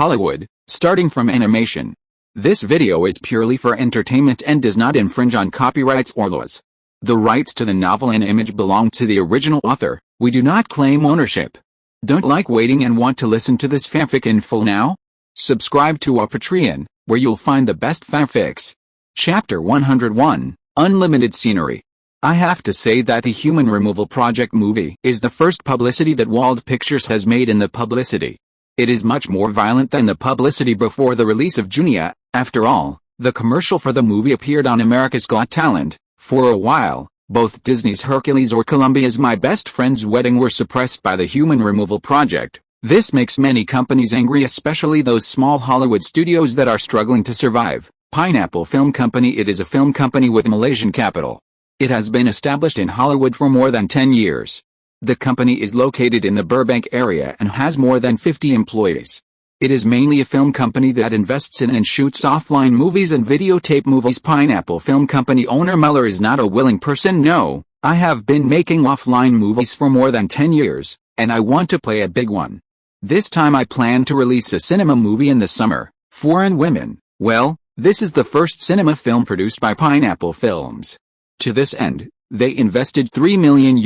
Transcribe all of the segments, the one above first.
Hollywood, starting from animation. This video is purely for entertainment and does not infringe on copyrights or laws. The rights to the novel and image belong to the original author. We do not claim ownership. Don't like waiting and want to listen to this fanfic in full now? Subscribe to our Patreon, where you'll find the best fanfics. Chapter 101, Unlimited Scenery. I have to say that the Human Removal Project movie is the first publicity that Wald Pictures has made in the publicity. It is much more violent than the publicity before the release of Junia. After all, the commercial for the movie appeared on America's Got Talent. For a while, both Disney's Hercules or Columbia's My Best Friend's Wedding were suppressed by the Human Removal Project. This makes many companies angry, especially those small Hollywood studios that are struggling to survive. Pineapple Film Company. It is a film company with Malaysian capital. It has been established in Hollywood for more than 10 years. The company is located in the Burbank area and has more than 50 employees. It is mainly a film company that invests in and shoots offline movies and videotape movies. Pineapple Film Company owner Muller is not a willing person. No, I have been making offline movies for more than 10 years, and I want to play a big one. This time I plan to release a cinema movie in the summer. Foreign Women. Well, this is the first cinema film produced by Pineapple Films. To this end, they invested $3 million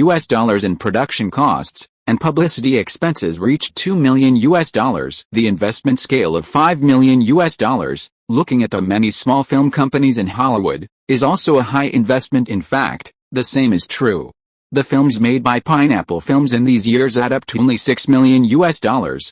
in production costs, and publicity expenses reached $2 million. The investment scale of $5 million, looking at the many small film companies in Hollywood, is also a high investment. In fact, the same is true. The films made by Pineapple Films in these years add up to only $6 million.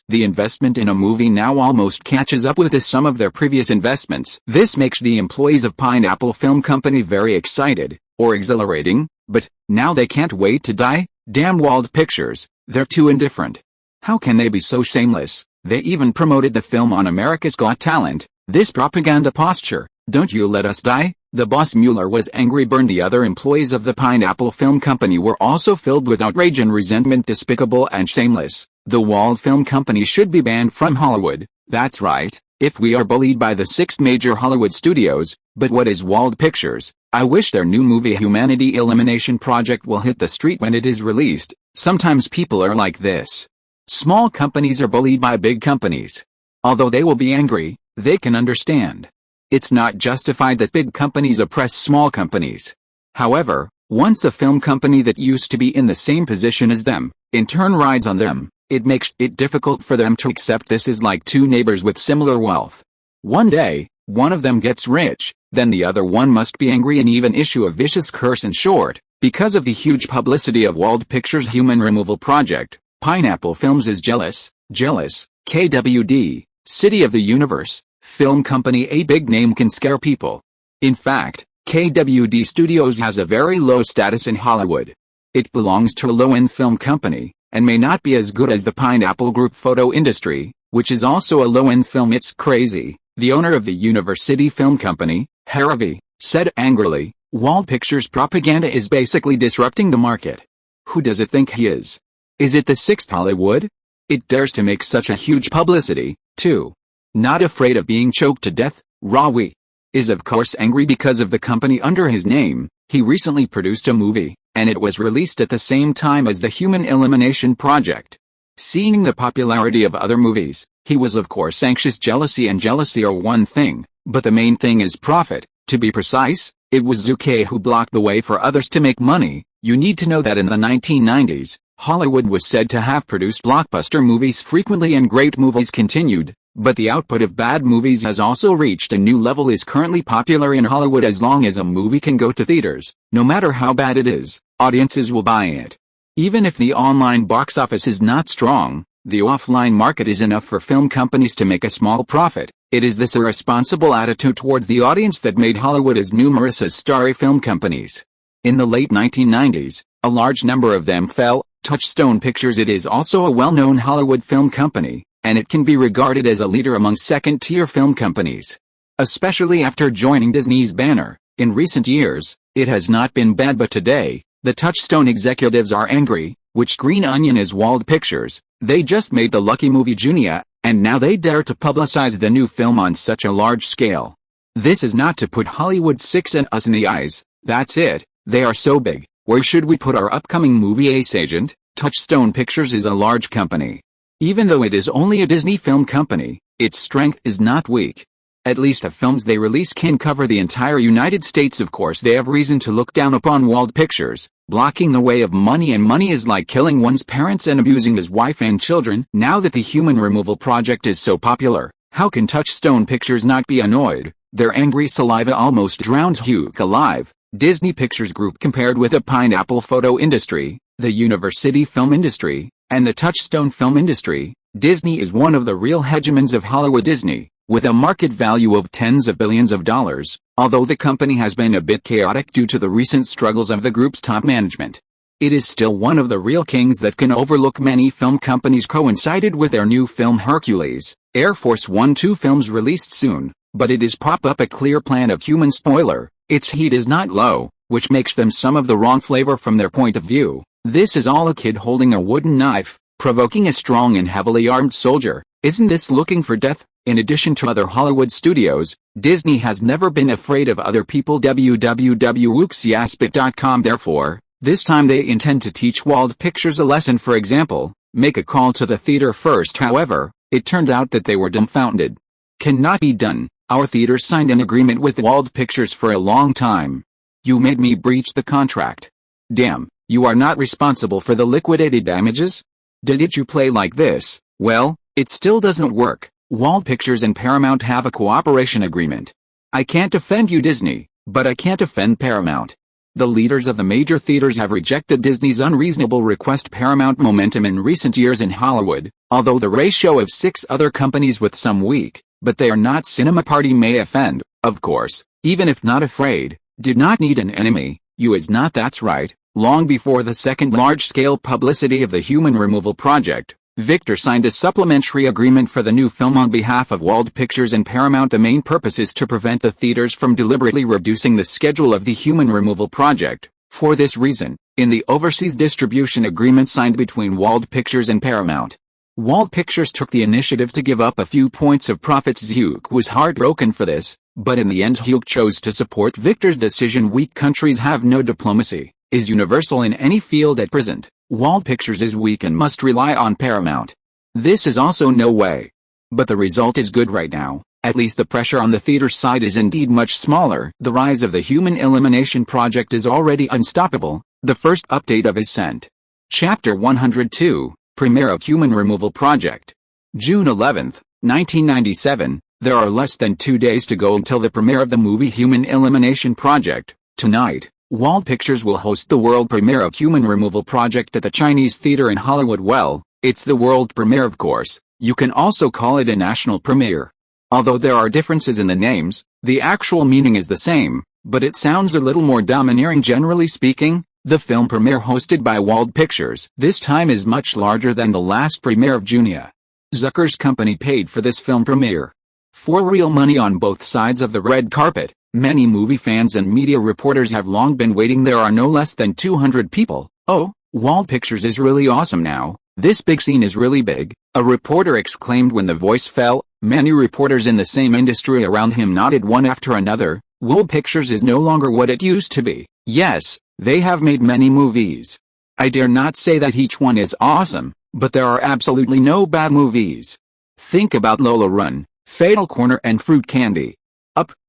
The investment in a movie now almost catches up with the sum of their previous investments. This makes the employees of Pineapple Film Company very excited, or exhilarating, but now they can't wait to die. Damn Wald Pictures, they're too indifferent. How can they be so shameless? They even promoted the film on America's Got Talent. This propaganda posture. Don't you let us die? The boss Mueller was angry. The other employees of the Pineapple Film Company were also filled with outrage and resentment. Despicable and shameless. The Wald Film Company should be banned from Hollywood. That's right, if we are bullied by the 6 major Hollywood studios. But what is Wald Pictures? I wish their new movie Humanity Elimination Project will hit the street when it is released. Sometimes people are like this. Small companies are bullied by big companies. Although they will be angry, they can understand. It's not justified that big companies oppress small companies. However, once a film company that used to be in the same position as them, in turn rides on them, it makes it difficult for them to accept. This is like two neighbors with similar wealth. One day, one of them gets rich, then the other one must be angry and even issue a vicious curse. In short, because of the huge publicity of Wald Pictures' Human Removal Project, Pineapple Films is jealous. KWD, City of the Universe, film company. A big name can scare people. In fact, KWD Studios has a very low status in Hollywood. It belongs to a low-end film company, and may not be as good as the Pineapple Group Photo Industry, which is also a low-end film. It's crazy. The owner of the University Film Company, Harvey, said angrily, Wald Pictures' propaganda is basically disrupting the market. Who does it think he is? Is it the 6th Hollywood? It dares to make such a huge publicity, too. Not afraid of being choked to death. Rawi is of course angry because of the company under his name. He recently produced a movie, and it was released at the same time as the Human Elimination Project. Seeing the popularity of other movies, he was of course anxious. Jealousy and jealousy are one thing, but the main thing is profit. To be precise, it was Zhu Ke who blocked the way for others to make money. You need to know that in the 1990s, Hollywood was said to have produced blockbuster movies frequently and great movies continued, but the output of bad movies has also reached a new level. Is currently popular in Hollywood. As long as a movie can go to theaters, no matter how bad it is, audiences will buy it. Even if the online box office is not strong, the offline market is enough for film companies to make a small profit. It is this irresponsible attitude towards the audience that made Hollywood as numerous as starry film companies. In the late 1990s, a large number of them fell. Touchstone Pictures. It is also a well-known Hollywood film company, and it can be regarded as a leader among second-tier film companies. Especially after joining Disney's banner, in recent years, it has not been bad. But today, the Touchstone executives are angry. Which green onion is Wald Pictures? They just made the lucky movie Junia, and now they dare to publicize the new film on such a large scale. This is not to put Hollywood's 6 and us in the eyes. That's it. They are so big. Where should we put our upcoming movie? Ace Agent? Touchstone Pictures is a large company. Even though it is only a Disney film company, Its strength is not weak. At least the films they release can cover the entire United States. Of course they have reason to look down upon Wald Pictures, blocking the way of money, and money is like killing one's parents and abusing his wife and children. Now that the human removal project is so popular, how can Touchstone Pictures not be annoyed? Their angry saliva almost drowns Zhu Ke alive. Disney Pictures Group compared with the Pineapple photo industry, the University film industry, and the Touchstone film industry. Disney is one of the real hegemons of Hollywood. Disney, with a market value of tens of billions of dollars, although the company has been a bit chaotic due to the recent struggles of the group's top management, it is still one of the real kings that can overlook many film companies. Coincided with their new film Hercules, Air Force One 2 films released soon, but it is prop up a clear plan of human spoiler. Its heat is not low, which makes them some of the wrong flavor from their point of view. This is all a kid holding a wooden knife, provoking a strong and heavily armed soldier. Isn't this looking for death? In addition to other Hollywood studios, Disney has never been afraid of other people. www.uxiaspit.com. Therefore, this time they intend to teach Wald Pictures a lesson. For example, make a call to the theater first. However, it turned out that they were dumbfounded. Cannot be done. Our theater signed an agreement with Wald Pictures for a long time. You made me breach the contract. Damn, you are not responsible for the liquidated damages? Did you play like this? Well, it still doesn't work. Wald Pictures and Paramount have a cooperation agreement. I can't defend you, Disney, but I can't defend Paramount. The leaders of the major theaters have rejected Disney's unreasonable request. Paramount momentum in recent years in Hollywood, although the ratio of 6 other companies with some weak, but they are not cinema party may offend, of course, even if not afraid, did not need an enemy, you is not. That's right. Long before the second large-scale publicity of the human removal project, Victor signed a supplementary agreement for the new film on behalf of Wald Pictures and Paramount. The main purpose is to prevent the theaters from deliberately reducing the schedule of the human removal project. For this reason, in the overseas distribution agreement signed between Wald Pictures and Paramount, Wald Pictures took the initiative to give up a few points of profits. Zhu Ke was heartbroken for this, but in the end Zhu Ke chose to support Victor's decision. Weak countries have no diplomacy is universal in any field at present. Wald Pictures is weak and must rely on Paramount. This is also no way. But the result is good right now. At least the pressure on the theater side is indeed much smaller. The rise of the Human Elimination Project is already unstoppable. The first update of Ascent. Chapter 102, Premiere of Human Removal Project. June 11, 1997. There are less than 2 days to go until the premiere of the movie Human Elimination Project. Tonight, Wald Pictures will host the world premiere of Human Removal Project at the Chinese Theater in Hollywood. Well, it's the world premiere, of course. You can also call it a national premiere. Although there are differences in the names, the actual meaning is the same, but it sounds a little more domineering. Generally speaking, the film premiere hosted by Wald Pictures this time is much larger than the last premiere of Junia. Zucker's company paid for this film premiere. For real money on both sides of the red carpet. Many movie fans and media reporters have long been waiting. There are no less than 200 people. Oh, Wald Pictures is really awesome now. This big scene is really big, a reporter exclaimed when the voice fell. Many reporters in the same industry around him nodded one after another. Wald Pictures is no longer what it used to be. Yes, they have made many movies. I dare not say that each one is awesome, but there are absolutely no bad movies. Think about Lola Run, Fatal Corner and Fruit Candy.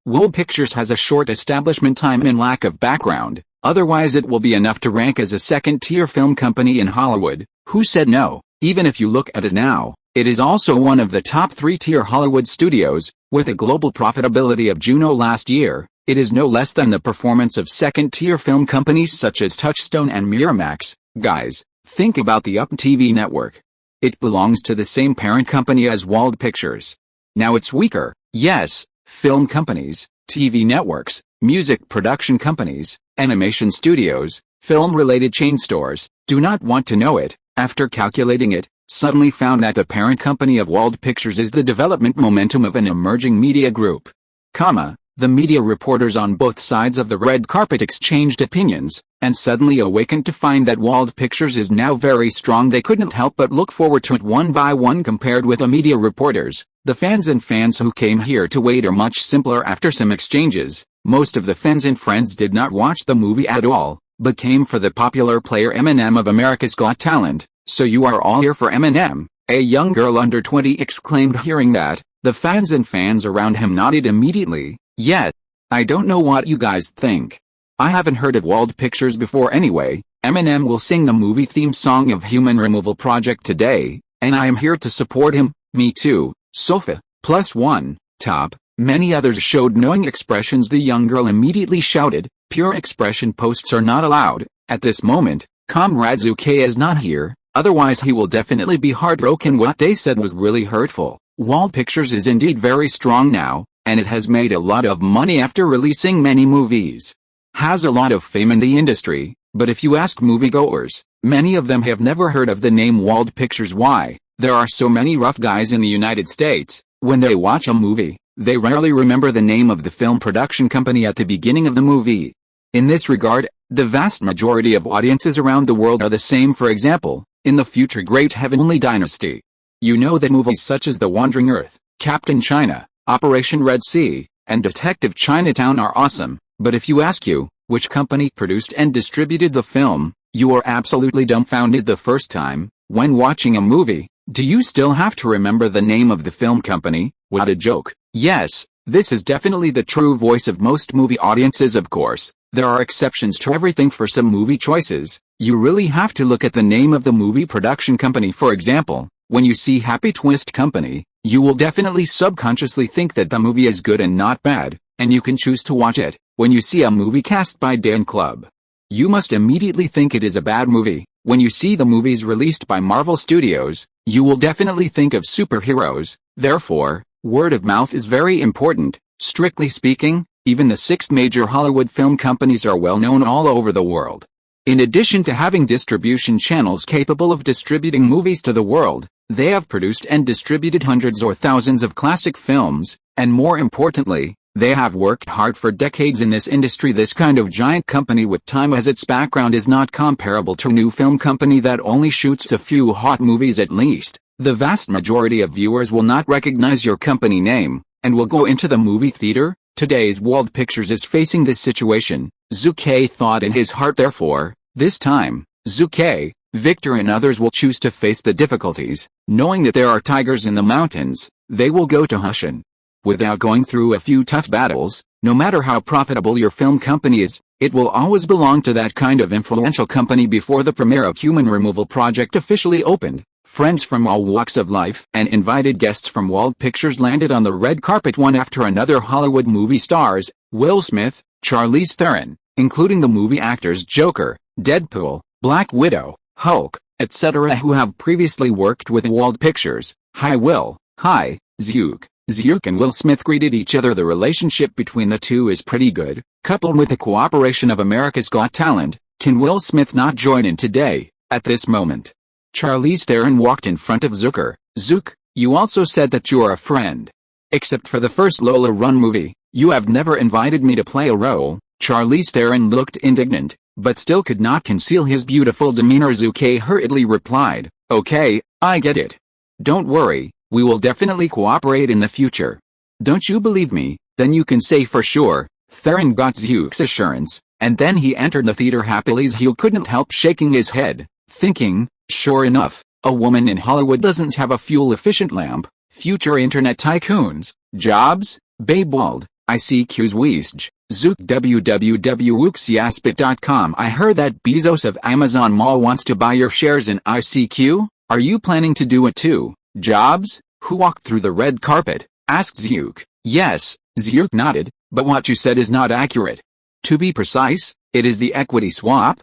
Wald Pictures has a short establishment time and lack of background, otherwise it will be enough to rank as a second-tier film company in Hollywood. Who said no? Even if you look at it now, it is also one of the top 3-tier Hollywood studios, with a global profitability of Juno last year. It is no less than the performance of second-tier film companies such as Touchstone and Miramax. Guys, think about the Up TV network. It belongs to the same parent company as Wald Pictures. Now it's weaker, yes. Film companies, TV networks, music production companies, animation studios, film-related chain stores, do not want to know it. After calculating it, suddenly found that the parent company of Wald Pictures is the development momentum of an emerging media group. The media reporters on both sides of the red carpet exchanged opinions, and suddenly awakened to find that Wald Pictures is now very strong. They couldn't help but look forward to it one by one. Compared with the media reporters, the fans who came here to wait are much simpler. After some exchanges, most of the fans and friends did not watch the movie at all, but came for the popular player Eminem of America's Got Talent. So you are all here for Eminem? A young girl under 20 exclaimed hearing that. The fans around him nodded immediately. Yes. I don't know what you guys think. I haven't heard of Wald Pictures before anyway. Eminem will sing the movie theme song of Human Removal Project today, and I am here to support him. Me too. Sofa. +1. Top. Many others showed knowing expressions. The young girl immediately shouted, "Pure expression posts are not allowed." At this moment, Comrade Zhu Ke is not here, otherwise he will definitely be heartbroken. What they said was really hurtful. Wald Pictures is indeed very strong now, and it has made a lot of money after releasing many movies. Has a lot of fame in the industry, but if you ask moviegoers, many of them have never heard of the name Wald Pictures. Why? There are so many rough guys in the United States. When they watch a movie, they rarely remember the name of the film production company at the beginning of the movie. In this regard, the vast majority of audiences around the world are the same. For example, in the future Great Heavenly Dynasty, you know that movies such as The Wandering Earth, Captain China, Operation Red Sea, and Detective Chinatown are awesome, but if you ask you, which company produced and distributed the film, you are absolutely dumbfounded the first time. When watching a movie, do you still have to remember the name of the film company? What a joke. Yes, this is definitely the true voice of most movie audiences. Of course, there are exceptions to everything. For some movie choices, you really have to look at the name of the movie production company. For example, when you see Happy Twist Company, you will definitely subconsciously think that the movie is good and not bad, and you can choose to watch it. When you see a movie cast by Dan Club, you must immediately think it is a bad movie. When you see the movies released by Marvel Studios, you will definitely think of superheroes. Therefore, word of mouth is very important. Strictly speaking, even the 6 major Hollywood film companies are well known all over the world. In addition to having distribution channels capable of distributing movies to the world, they have produced and distributed hundreds or thousands of classic films, and more importantly, they have worked hard for decades in this industry. This kind of giant company with time as its background is not comparable to a new film company that only shoots a few hot movies at least. The vast majority of viewers will not recognize your company name, and will go into the movie theater. Today's Wald Pictures is facing this situation, Zhu Ke thought in his heart. Therefore, this time, Zhu Ke, Victor and others will choose to face the difficulties. Knowing that there are tigers in the mountains, they will go to Hushan. Without going through a few tough battles, no matter how profitable your film company is, it will always belong to that kind of influential company. Before the premiere of Human Removal Project officially opened, friends from all walks of life and invited guests from Wald Pictures landed on the red carpet one after another. Hollywood movie stars, Will Smith, Charlize Theron, including the movie actors Joker, Deadpool, Black Widow, Hulk, etc., who have previously worked with Wald Pictures. Hi Will. Hi, Zhuke. Zhuke and Will Smith greeted each other. The relationship between the two is pretty good, coupled with the cooperation of America's Got Talent. Can Will Smith not join in today, at this moment? Charlize Theron walked in front of Zucker. Zhuke, you also said that you are a friend. Except for the first Lola Run movie, you have never invited me to play a role. Charlize Theron looked indignant, but still could not conceal his beautiful demeanor. Zhu Ke hurriedly replied, "Okay, I get it. Don't worry. We will definitely cooperate in the future. Don't you believe me? Then you can say for sure." Theron got Zhuke's assurance, and then he entered the theater happily. Zhuke couldn't help shaking his head, thinking, sure enough, a woman in Hollywood doesn't have a fuel-efficient lamp. Future internet tycoons, Jobs, Babe Wald, ICQ's Weesj, Zhuke www.wuxiaspit.com. I heard that Bezos of Amazon Mall wants to buy your shares in ICQ. Are you planning to do it too? Jobs, who walked through the red carpet, asked Zhuke. Yes, Zhuke nodded, but what you said is not accurate. To be precise, it is the equity swap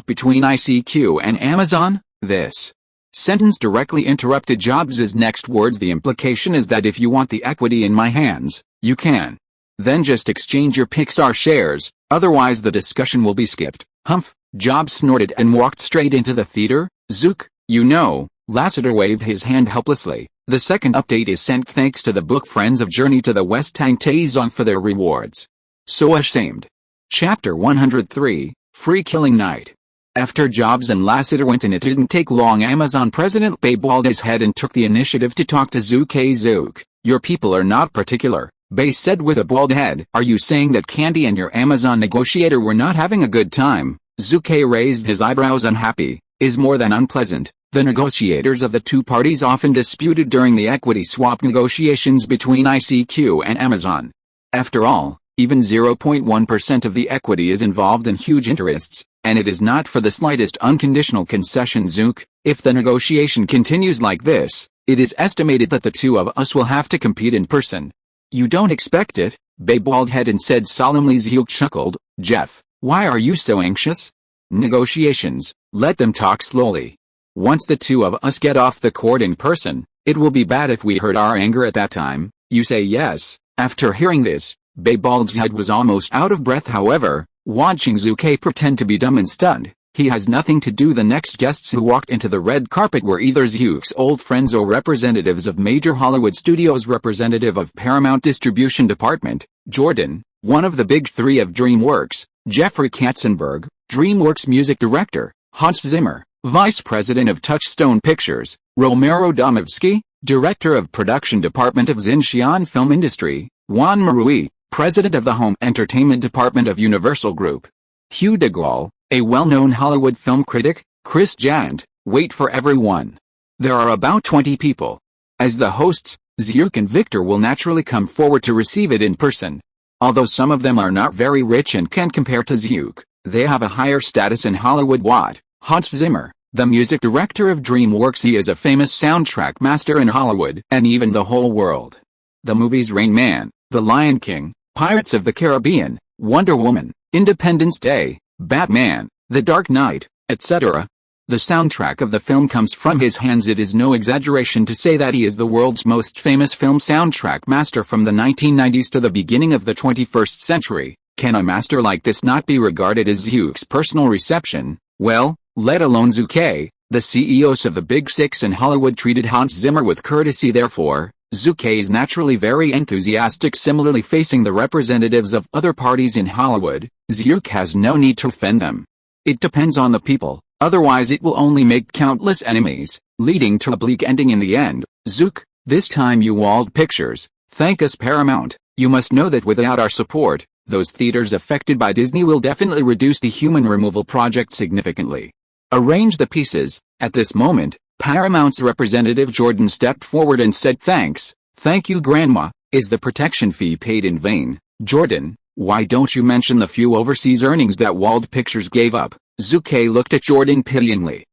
between ICQ and Amazon. This sentence directly interrupted Jobs' next words. The implication is that if you want the equity in my hands, you can. Then just exchange your Pixar shares, otherwise the discussion will be skipped. Humph, Jobs snorted and walked straight into the theater. Zhuke, you know. Lasseter waved his hand helplessly. The second update is sent thanks to the book Friends of Journey to the West Tangtaizong for their rewards. So ashamed. Chapter 103, Free Killing Night. After Jobs and Lasseter went in, it didn't take long. Amazon president Babe Wald his head and took the initiative to talk to Zhu Ke. Zhuke, your people are not particular, Babe said with a bald head. Are you saying that Candy and your Amazon negotiator were not having a good time? Zhu Ke raised his eyebrows unhappy. is more than unpleasant. The negotiators of the two parties often disputed during the equity swap negotiations between ICQ and Amazon. After all, even 0.1% of the equity is involved in huge interests, and it is not for the slightest unconditional concession. Zhu Ke, if the negotiation continues like this, it is estimated that the two of us will have to compete in person. You don't expect it, Babe Waldhead said solemnly. Zhu Ke chuckled. Jeff, why are you so anxious? Negotiations, let them talk slowly. Once the two of us get off the court in person, it will be bad if we hurt our anger at that time. You say yes. After hearing this, Babe Waldhead was almost out of breath. However, watching Zhu Ke pretend to be dumb and stunned, he has nothing to do. The next guests who walked into the red carpet were either Zhu Ke's old friends or representatives of major Hollywood studios. Representative of Paramount Distribution Department, Jordan, one of the big three of DreamWorks, Jeffrey Katzenberg, DreamWorks music director, Hans Zimmer, Vice President of Touchstone Pictures, Romero Domovsky, Director of Production Department of Xinjiang Film Industry, Juan Marui, President of the Home Entertainment Department of Universal Group, Hugh DeGaulle, a well-known Hollywood film critic, Chris Jant. Wait for everyone. There are about 20 people. As the hosts, Zhu Ke and Victor will naturally come forward to receive it in person. Although some of them are not very rich and can't compare to Zhu Ke, they have a higher status in Hollywood. What? Hans Zimmer, the music director of DreamWorks. He is a famous soundtrack master in Hollywood and even the whole world. The movies Rain Man, The Lion King, Pirates of the Caribbean, Wonder Woman, Independence Day, Batman, The Dark Knight, etc. The soundtrack of the film comes from his hands. It is no exaggeration to say that he is the world's most famous film soundtrack master from the 1990s to the beginning of the 21st century. Can a master like this not be regarded as Zhu Ke's personal reception? Well, let alone Zhu Ke. The CEOs of the Big Six in Hollywood treated Hans Zimmer with courtesy. Therefore, Zhu Ke is naturally very enthusiastic. Similarly, facing the representatives of other parties in Hollywood, Zhu Ke has no need to offend them. It depends on the people, otherwise it will only make countless enemies, leading to a bleak ending in the end. Zhu Ke, this time you Wald Pictures, thank us Paramount. You must know that without our support, those theaters affected by Disney will definitely reduce the human removal project significantly. Arrange the pieces. At this moment, Paramount's representative Jordan stepped forward and said thanks. Thank you Grandma. Is the protection fee paid in vain? Jordan, why don't you mention the few overseas earnings that Wald Pictures gave up? Zhu Ke looked at Jordan pityingly.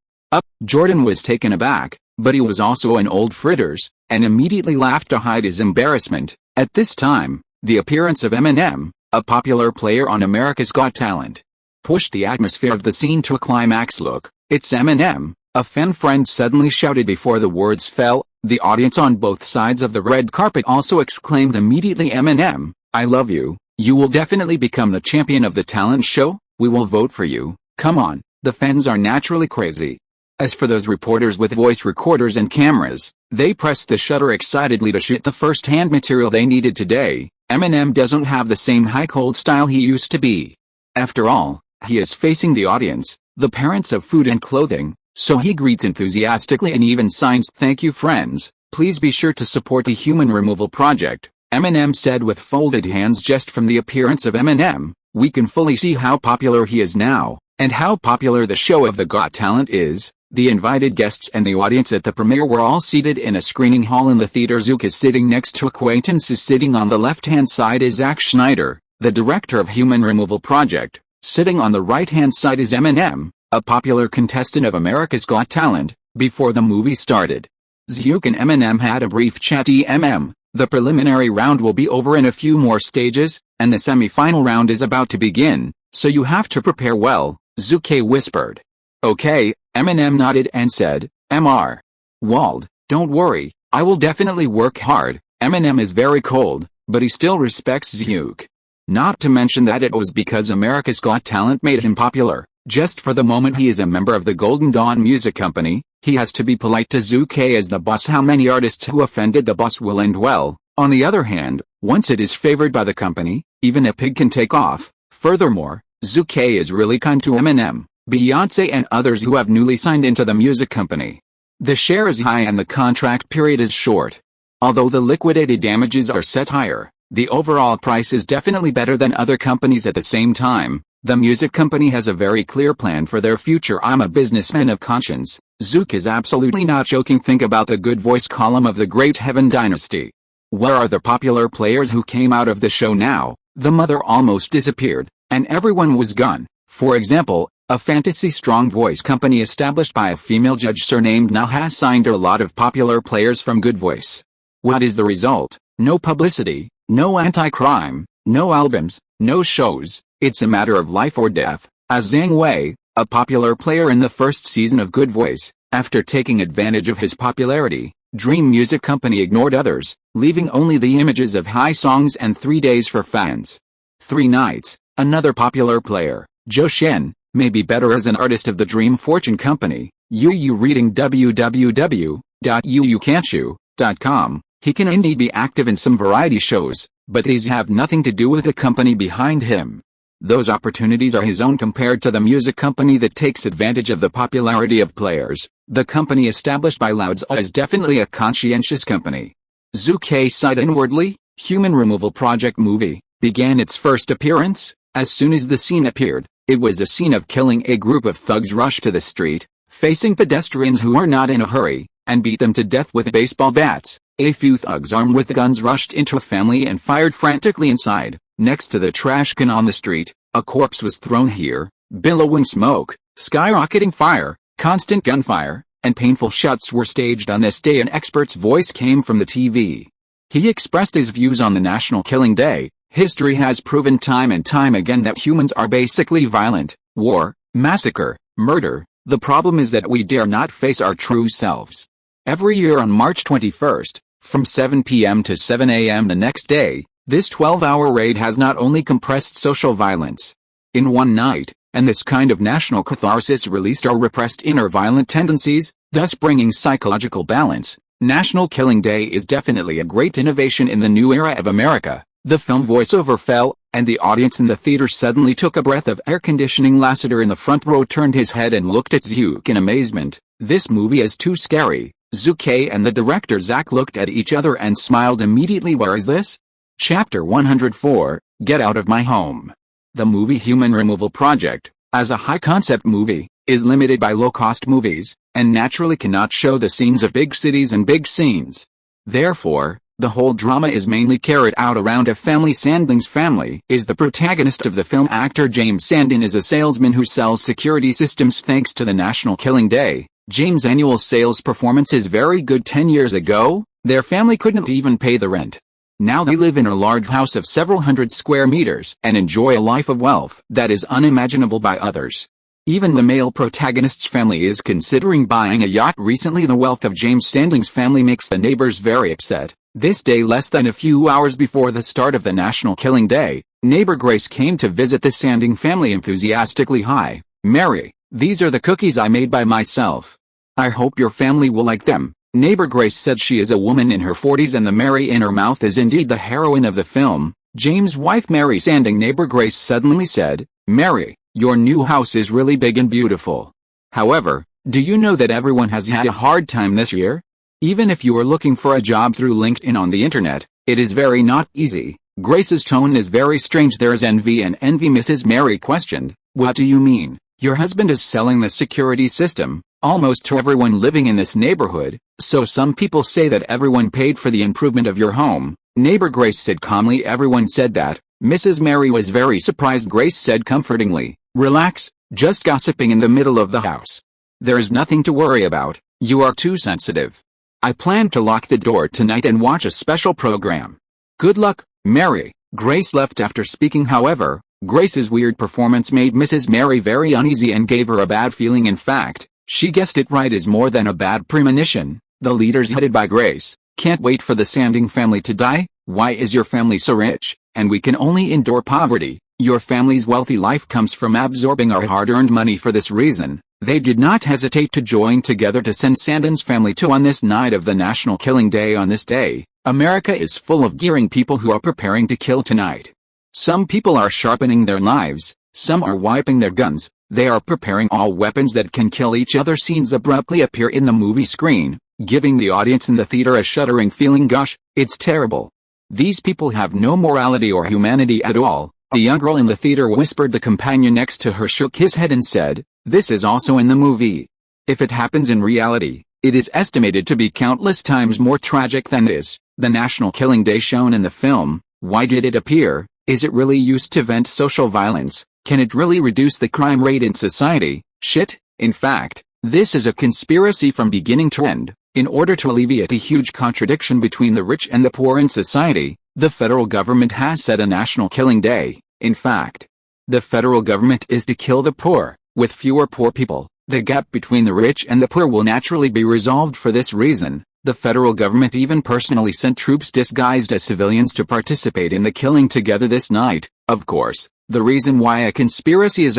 Jordan was taken aback, but he was also an old fritters, and immediately laughed to hide his embarrassment. At this time, the appearance of Eminem, a popular player on America's Got Talent, pushed the atmosphere of the scene to a climax. Look, it's Eminem, a fan friend suddenly shouted before the words fell. The audience on both sides of the red carpet also exclaimed immediately, Eminem, I love you, you will definitely become the champion of the talent show, we will vote for you, come on. The fans are naturally crazy. As for those reporters with voice recorders and cameras, they pressed the shutter excitedly to shoot the first-hand material they needed today. Eminem doesn't have the same high-cold style he used to be. After all, he is facing the audience, the parents of food and clothing, so he greets enthusiastically and even signs, thank you friends, please be sure to support the human removal project, Eminem said with folded hands. Just from the appearance of Eminem, we can fully see how popular he is now, and how popular the show of the Got Talent is. The invited guests and the audience at the premiere were all seated in a screening hall in the theater. Zhu Ke is sitting next to acquaintances. Sitting on the left-hand side is Zack Schneider, the director of Human Removal Project. Sitting on the right-hand side is Eminem, a popular contestant of America's Got Talent. Before the movie started, Zhu Ke and Eminem had a brief chat. The preliminary round will be over in a few more stages, and the semi-final round is about to begin, so you have to prepare well, Zhu Ke whispered. Okay, Eminem nodded and said, Mr. Wald, don't worry, I will definitely work hard. Eminem is very cold, but he still respects Zhu Ke. Not to mention that it was because America's Got Talent made him popular. Just for the moment he is a member of the Golden Dawn Music Company, he has to be polite to Zhu Ke as the boss. How many artists who offended the boss will end well? On the other hand, once it is favored by the company, even a pig can take off. Furthermore, Zhu Ke is really kind to Eminem, Beyonce and others who have newly signed into the music company. The share is high and the contract period is short. Although the liquidated damages are set higher, the overall price is definitely better than other companies at the same time. The music company has a very clear plan for their future. I'm a businessman of conscience. Zook is absolutely not joking. Think about the Good Voice column of the Great Heaven Dynasty. Where are the popular players who came out of the show now? The mother almost disappeared, and everyone was gone. For example, a fantasy strong voice company established by a female judge surnamed now has signed a lot of popular players from Good Voice. What is the result? No publicity, no anti-crime, no albums, no shows. It's a matter of life or death. As Zhang Wei, a popular player in the first season of Good Voice, after taking advantage of his popularity, Dream Music Company ignored others, leaving only the images of high songs and 3 days for fans. 3 nights, another popular player, Zhou Shen, may be better as an artist of the Dream Fortune Company. Yu reading www.yuucan'tchu.com. He can indeed be active in some variety shows, but these have nothing to do with the company behind him. Those opportunities are his own compared to the music company that takes advantage of the popularity of players. The company established by Lao Tzu is definitely a conscientious company. Zhu Ke sighed inwardly. Human Removal Project movie began its first appearance. As soon as the scene appeared, it was a scene of killing. A group of thugs rushed to the street, facing pedestrians who are not in a hurry, and beat them to death with baseball bats. A few thugs armed with guns rushed into a family and fired frantically inside. Next to the trash can on the street, a corpse was thrown here. Billowing smoke, skyrocketing fire, constant gunfire, and painful shots were staged on this day. An expert's voice came from the TV. He expressed his views on the National Killing Day. History has proven time and time again that humans are basically violent. War, massacre, murder. The problem is that we dare not face our true selves. Every year on March 21st, from 7 p.m. to 7 a.m. the next day, this 12-hour raid has not only compressed social violence in one night, and this kind of national catharsis released our repressed inner violent tendencies, thus bringing psychological balance. National Killing Day is definitely a great innovation in the new era of America. The film voiceover fell, and the audience in the theater suddenly took a breath of air conditioning. Lasseter in the front row turned his head and looked at Zook in amazement. This movie is too scary. Zuke and the director Zach looked at each other and smiled immediately. Where is this? Chapter 104, Get Out of My Home. The movie Human Removal Project, as a high-concept movie, is limited by low-cost movies, and naturally cannot show the scenes of big cities and big scenes. Therefore, the whole drama is mainly carried out around a family. Sandling's family is the protagonist of the film. Actor James Sandin is a salesman who sells security systems. Thanks to the National Killing Day, James' annual sales performance is very good. 10 years ago, their family couldn't even pay the rent. Now they live in a large house of several hundred square meters and enjoy a life of wealth that is unimaginable by others. Even the male protagonist's family is considering buying a yacht. Recently, the wealth of James Sandling's family makes the neighbors very upset. This day, less than a few hours before the start of the National Killing Day, neighbor Grace came to visit the Sandling family enthusiastically. Hi, Mary, these are the cookies I made by myself. I hope your family will like them. Neighbor Grace said. She is a woman in her 40s, and the Mary in her mouth is indeed the heroine of the film. James' wife Mary Sandling. Neighbor Grace suddenly said, Mary, your new house is really big and beautiful. However, do you know that everyone has had a hard time this year? Even if you are looking for a job through LinkedIn on the internet, it is very not easy. Grace's tone is very strange. There is envy and envy. Mrs. Mary questioned, what do you mean? Your husband is selling the security system, almost to everyone living in this neighborhood, so some people say that everyone paid for the improvement of your home. Neighbor Grace said calmly. Everyone said that. Mrs. Mary was very surprised. Grace said comfortingly, relax, just gossiping in the middle of the house. There is nothing to worry about. You are too sensitive. I plan to lock the door tonight and watch a special program. Good luck, Mary. Grace left after speaking. However, Grace's weird performance made Mrs. Mary very uneasy and gave her a bad feeling. In fact, she guessed it right. Is more than a bad premonition. The leaders headed by Grace can't wait for the Sandling family to die. Why is your family so rich, and we can only endure poverty? Your family's wealthy life comes from absorbing our hard-earned money. For this reason, they did not hesitate to join together to send Sandlin's family to on this night of the National Killing Day. On this day, America is full of gearing people who are preparing to kill tonight. Some people are sharpening their knives, some are wiping their guns, they are preparing all weapons that can kill each other. Scenes abruptly appear in the movie screen, giving the audience in the theater a shuddering feeling. Gosh, it's terrible. These people have no morality or humanity at all. A young girl in the theater whispered. The companion next to her shook his head and said, "This is also in the movie. If it happens in reality, it is estimated to be countless times more tragic than this. The National Killing Day shown in the film, why did it appear? Is it really used to vent social violence? Can it really reduce the crime rate in society? Shit, in fact, this is a conspiracy from beginning to end. In order to alleviate a huge contradiction between the rich and the poor in society, the federal government has set a National Killing Day. In fact, the federal government is to kill the poor. With fewer poor people, the gap between the rich and the poor will naturally be resolved. For this reason, the federal government even personally sent troops disguised as civilians to participate in the killing together this night. Of course, the reason why a conspiracy is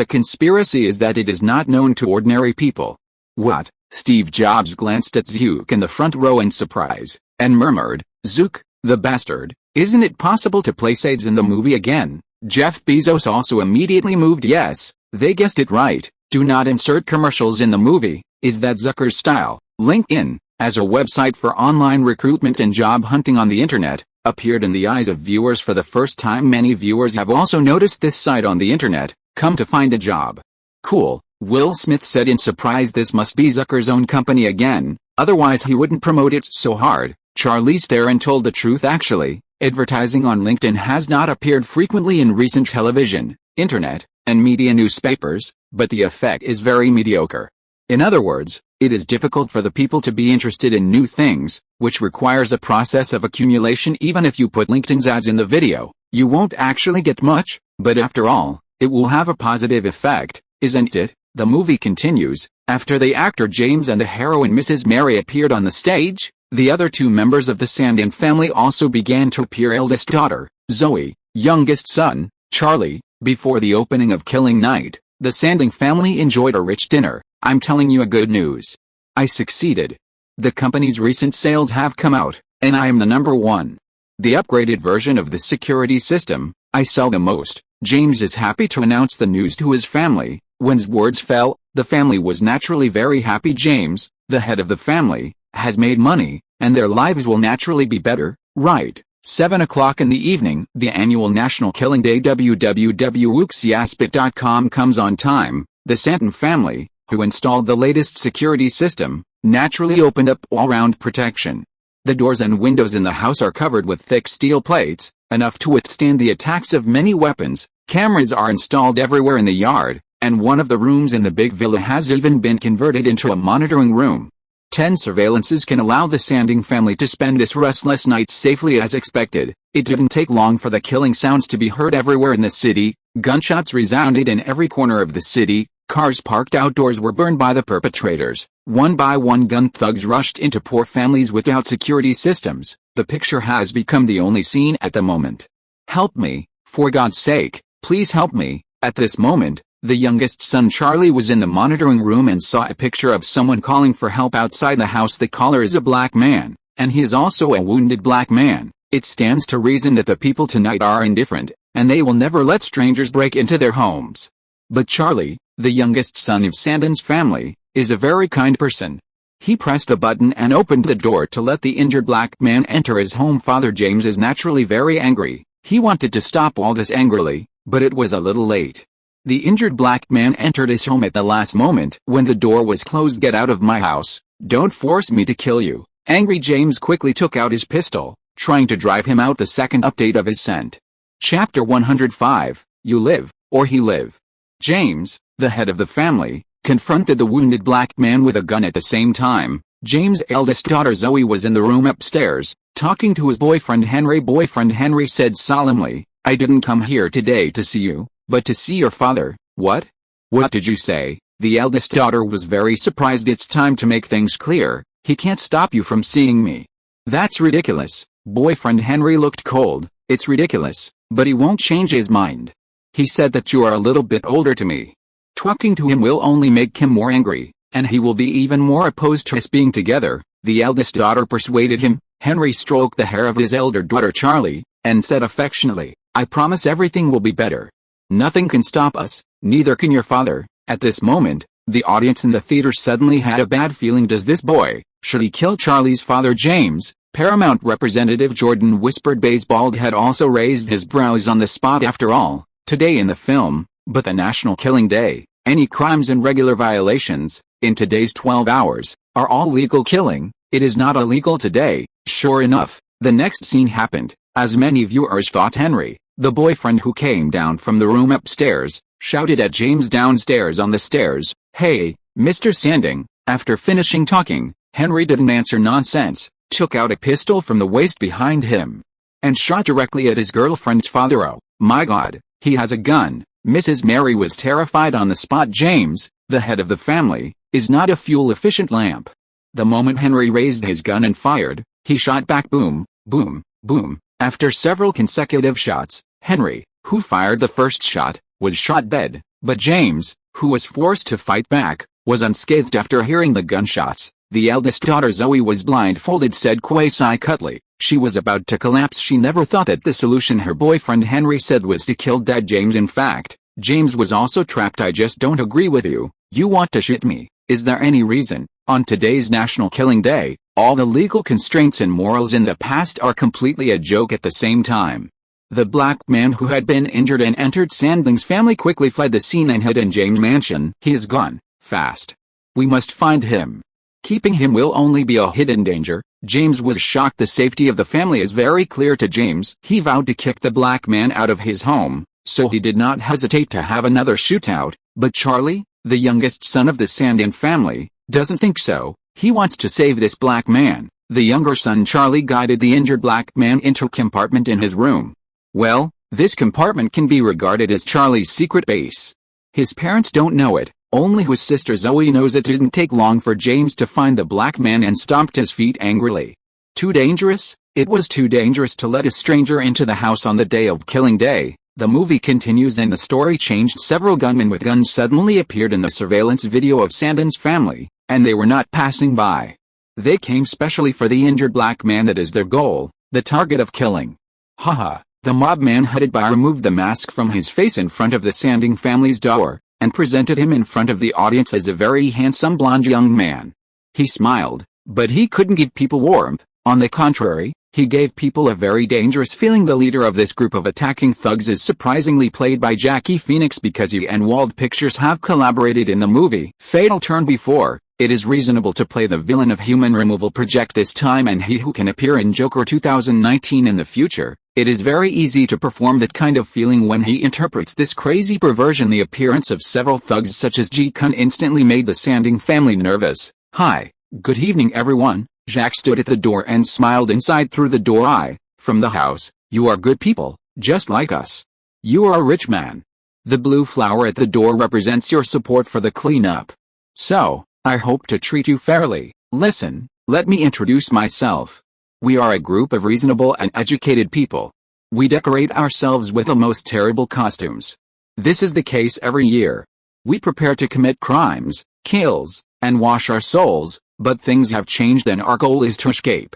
that it is not known to ordinary people. What? Steve Jobs glanced at Zhu in the front row in surprise, and murmured, "Zhu, the bastard, isn't it possible to place AIDS in the movie again?" Jeff Bezos also immediately moved. "Yes, they guessed it right. Do not insert commercials in the movie. Is that Zucker's style?" LinkedIn, as a website for online recruitment and job hunting on the internet, appeared in the eyes of viewers for the first time. Many viewers have also noticed this site on the internet. Come to find a job. Cool, Will Smith said in surprise. This must be Zucker's own company again, otherwise he wouldn't promote it so hard. Charlize Theron told the truth. Actually, advertising on LinkedIn has not appeared frequently in recent television, internet, and media newspapers, but the effect is very mediocre. In other words, it is difficult for the people to be interested in new things, which requires a process of accumulation. Even if you put LinkedIn's ads in the video, you won't actually get much, but after all, it will have a positive effect, isn't it? The movie continues. After the actor James and the heroine Mrs. Mary appeared on the stage, the other two members of the Sandin family also began to appear. Eldest daughter, Zoe, youngest son, Charlie. Before the opening of Killing Night, the Sandin family enjoyed a rich dinner. I'm telling you a good news. I succeeded. The company's recent sales have come out, and I am the #1. The upgraded version of the security system, I sell the most. James is happy to announce the news to his family. When his words fell, the family was naturally very happy. James, the head of the family, has made money, and their lives will naturally be better, right? 7 o'clock in the evening, the annual National Killing Day www.uxiaspit.com comes on time. The Sandin family, who installed the latest security system, naturally opened up all-round protection. The doors and windows in the house are covered with thick steel plates, enough to withstand the attacks of many weapons. Cameras are installed everywhere in the yard, and one of the rooms in the big villa has even been converted into a monitoring room. 10 surveillances can allow the Sandin family to spend this restless night safely. As expected, it didn't take long for the killing sounds to be heard everywhere in the city. Gunshots resounded in every corner of the city. Cars parked outdoors were burned by the perpetrators. One by one gun thugs rushed into poor families without security systems. The picture has become the only scene at the moment. Help me, for God's sake, please help me. At this moment, the youngest son Charlie was in the monitoring room and saw a picture of someone calling for help outside the house. The caller is a black man, and he is also a wounded black man. It stands to reason that the people tonight are indifferent, and they will never let strangers break into their homes. But Charlie, the youngest son of Sandin's family, is a very kind person. He pressed a button and opened the door to let the injured black man enter his home. Father James is naturally very angry. He wanted to stop all this angrily, but it was a little late. The injured black man entered his home at the last moment when the door was closed. Get out of my house. Don't force me to kill you. Angry James quickly took out his pistol, trying to drive him out. The second update of his scent. Chapter 105, You Live, or He Live. James, the head of the family, confronted the wounded black man with a gun at the same time. James' eldest daughter Zoe was in the room upstairs, talking to his boyfriend Henry. Boyfriend Henry said solemnly, "I didn't come here today to see you, but to see your father." What? What did you say? The eldest daughter was very surprised. It's time to make things clear. He can't stop you from seeing me. That's ridiculous. Boyfriend Henry looked cold. It's ridiculous, but he won't change his mind. He said that you are a little bit older to me. Talking to him will only make him more angry, and he will be even more opposed to us being together. The eldest daughter persuaded him. Henry stroked the hair of his elder daughter Charlie, and said affectionately, "I promise everything will be better. Nothing can stop us, neither can your father." At this moment, the audience in the theater suddenly had a bad feeling. Does this boy, should he kill Charlie's father James? Paramount Representative Jordan whispered. Basebald had also raised his brows on the spot. After all, Today in the film, but the National Killing Day, any crimes and regular violations, in today's 12 hours, are all legal killing. It is not illegal today. Sure enough, the next scene happened, as many viewers thought. Henry, the boyfriend who came down from the room upstairs, shouted at James downstairs on the stairs, "Hey, Mr. Sanding." After finishing talking, Henry didn't answer nonsense, took out a pistol from the waist behind him, and shot directly at his girlfriend's father. "Oh, my God, he has a gun." Mrs. Mary was terrified on the spot. James, the head of the family, is not a fuel-efficient lamp. The moment Henry raised his gun and fired, he shot back. Boom, boom, boom. After several consecutive shots, Henry, who fired the first shot, was shot dead, but James, who was forced to fight back, was unscathed after hearing the gunshots. The eldest daughter Zoe was blindfolded, said Quasi-Cutley. She was about to collapse. She never thought that the solution her boyfriend Henry said was to kill dead James. In fact, James was also trapped. "I just don't agree with you. You want to shoot me. Is there any reason?" On today's National Killing Day, all the legal constraints and morals in the past are completely a joke at the same time. The black man who had been injured and entered Sanding's family quickly fled the scene and hid in James' mansion. He is gone, fast. We must find him. Keeping him will only be a hidden danger. James was shocked. The safety of the family is very clear to James. He vowed to kick the black man out of his home, so he did not hesitate to have another shootout. But Charlie, the youngest son of the Sanding family, doesn't think so. He wants to save this black man. The younger son Charlie guided the injured black man into a compartment in his room. Well, this compartment can be regarded as Charlie's secret base. His parents don't know it. Only his sister Zoe knows. It didn't take long for James to find the black man and stomped his feet angrily. Too dangerous? It was too dangerous to let a stranger into the house on the day of Killing Day. The movie continues. Then the story changed. Several gunmen with guns suddenly appeared in the surveillance video of Sanding's family, and they were not passing by. They came specially for the injured black man. That is their goal, the target of killing. Haha. The mob man headed by removed the mask from his face in front of the Sanding family's door, and presented him in front of the audience as a very handsome blonde young man. He smiled, but he couldn't give people warmth. On the contrary, he gave people a very dangerous feeling. The leader of this group of attacking thugs is surprisingly played by Jackie Phoenix, because he and Wald Pictures have collaborated in the movie Fatal Turn before. It is reasonable to play the villain of Human Removal Project this time, and he who can appear in Joker 2019 in the future. It is very easy to perform that kind of feeling when he interprets this crazy perversion. The appearance of several thugs such as Ji Kun instantly made the Sanding family nervous. "Hi, good evening everyone." Jacques stood at the door and smiled inside through the door. "I, from the house, you are good people, just like us. You are a rich man. The blue flower at the door represents your support for the cleanup. So, I hope to treat you fairly. Listen, let me introduce myself. We are a group of reasonable and educated people. We decorate ourselves with the most terrible costumes. This is the case every year. We prepare to commit crimes, kills, and wash our souls, but things have changed and our goal is to escape.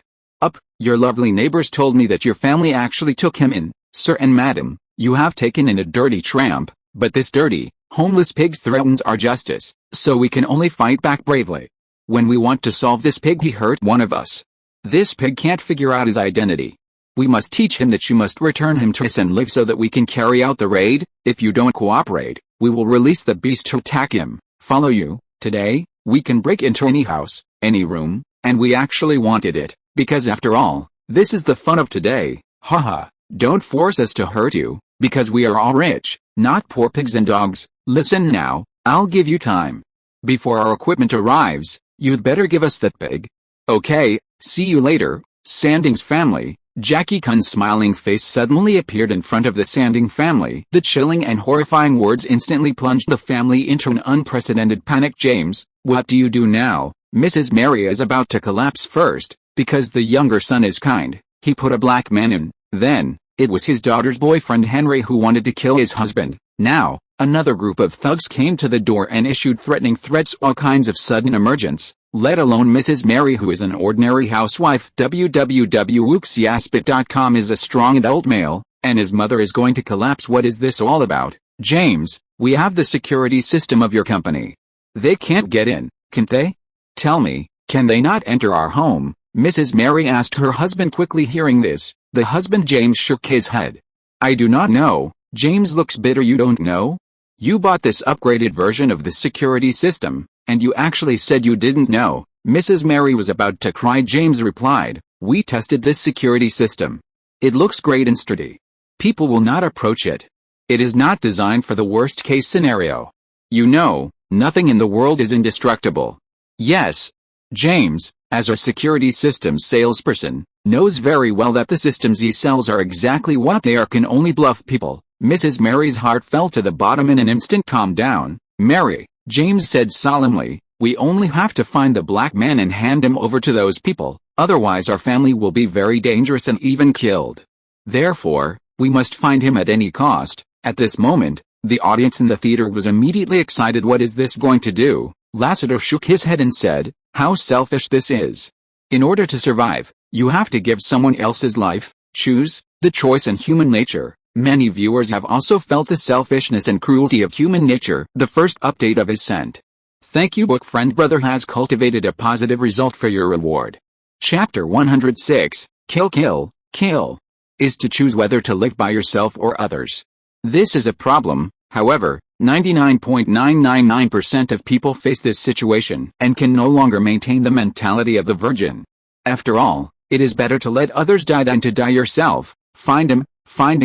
Your lovely neighbors told me that your family actually took him in. Sir and madam, you have taken in a dirty tramp, but this dirty, homeless pig threatens our justice, so we can only fight back bravely. When we want to solve this pig, he hurt one of us. This pig can't figure out his identity. We must teach him that you must return him to us and live so that we can carry out the raid. If you don't cooperate, we will release the beast to attack him. Follow you. Today, we can break into any house, any room, and we actually wanted it, because after all, this is the fun of today. Haha, don't force us to hurt you, because we are all rich, not poor pigs and dogs. Listen now, I'll give you time. Before our equipment arrives, you'd better give us that pig. Okay, see you later. Sanding's family. Jackie Kun's smiling face suddenly appeared in front of the Sanding family. The chilling and horrifying words instantly plunged the family into an unprecedented panic. "James, what do you do now?" Mrs. Mary is about to collapse. First, because the younger son is kind, he put a black man in. Then, it was his daughter's boyfriend Henry who wanted to kill his husband. Now, another group of thugs came to the door and issued threatening threats. All kinds of sudden emergence, let alone Mrs. Mary, who is an ordinary housewife. www.uxiaspit.com is a strong adult male, and his mother is going to collapse. What is this all about? "James, we have the security system of your company. They can't get in, can't they? Tell me, can they not enter our home?" Mrs. Mary asked her husband quickly. Hearing this, the husband James shook his head. "I do not know, James looks bitter. You don't know? You bought this upgraded version of the security system, and you actually said you didn't know. Mrs. Mary was about to cry. James replied, we tested this security system. It looks great and sturdy. People will not approach it. It is not designed for the worst case scenario. You know, nothing in the world is indestructible. Yes. James, as a security systems salesperson, knows very well that the systems he sells are exactly what they are, can only bluff people. Mrs. Mary's heart fell to the bottom in an instant. Calm down, Mary, James said solemnly. We only have to find the black man and hand him over to those people, otherwise our family will be very dangerous and even killed. Therefore, we must find him at any cost. At this moment, the audience in the theater was immediately excited. What is this going to do? Lassiter shook his head and said, how selfish this is. In order to survive, you have to give someone else's life. Choose the choice in human nature. Many viewers have also felt the selfishness and cruelty of human nature. The first update of his sent. Thank you book friend brother has cultivated a positive result for your reward. Chapter 106, Kill, is to choose whether to live by yourself or others. This is a problem, however, 99.999% of people face this situation and can no longer maintain the mentality of the virgin. After all, it is better to let others die than to die yourself. Finding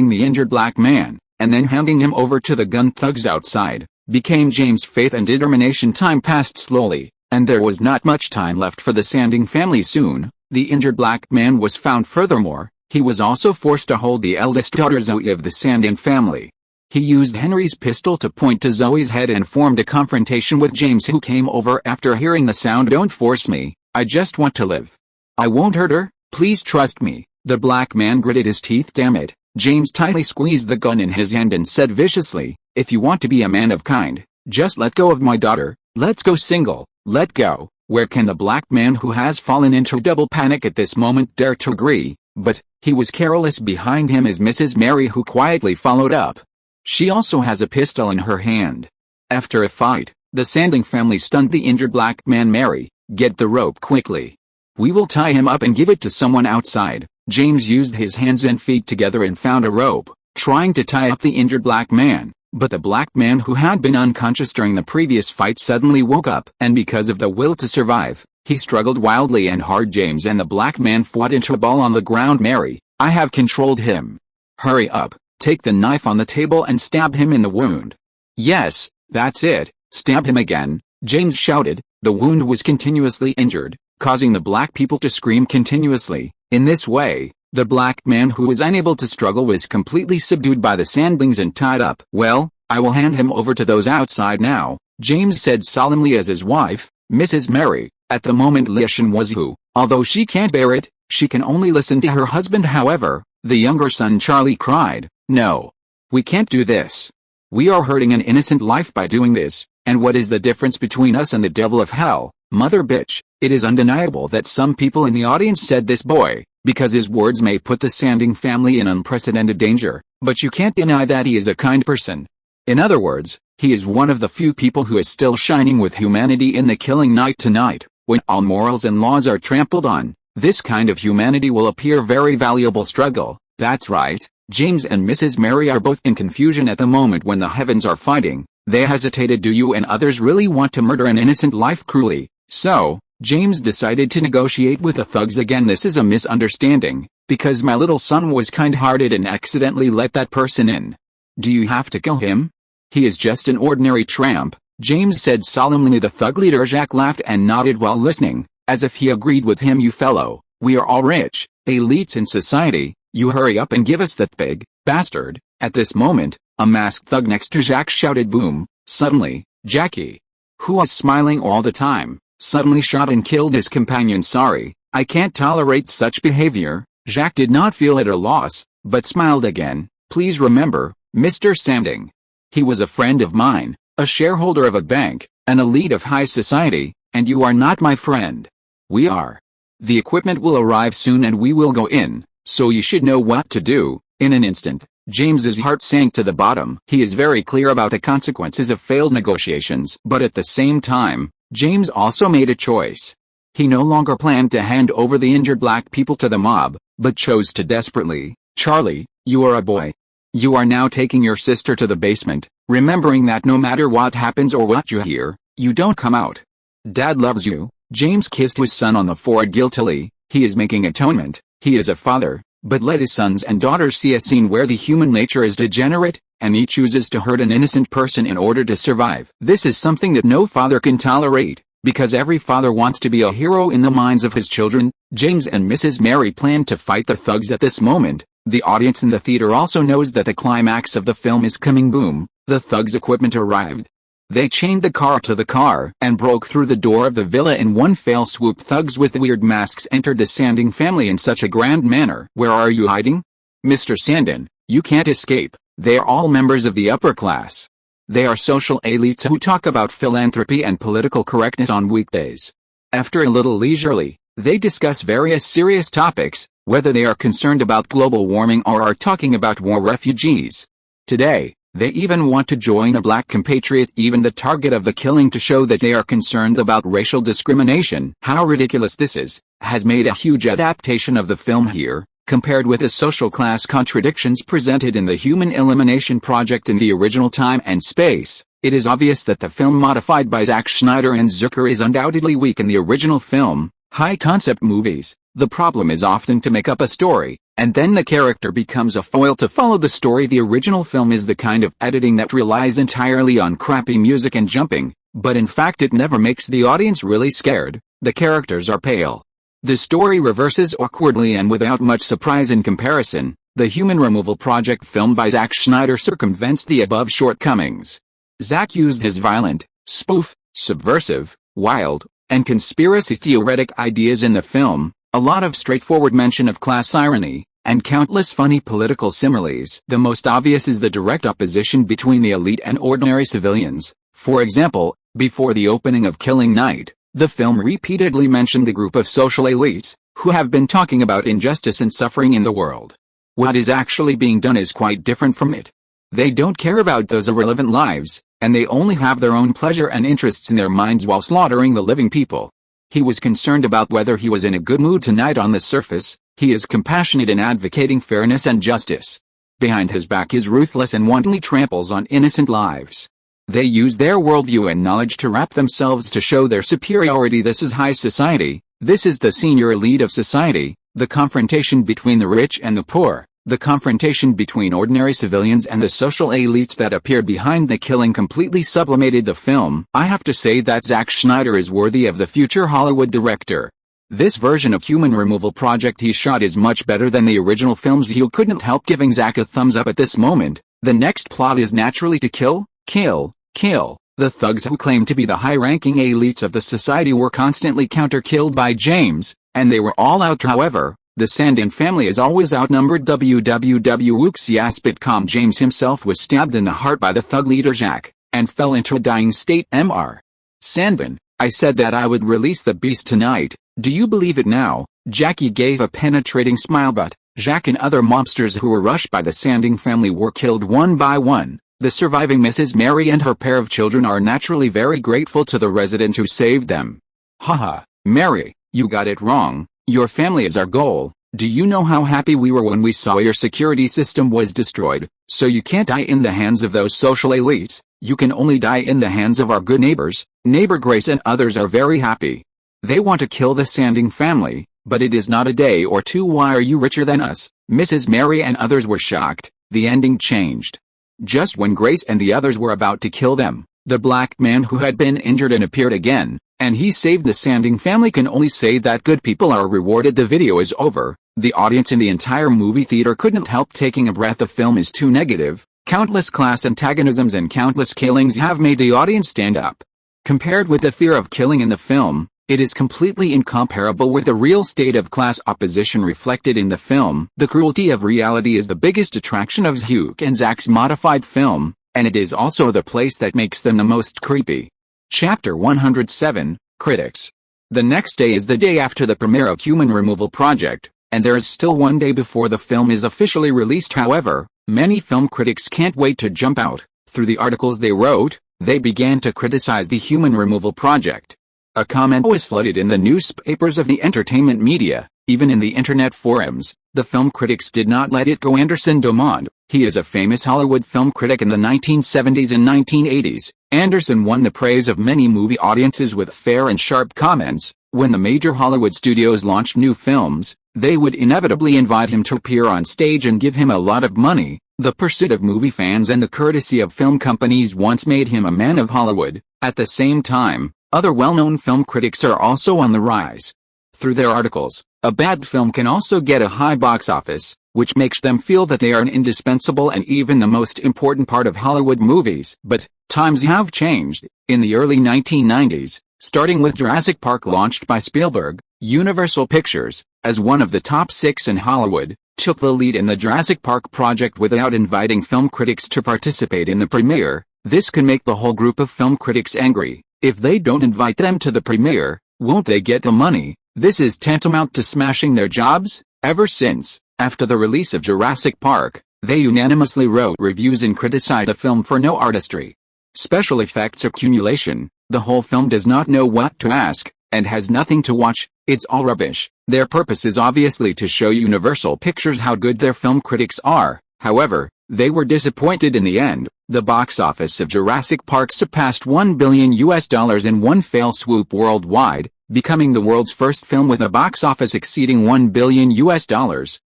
the injured black man, and then handing him over to the gun thugs outside, became James' faith and determination. Time passed slowly, and there was not much time left for the Sanding family. Soon, the injured black man was found. Furthermore, he was also forced to hold the eldest daughter Zoe of the Sanding family. He used Henry's pistol to point to Zoe's head and formed a confrontation with James, who came over after hearing the sound. Don't force me, I just want to live. I won't hurt her, please trust me. The black man gritted his teeth. Damn it. James tightly squeezed the gun in his hand and said viciously, if you want to be a man of kind, just let go of my daughter. Let's go single. Let go. Where can the black man, who has fallen into double panic at this moment, dare to agree? But he was careless. Behind him is Mrs. Mary, who quietly followed up. She also has a pistol in her hand. After a fight, the Sanding family stunned the injured black man. Mary, get the rope quickly. We will tie him up and give it to someone outside. James used his hands and feet together and found a rope, trying to tie up the injured black man, but the black man, who had been unconscious during the previous fight, suddenly woke up, and because of the will to survive, he struggled wildly and hard. James and the black man fought into a ball on the ground. Mary, I have controlled him. Hurry up, take the knife on the table and stab him in the wound. Yes, that's it, stab him again, James shouted. The wound was continuously injured, causing the black people to scream continuously. In this way, the black man, who was unable to struggle, was completely subdued by the Sandlings and tied up. Well, I will hand him over to those outside now, James said solemnly as his wife, Mrs. Mary, at the moment Lian was who, although she can't bear it, she can only listen to her husband. However, the younger son Charlie cried, no. We can't do this. We are hurting an innocent life by doing this, and what is the difference between us and the devil of hell? Mother bitch. It is undeniable that some people in the audience said this boy, because his words may put the Sanding family in unprecedented danger, but you can't deny that he is a kind person. In other words, he is one of the few people who is still shining with humanity in the killing night tonight. When all morals and laws are trampled on, this kind of humanity will appear very valuable. Struggle. That's right, James and Mrs. Mary are both in confusion at the moment. When the heavens are fighting, they hesitated. Do you and others really want to murder an innocent life cruelly? So, James decided to negotiate with the thugs again. This is a misunderstanding, because my little son was kind-hearted and accidentally let that person in. Do you have to kill him? He is just an ordinary tramp, James said solemnly. The thug leader Jacques laughed and nodded while listening, as if he agreed with him. You fellow, we are all rich, elites in society, you hurry up and give us that big bastard. At this moment, a masked thug next to Jacques shouted boom. Suddenly, Jackie, who was smiling all the time, suddenly shot and killed his companion. Sorry, I can't tolerate such behavior. Jacques did not feel at a loss, but smiled again. Please remember, Mr. Sanding. He was a friend of mine, a shareholder of a bank, an elite of high society, and you are not my friend. We are. The equipment will arrive soon and we will go in, so you should know what to do. In an instant, James's heart sank to the bottom. He is very clear about the consequences of failed negotiations, but at the same time, James also made a choice. He no longer planned to hand over the injured black people to the mob, but chose to desperately. Charlie, you are a boy. You are now taking your sister to the basement, remembering that no matter what happens or what you hear, you don't come out. Dad loves you. James kissed his son on the forehead guiltily. He is making atonement. He is a father, but let his sons and daughters see a scene where the human nature is degenerate, and he chooses to hurt an innocent person in order to survive. This is something that no father can tolerate, because every father wants to be a hero in the minds of his children. James and Mrs. Mary plan to fight the thugs at this moment. The audience in the theater also knows that the climax of the film is coming. Boom, the thugs' equipment arrived. They chained the car to the car and broke through the door of the villa in one fell swoop. Thugs with weird masks entered the Sandin family in such a grand manner. Where are you hiding? Mr. Sandin, you can't escape. They are all members of the upper class. They are social elites who talk about philanthropy and political correctness on weekdays. After a little leisurely, they discuss various serious topics, whether they are concerned about global warming or are talking about war refugees. Today, they even want to join a black compatriot, even the target of the killing, to show that they are concerned about racial discrimination. How ridiculous this is, has made a huge adaptation of the film here, compared with the social class contradictions presented in the Human Elimination Project in the original Time and Space. It is obvious that the film modified by Zack Snyder and Zucker is undoubtedly weak in the original film. High-concept movies, the problem is often to make up a story, and then the character becomes a foil to follow the story. The original film is the kind of editing that relies entirely on crappy music and jumping, but in fact it never makes the audience really scared. The characters are pale. The story reverses awkwardly and without much surprise in comparison. The Human Removal Project film by Zack Snyder circumvents the above shortcomings. Zack used his violent, spoof, subversive, wild, and conspiracy-theoretic ideas in the film, a lot of straightforward mention of class irony, and countless funny political similes. The most obvious is the direct opposition between the elite and ordinary civilians. For example, before the opening of Killing Night, the film repeatedly mentioned the group of social elites, who have been talking about injustice and suffering in the world. What is actually being done is quite different from it. They don't care about those irrelevant lives, and they only have their own pleasure and interests in their minds while slaughtering the living people. He was concerned about whether he was in a good mood tonight. On the surface, he is compassionate in advocating fairness and justice. Behind his back is ruthless and wantonly tramples on innocent lives. They use their worldview and knowledge to wrap themselves to show their superiority. This is high society. This is the senior elite of society, the confrontation between the rich and the poor. The confrontation between ordinary civilians and the social elites that appeared behind the killing completely sublimated the film. I have to say that Zack Snyder is worthy of the future Hollywood director. This version of Human Removal Project he shot is much better than the original films. You couldn't help giving Zack a thumbs up at this moment. The next plot is naturally to kill, kill, kill. The thugs who claim to be the high-ranking elites of the society were constantly counter-killed by James, and they were all out. However, the Sandin family is always outnumbered. www.wooksiasp.com. James himself was stabbed in the heart by the thug leader Jack, and fell into a dying state. Mr. Sandin, I said that I would release the beast tonight. Do you believe it now? Jackie gave a penetrating smile, but Jack and other mobsters who were rushed by the Sandin family were killed one by one. The surviving Mrs. Mary and her pair of children are naturally very grateful to the resident who saved them. Haha, Mary, you got it wrong. Your family is our goal. Do you know how happy we were when we saw your security system was destroyed? So you can't die in the hands of those social elites. You can only die in the hands of our good neighbors. Neighbor Grace and others are very happy. They want to kill the Sandin family, but it is not a day or two. Why are you richer than us? Mrs. Mary and others were shocked. The ending changed. Just when Grace and the others were about to kill them, the black man who had been injured and appeared again, and he saved the Sandin family. Can only say that good people are rewarded. The video is over. The audience in the entire movie theater couldn't help taking a breath. The film is too negative. Countless class antagonisms and countless killings have made the audience stand up. Compared with the fear of killing in the film, it is completely incomparable with the real state of class opposition reflected in the film. The cruelty of reality is the biggest attraction of Hugh and Zack's modified film, and it is also the place that makes them the most creepy. Chapter 107, Critics. The next day is the day after the premiere of Human Removal Project, and there is still one day before the film is officially released. However, many film critics can't wait to jump out. Through the articles they wrote, they began to criticize the Human Removal Project. A comment was flooded in the newspapers of the entertainment media, even in the internet forums. The film critics did not let it go. Anderson Dumont, He is a famous Hollywood film critic in the 1970s and 1980s. Anderson won the praise of many movie audiences with fair and sharp comments. When the major Hollywood studios launched new films, they would inevitably invite him to appear on stage and give him a lot of money. The pursuit of movie fans and the courtesy of film companies once made him a man of Hollywood. At the same time, other well-known film critics are also on the rise. Through their articles, a bad film can also get a high box office, which makes them feel that they are an indispensable and even the most important part of Hollywood movies. But times have changed. In the early 1990s, starting with Jurassic Park launched by Spielberg, Universal Pictures, as one of the top 6 in Hollywood, took the lead in the Jurassic Park project without inviting film critics to participate in the premiere. This can make the whole group of film critics angry. If they don't invite them to the premiere, won't they get the money? This is tantamount to smashing their jobs. Ever since, after the release of Jurassic Park, they unanimously wrote reviews and criticized the film for no artistry, special effects accumulation. The whole film does not know what to ask, and has nothing to watch. It's all rubbish. Their purpose is obviously to show Universal Pictures how good their film critics are. However, they were disappointed in the end. The box office of Jurassic Park surpassed $1 billion in one fell swoop worldwide, becoming the world's first film with a box office exceeding $1 billion.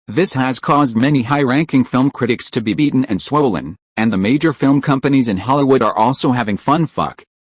This has caused many high-ranking film critics to be beaten and swollen, and the major film companies in Hollywood are also having fun.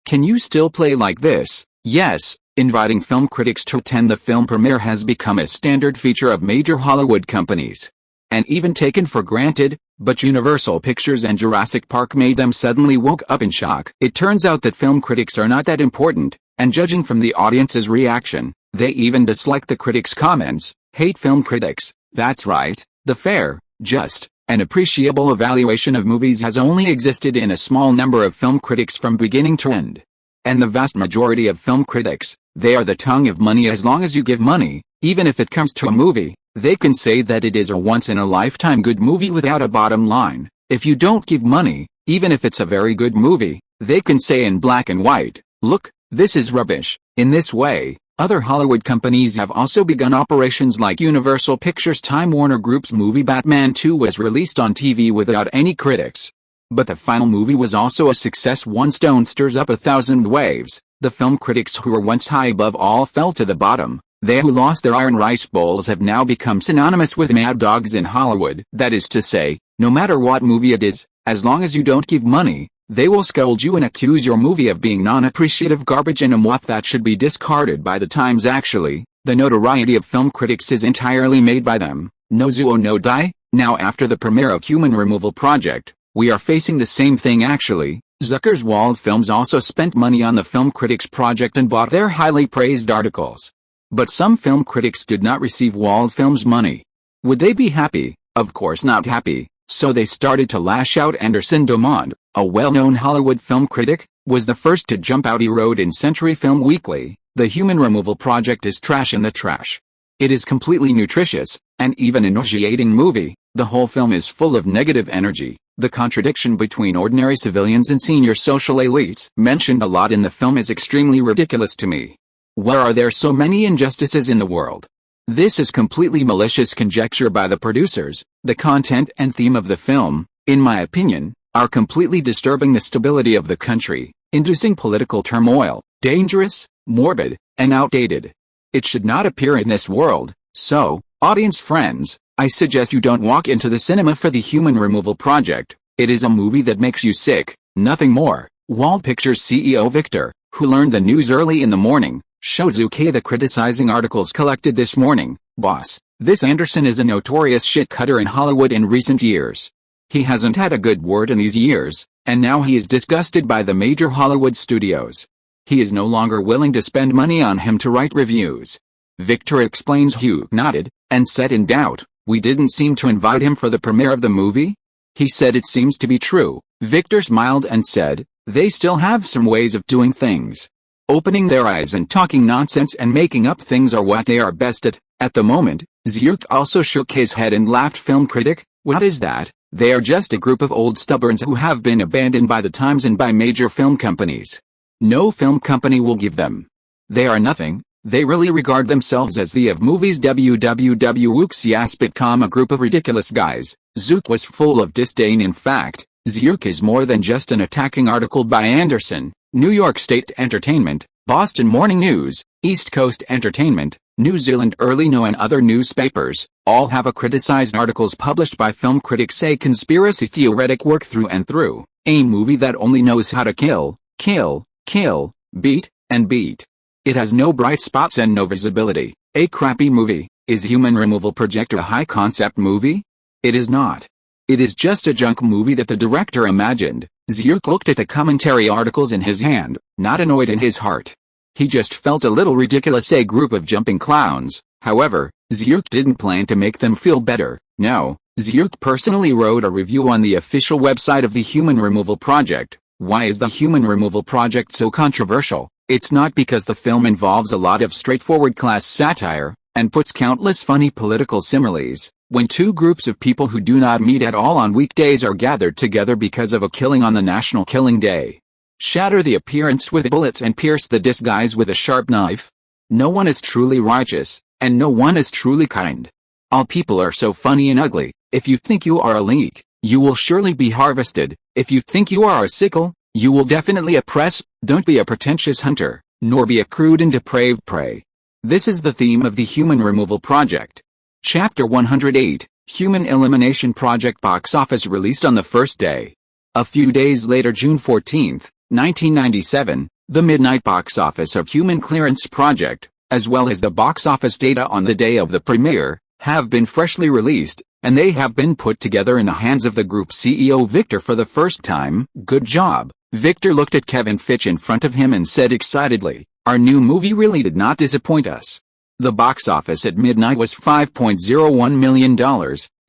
Can you still play like this? Yes, inviting film critics to attend the film premiere has become a standard feature of major Hollywood companies, and even taken for granted, but Universal Pictures and Jurassic Park made them suddenly woke up in shock. It turns out that film critics are not that important, and judging from the audience's reaction, they even dislike the critics' comments. Hate film critics. That's right, the fair, just, and appreciable evaluation of movies has only existed in a small number of film critics from beginning to end. And the vast majority of film critics, they are the tongue of money. As long as you give money, even if it comes to a movie, they can say that it is a once-in-a-lifetime good movie without a bottom line. If you don't give money, even if it's a very good movie, they can say in black and white, look, this is rubbish. In this way, other Hollywood companies have also begun operations like Universal Pictures. Time Warner Group's movie Batman 2 was released on TV without any critics. But the final movie was also a success. One stone stirs up 1,000 waves. The film critics who were once high above all fell to the bottom. They who lost their iron rice bowls have now become synonymous with mad dogs in Hollywood. That is to say, no matter what movie it is, as long as you don't give money, they will scold you and accuse your movie of being non-appreciative garbage and a moth that should be discarded by the Times. Actually, the notoriety of film critics is entirely made by them. No Zuo no die. Now after the premiere of Human Removal Project, we are facing the same thing actually. Zhu Ke Wald Films also spent money on the film critics project and bought their highly praised articles. But some film critics did not receive Wald Films money. Would they be happy? Of course not happy. So they started to lash out. Anderson Dumont, a well-known Hollywood film critic, was the first to jump out. He wrote in Century Film Weekly, "The Human Removal Project is trash in the trash. It is completely nutritious, and even a nauseating movie. The whole film is full of negative energy. The contradiction between ordinary civilians and senior social elites mentioned a lot in the film is extremely ridiculous to me. Why are there so many injustices in the world? This is completely malicious conjecture by the producers. The content and theme of the film, in my opinion, are completely disturbing the stability of the country, inducing political turmoil, dangerous, morbid, and outdated. It should not appear in this world. So, audience friends, I suggest you don't walk into the cinema for the Human Removal Project. It is a movie that makes you sick, nothing more." Wald Pictures CEO Victor, who learned the news early in the morning, showed Zhu Ke the criticizing articles collected this morning. "Boss, this Anderson is a notorious shit-cutter in Hollywood in recent years. He hasn't had a good word in these years, and now he is disgusted by the major Hollywood studios. He is no longer willing to spend money on him to write reviews." Victor explains. Hugh nodded, and said in doubt, "We didn't seem to invite him for the premiere of the movie?" He said it seems to be true. Victor smiled and said, "They still have some ways of doing things. Opening their eyes and talking nonsense and making up things are what they are best at the moment." Zhu Ke also shook his head and laughed. "Film critic? What is that? They are just a group of old stubborns who have been abandoned by the Times and by major film companies. No film company will give them. They are nothing. They really regard themselves as the of movies www.yaspit.com, a group of ridiculous guys. Zhu was full of disdain. In fact, Zhu is more than just an attacking article by Anderson, New York State Entertainment, Boston Morning News, East Coast Entertainment, New Zealand Early No and other newspapers, all have a criticized articles published by film critics say conspiracy theoretic work through and through, a movie that only knows how to kill, kill, kill, beat, and beat. It has no bright spots and no visibility, a crappy movie. Is Human Removal Project a high-concept movie? It is not. It is just a junk movie that the director imagined. Zhu looked at the commentary articles in his hand, not annoyed in his heart. He just felt a little ridiculous, a group of jumping clowns. However, Zhu didn't plan to make them feel better. No, Zhu personally wrote a review on the official website of the Human Removal Project. Why is the Human Removal Project so controversial? It's not because the film involves a lot of straightforward class satire, and puts countless funny political similes. When two groups of people who do not meet at all on weekdays are gathered together because of a killing on the National Killing Day, shatter the appearance with bullets and pierce the disguise with a sharp knife. No one is truly righteous, and no one is truly kind. All people are so funny and ugly. If you think you are a leek, you will surely be harvested. If you think you are a sickle, you will definitely oppress. Don't be a pretentious hunter, nor be a crude and depraved prey. This is the theme of the Human Removal Project. Chapter 108, Human Elimination Project box office released on the first day. A few days later, June 14, 1997, the midnight box office of Human Clearance Project, as well as the box office data on the day of the premiere, have been freshly released, and they have been put together in the hands of the group CEO Victor for the first time. Good job. Victor looked at Kevin Fitch in front of him and said excitedly, "Our new movie really did not disappoint us." The box office at midnight was $5.01 million,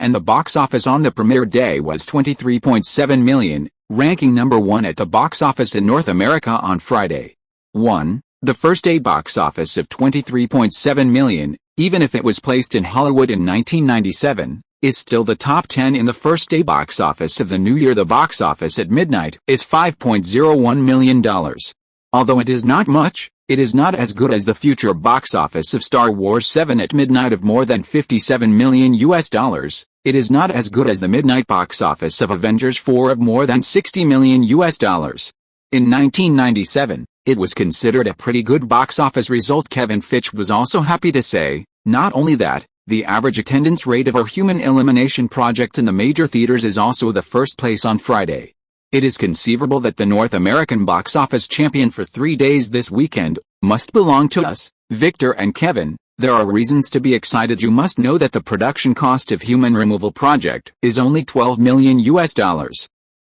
and the box office on the premiere day was $23.7 million, ranking number 1 at the box office in North America on Friday. 1. The first day box office of $23.7 million, even if it was placed in Hollywood in 1997, is still the top 10 in the first day box office of the new year. The box office at midnight is $5.01 million. Although it is not much, it is not as good as the future box office of Star Wars 7 at midnight of more than $57 million. It is not as good as the midnight box office of Avengers 4 of more than $60 million. In 1997, it was considered a pretty good box office result. Kevin Fitch was also happy to say, not only that, the average attendance rate of our Human Elimination Project in the major theaters is also the first place on Friday. It is conceivable that the North American box office champion for 3 days this weekend must belong to us. Victor and Kevin, there are reasons to be excited. You must know that the production cost of Human Removal Project is only $12 million.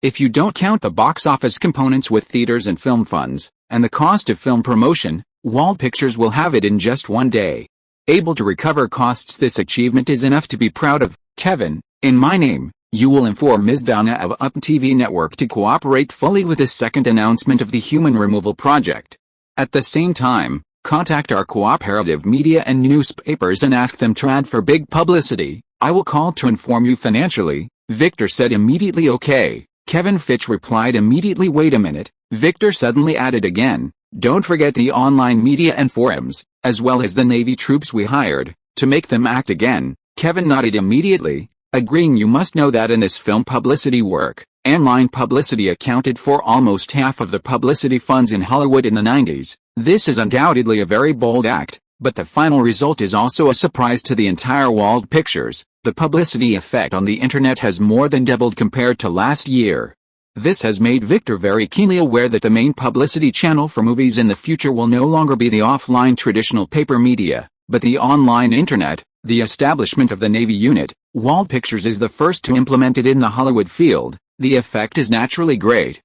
If you don't count the box office components with theaters and film funds, and the cost of film promotion, Wald Pictures will have it in just 1 day. Able to recover costs, this achievement is enough to be proud of. Kevin, in my name, you will inform Ms. Donna of Up TV Network to cooperate fully with the second announcement of the Human Removal Project. At the same time, contact our cooperative media and newspapers and ask them to add for big publicity. I will call to inform you financially. Victor said immediately. Okay. Kevin Fitch replied immediately. Wait a minute. Victor suddenly added again, don't forget the online media and forums, as well as the Navy troops we hired, to make them act again. Kevin nodded immediately, agreeing. You must know that in this film publicity work, online publicity accounted for almost half of the publicity funds in Hollywood in the 90s. This is undoubtedly a very bold act, but the final result is also a surprise to the entire Wald Pictures. The publicity effect on the internet has more than doubled compared to last year. This has made Victor very keenly aware that the main publicity channel for movies in the future will no longer be the offline traditional paper media, but the online internet. The establishment of the Navy unit, Wald Pictures, is the first to implement it in the Hollywood field. The effect is naturally great.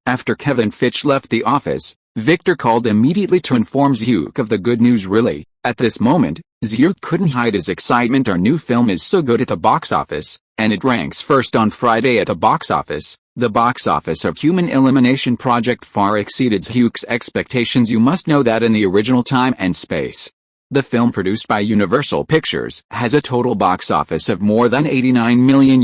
After Kevin Fitch left the office, Victor called immediately to inform Zhu of the good news. Really, at this moment, Zhu couldn't hide his excitement. Our new film is so good at the box office, and it ranks first on Friday at the box office. The box office of Human Elimination Project far exceeded Zhu's expectations. You must know that in the original time and space. The film, produced by Universal Pictures, has a total box office of more than $89 million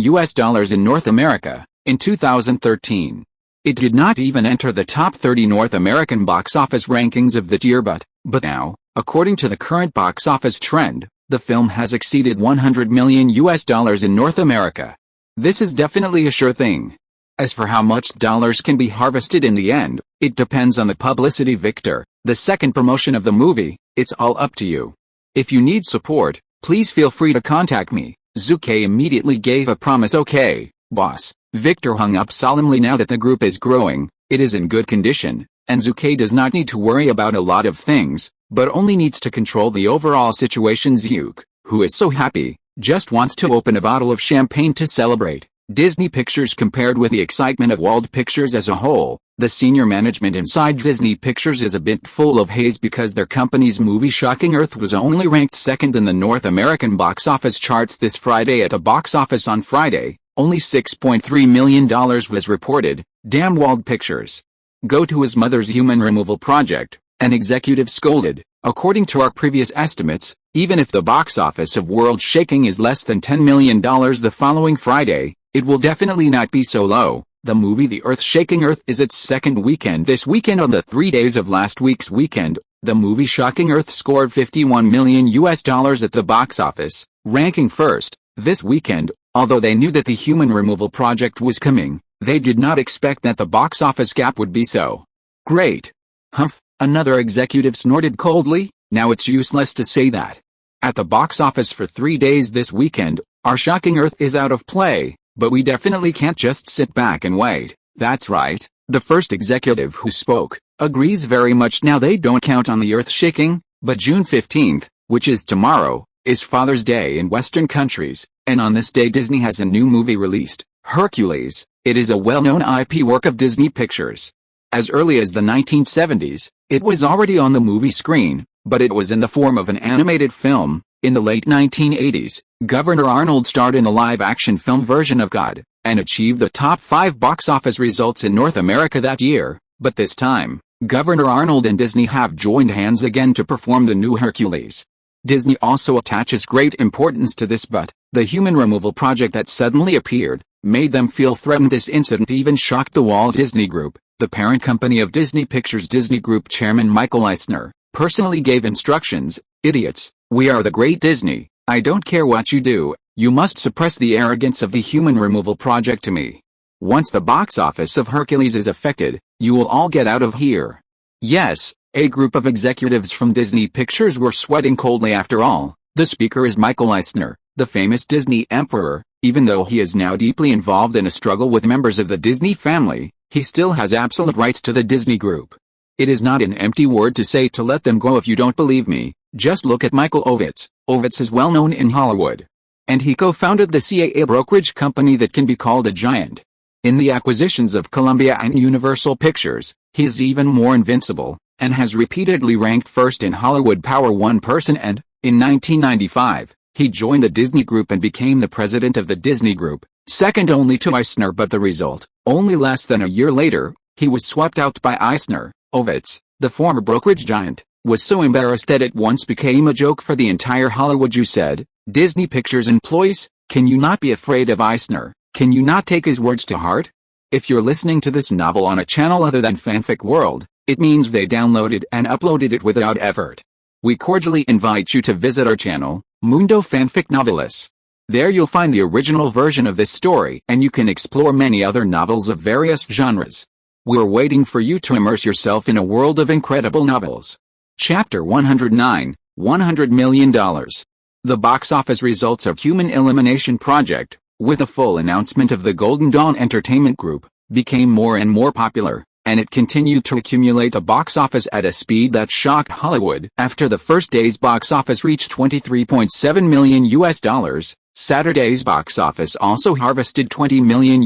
in North America in 2013. It did not even enter the top 30 North American box office rankings of that year, but now, according to the current box office trend, The film has exceeded $100 million in North America. This is definitely a sure thing. As for how much dollars can be harvested in the end, it depends on the publicity victor, the second promotion of the movie. It's all up to you. If you need support, please feel free to contact me. Zhu Ke immediately gave a promise. Okay, boss. Victor hung up solemnly. Now that the group is growing, it is in good condition, and Zhu Ke does not need to worry about a lot of things, but only needs to control the overall situation. Zhu, who is so happy, just wants to open a bottle of champagne to celebrate. Disney Pictures compared with the excitement of Wald Pictures as a whole, the senior management inside Disney Pictures is a bit full of haze because their company's movie Shocking Earth was only ranked second in the North American box office charts this Friday. At a box office on Friday, only $6.3 million was reported. Damn Wald Pictures. Go to his mother's human removal project, an executive scolded. According to our previous estimates, even if the box office of World Shaking is less than $10 million the following Friday, it will definitely not be so low. The movie The Earth Shaking Earth is its second weekend this weekend on the 3 days of last week's weekend. The movie Shocking Earth scored $51 million at the box office, ranking first. This weekend, although they knew that the human removal project was coming, they did not expect that the box office gap would be so great. Humph, another executive snorted coldly. Now it's useless to say that. At the box office for 3 days this weekend, our Shocking Earth is out of play. But we definitely can't just sit back and wait. That's right, the first executive who spoke, agrees very much. Now they don't count on the earth shaking, but June 15th, which is tomorrow, is Father's Day in Western countries, and on this day Disney has a new movie released, Hercules. It is a well-known IP work of Disney Pictures. As early as the 1970s, it was already on the movie screen, but it was in the form of an animated film. In the late 1980s, Governor Arnold starred in a live-action film version of God, and achieved the top 5 box office results in North America that year. But this time, Governor Arnold and Disney have joined hands again to perform the new Hercules. Disney also attaches great importance to this, but the human removal project that suddenly appeared made them feel threatened. This incident even shocked the Walt Disney Group, the parent company of Disney Pictures. Disney Group chairman Michael Eisner personally gave instructions. Idiots, we are the great Disney. I don't care what you do, you must suppress the arrogance of the human removal project to me. Once the box office of Hercules is affected, you will all get out of here. Yes, a group of executives from Disney Pictures were sweating coldly. After all, the speaker is Michael Eisner, the famous Disney emperor. Even though he is now deeply involved in a struggle with members of the Disney family, he still has absolute rights to the Disney Group. It is not an empty word to say to let them go. If you don't believe me, just look at Michael Ovitz. Ovitz is well known in Hollywood, and he co-founded the CAA brokerage company that can be called a giant. In the acquisitions of Columbia and Universal Pictures, he is even more invincible, and has repeatedly ranked first in Hollywood Power 1 person. And, in 1995, he joined the Disney Group and became the president of the Disney Group, second only to Eisner. But the result, only less than a year later, he was swept out by Eisner. Ovitz, the former brokerage giant, was so embarrassed that it once became a joke for the entire Hollywood. You said, Disney Pictures employees, can you not be afraid of Eisner? Can you not take his words to heart? If you're listening to this novel on a channel other than Fanfic World, it means they downloaded and uploaded it without effort. We cordially invite you to visit our channel, Mundo Fanfic Novelis. There you'll find the original version of this story, and you can explore many other novels of various genres. We're waiting for you to immerse yourself in a world of incredible novels. Chapter 109, $100 million. The box office results of Human Elimination Project, with a full announcement of the Golden Dawn Entertainment Group, became more and more popular, and it continued to accumulate a box office at a speed that shocked Hollywood. After the first day's box office reached $23.7 million, Saturday's box office also harvested $20 million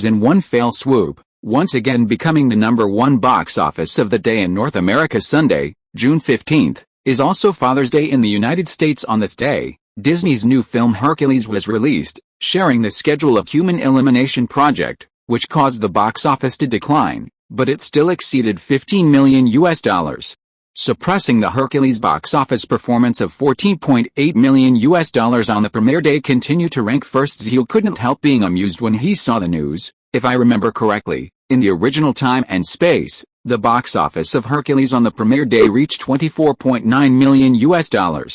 in one fell swoop, once again becoming the #1 box office of the day in North America. Sunday, June 15th, is also Father's Day in the United States. On this day, Disney's new film Hercules was released, sharing the schedule of Human Elimination Project, which caused the box office to decline, but it still exceeded $15 million. Suppressing the Hercules box office performance of $14.8 million on the premiere day continued to rank first. Zhu couldn't help being amused when he saw the news. If I remember correctly, in the original time and space, the box office of Hercules on the premiere day reached $24.9 million.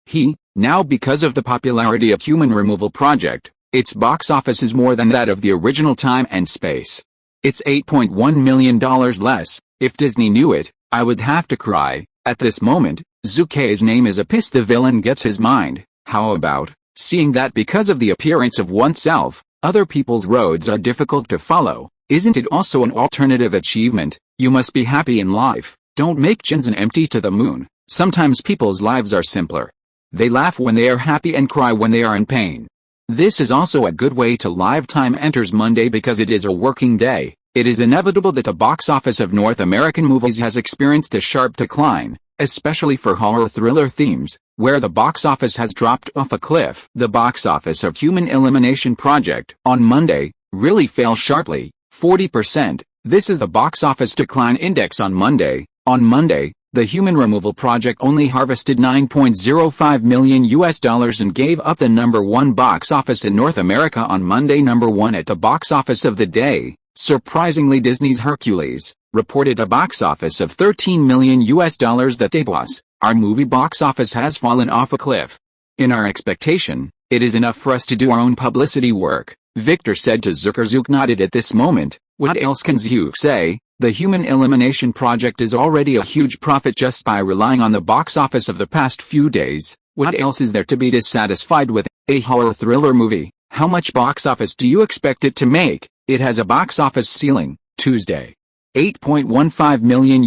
He, Now because of the popularity of Human Removal Project, its box office is more than that of the original Time and Space. It's $8.1 million less. If Disney knew it, I would have to cry. At this moment, Zhu Ke's name is a piss the villain gets his mind. How about seeing that because of the appearance of oneself, other people's roads are difficult to follow? Isn't it also an alternative achievement? You must be happy in life. Don't make chins and empty to the moon. Sometimes people's lives are simpler. They laugh when they are happy and cry when they are in pain. This is also a good way to live. Time enters Monday because it is a working day. It is inevitable that the box office of North American movies has experienced a sharp decline, especially for horror thriller themes, where the box office has dropped off a cliff. The box office of Human Elimination Project, on Monday, really fell sharply, 40%. This is the box office decline index on Monday. On Monday, the Human Removal Project only harvested $9.05 million and gave up the #1 box office in North America on Monday. #1 at the box office of the day, surprisingly Disney's Hercules, reported a box office of $13 million that day. Plus, our movie box office has fallen off a cliff. In our expectation, it is enough for us to do our own publicity work, Victor said to Zucker. Zook nodded at this moment. What else can Zook say? The Human Elimination Project is already a huge profit just by relying on the box office of the past few days. What else is there to be dissatisfied with? A horror thriller movie, how much box office do you expect it to make? It has a box office ceiling. Tuesday, $8.15 million.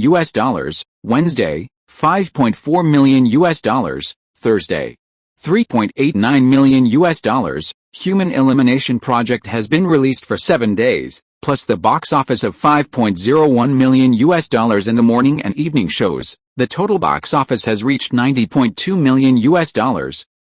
Wednesday, $5.4 million. Thursday, $3.89 million. Human Elimination Project has been released for 7 days, plus the box office of $5.01 million in the morning and evening shows. The total box office has reached $90.2 million.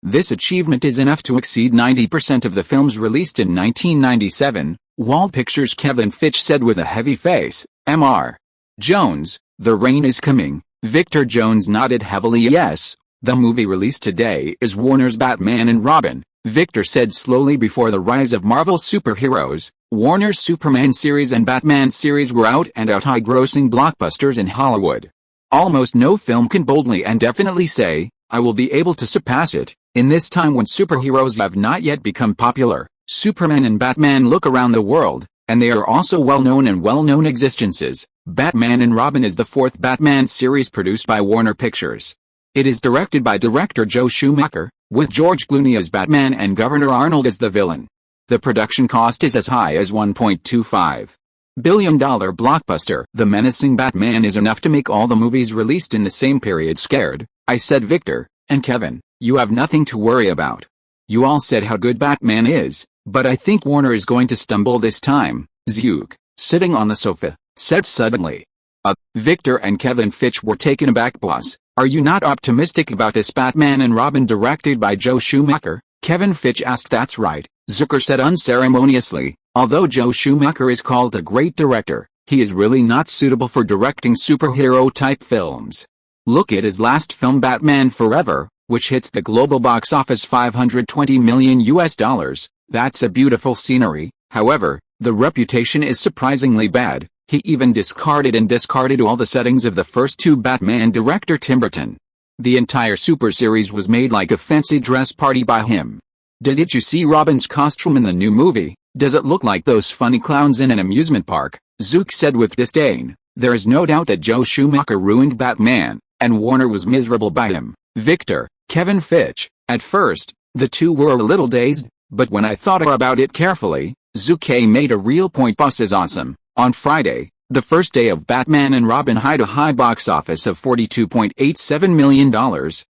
This achievement is enough to exceed 90% of the films released in 1997, Wald Pictures' Kevin Fitch said with a heavy face. Mr. Jones, the rain is coming. Victor Jones nodded heavily. Yes, the movie released today is Warner's Batman and Robin, Victor said slowly. Before the rise of Marvel superheroes, Warner's Superman series and Batman series were out and out high-grossing blockbusters in Hollywood. Almost no film can boldly and definitely say, I will be able to surpass it. In this time when superheroes have not yet become popular, Superman and Batman look around the world, and they are also well-known and well-known existences. Batman and Robin is the fourth Batman series produced by Warner Pictures. It is directed by director Joe Schumacher, with George Clooney as Batman and Governor Arnold as the villain. The production cost is as high as $1.25 billion blockbuster. The menacing Batman is enough to make all the movies released in the same period scared, I said. Victor and Kevin, you have nothing to worry about. You all said how good Batman is, but I think Warner is going to stumble this time, Zook, sitting on the sofa, said suddenly. Victor and Kevin Fitch were taken aback. Boss, are you not optimistic about this Batman and Robin directed by Joe Schumacher? Kevin Fitch asked. That's right, Zucker said unceremoniously. Although Joe Schumacher is called a great director, he is really not suitable for directing superhero-type films. Look at his last film Batman Forever, which hits the global box office $520 million. That's a beautiful scenery. However, the reputation is surprisingly bad. He even discarded all the settings of the first two Batman director Tim Burton. The entire super series was made like a fancy dress party by him. Did you see Robin's costume in the new movie? Does it look like those funny clowns in an amusement park? Zook said with disdain. There is no doubt that Joe Schumacher ruined Batman, and Warner was miserable by him. Victor, Kevin Fitch, at first, the two were a little dazed, but when I thought about it carefully, Zhu Ke made a real point. Boss is awesome. On Friday, the first day of Batman and Robin had a high box office of $42.87 million,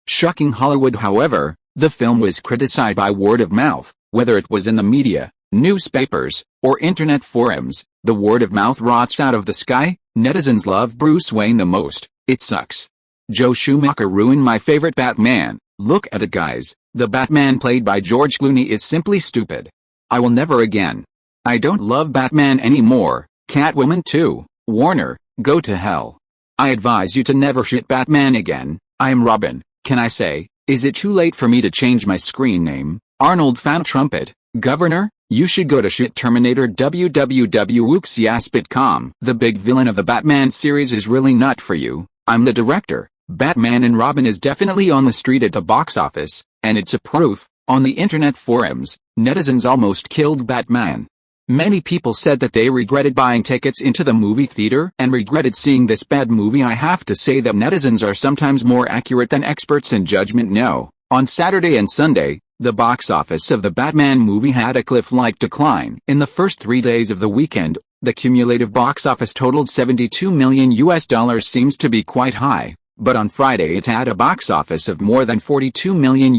shocking Hollywood. However, the film was criticized by word of mouth, whether it was in the media, newspapers, or internet forums. The word of mouth rots out of the sky. Netizens love Bruce Wayne the most. It sucks. Joe Schumacher ruined my favorite Batman. Look at it, guys. The Batman played by George Clooney is simply stupid. I will never again. I don't love Batman anymore. Catwoman too. Warner, go to hell. I advise you to never shoot Batman again. I am Robin. Can I say, is it too late for me to change my screen name? Arnold Fan Trumpet. Governor, you should go to shit Terminator www.wooksiasp.com. The big villain of the Batman series is really not for you. I'm the director. Batman and Robin is definitely on the street at the box office. And it's a proof. On the internet forums, netizens almost killed Batman. Many people said that they regretted buying tickets into the movie theater and regretted seeing this bad movie. I have to say that netizens are sometimes more accurate than experts in judgment. No. On Saturday and Sunday, the box office of the Batman movie had a cliff-like decline. In the first 3 days of the weekend, the cumulative box office totaled $72 million. Seems to be quite high, but on Friday it had a box office of more than $42 million.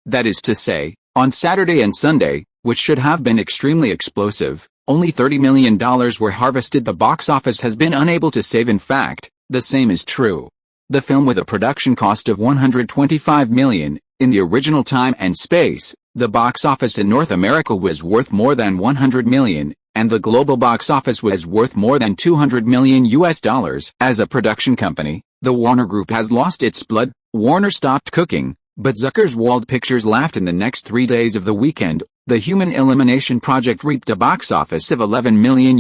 That is to say, on Saturday and Sunday, which should have been extremely explosive, only $30 million were harvested. The box office has been unable to save. In fact, the same is true. The film, with a production cost of $125 million, in the original time and space, the box office in North America was worth more than $100 million, and the global box office was worth more than $200 million. As a production company, the Warner Group has lost its blood. Warner stopped cooking, but Zucker's Wald Pictures laughed. In the next 3 days of the weekend, the Human Elimination Project reaped a box office of $11 million,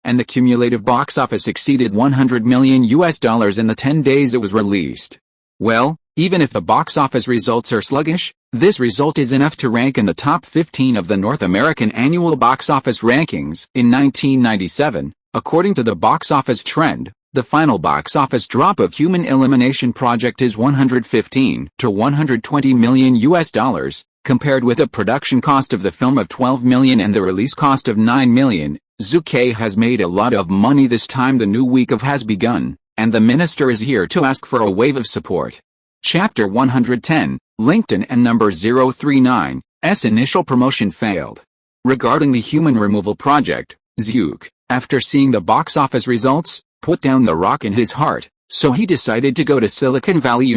and the cumulative box office exceeded $100 million in the 10 days it was released. Well, even if the box office results are sluggish, this result is enough to rank in the top 15 of the North American annual box office rankings. In 1997, according to the box office trend, the final box office drop of Human Elimination Project is $115 to $120 million, compared with a production cost of the film of $12 million and the release cost of $9 million. Zhu Ke has made a lot of money this time. The new week of has begun, and the minister is here to ask for a wave of support. Chapter 110, LinkedIn and number 039, S initial promotion failed. Regarding the human removal project, Zhu Ke, after seeing the box office results, put down the rock in his heart, so he decided to go to Silicon Valley.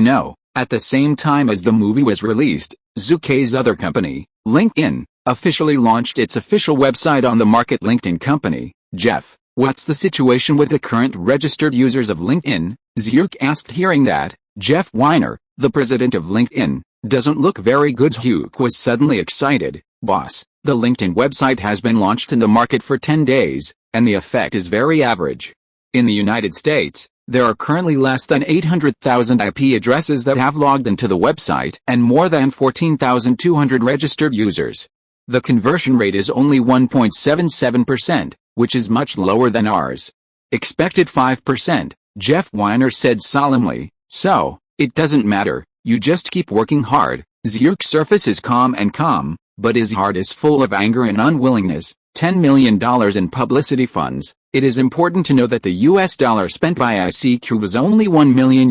At the same time as the movie was released, Zhu Ke's other company, LinkedIn, officially launched its official website on the market. LinkedIn company, Jeff, what's the situation with the current registered users of LinkedIn? Zhu Ke asked. Hearing that, Jeff Weiner, the president of LinkedIn, doesn't look very good. Zhu Ke was suddenly excited. Boss, the LinkedIn website has been launched in the market for 10 days, and the effect is very average. In the United States, there are currently less than 800,000 IP addresses that have logged into the website and more than 14,200 registered users. The conversion rate is only 1.77%, which is much lower than ours. Expected 5%, Jeff Weiner said solemnly. So, it doesn't matter, you just keep working hard. Zhu Ke's surface is calm, but his heart is full of anger and unwillingness. $10 million in publicity funds. It is important to know that the US dollar spent by ICQ was only $1 million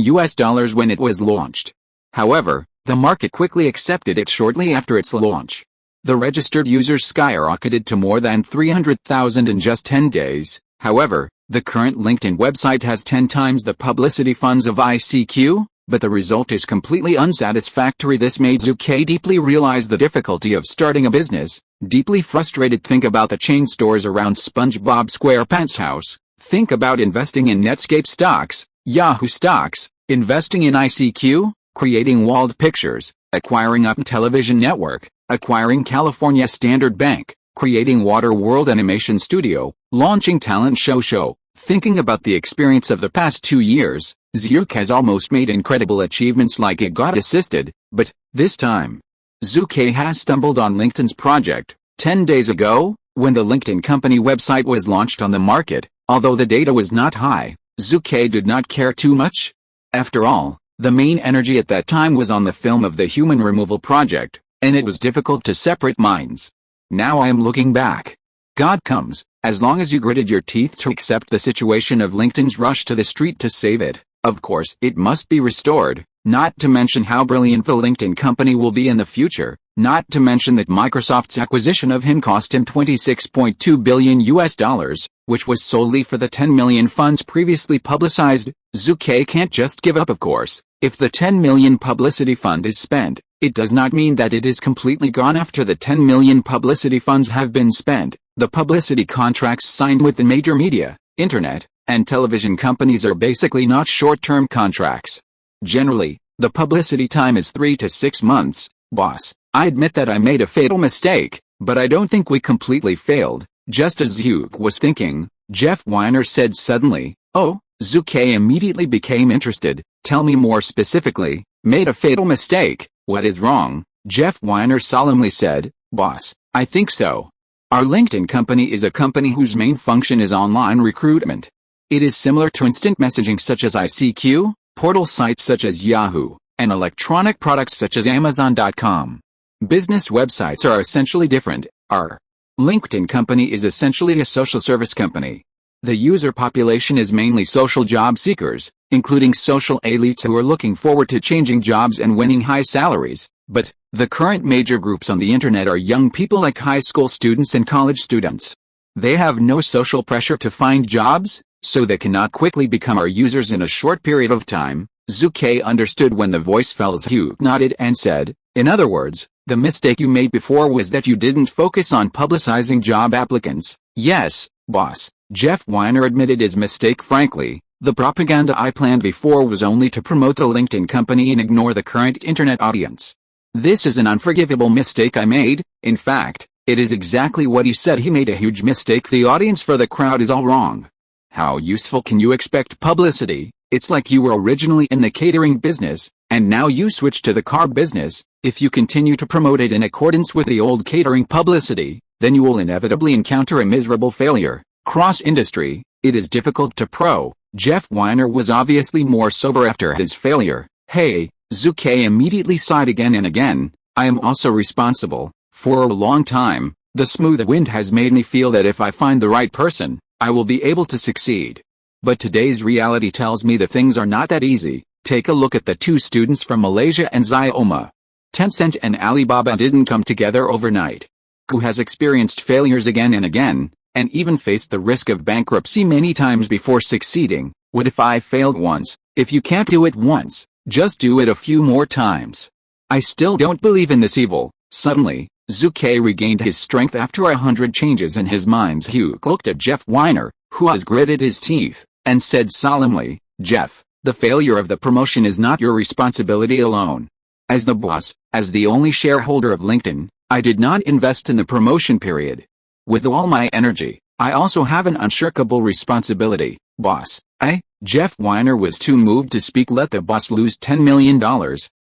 when it was launched. However, the market quickly accepted it shortly after its launch. The registered users skyrocketed to more than 300,000 in just 10 days. However, the current LinkedIn website has 10 times the publicity funds of ICQ, but the result is completely unsatisfactory. This made Zhu Ke deeply realize the difficulty of starting a business. Deeply frustrated, think about the chain stores around SpongeBob SquarePants house. Think about investing in Netscape stocks, Yahoo stocks, investing in ICQ, creating Wald Pictures, acquiring Up Television Network, acquiring California Standard Bank, creating Waterworld Animation Studio, launching Talent Show. Thinking about the experience of the past 2 years, Zhu Ke has almost made incredible achievements like it got assisted, but, this time, Zhu Ke has stumbled on LinkedIn's project. 10 days ago, when the LinkedIn company website was launched on the market, although the data was not high, Zhu Ke did not care too much. After all, the main energy at that time was on the film of the human removal project, and it was difficult to separate minds. Now I am looking back. God comes, as long as you gritted your teeth to accept the situation of LinkedIn's rush to the street to save it. Of course, it must be restored, not to mention how brilliant the LinkedIn company will be in the future, not to mention that Microsoft's acquisition of him cost him $26.2 billion, which was solely for the 10 million funds previously publicized. Zhu Ke can't just give up, of course. If the 10 million publicity fund is spent, it does not mean that it is completely gone. After the 10 million publicity funds have been spent, the publicity contracts signed with the major media, internet, and television companies are basically not short-term contracts. Generally, the publicity time is 3 to 6 months. Boss, I admit that I made a fatal mistake, but I don't think we completely failed. Just as Zhu Ke was thinking, Jeff Weiner said suddenly. Oh, Zhu Ke immediately became interested. Tell me more specifically. Made a fatal mistake. "What is wrong?" Jeff Weiner solemnly said. "Boss, I think so. Our LinkedIn company is a company whose main function is online recruitment. It is similar to instant messaging such as ICQ, portal sites such as Yahoo, and electronic products such as Amazon.com. Business websites are essentially different. Our LinkedIn company is essentially a social service company. The user population is mainly social job seekers, including social elites who are looking forward to changing jobs and winning high salaries. But the current major groups on the internet are young people like high school students and college students. They have no social pressure to find jobs, so they cannot quickly become our users in a short period of time." Zhu Ke understood when the voice fell. Zhu nodded and said, "In other words, the mistake you made before was that you didn't focus on publicizing job applicants." "Yes, boss," Jeff Weiner admitted his mistake frankly. "The propaganda I planned before was only to promote the LinkedIn company and ignore the current internet audience. This is an unforgivable mistake I made. In fact, it is exactly what he said. He made a huge mistake. The audience for the crowd is all wrong. How useful can you expect publicity? It's like you were originally in the catering business, and now you switch to the car business. If you continue to promote it in accordance with the old catering publicity, then you will inevitably encounter a miserable failure. Cross-industry, it is difficult to pro." Jeff Weiner was obviously more sober after his failure. "Hey," Zhu Ke immediately sighed again and again, "I am also responsible. For a long time, the smooth wind has made me feel that if I find the right person, I will be able to succeed. But today's reality tells me that things are not that easy. Take a look at the two students from Malaysia and Xiaoma. Tencent and Alibaba didn't come together overnight. Who has experienced failures again and again, and even faced the risk of bankruptcy many times before succeeding. What if I failed once? If you can't do it once, just do it a few more times. I still don't believe in this evil." Suddenly, Zhu Ke regained his strength after 100 changes in his mind. Zhu looked at Jeff Weiner, who has gritted his teeth, and said solemnly, "Jeff, the failure of the promotion is not your responsibility alone. As the boss, as the only shareholder of LinkedIn, I did not invest in the promotion period. With all my energy, I also have an unshirkable responsibility, boss." Jeff Weiner was too moved to speak. Let the boss lose $10 million,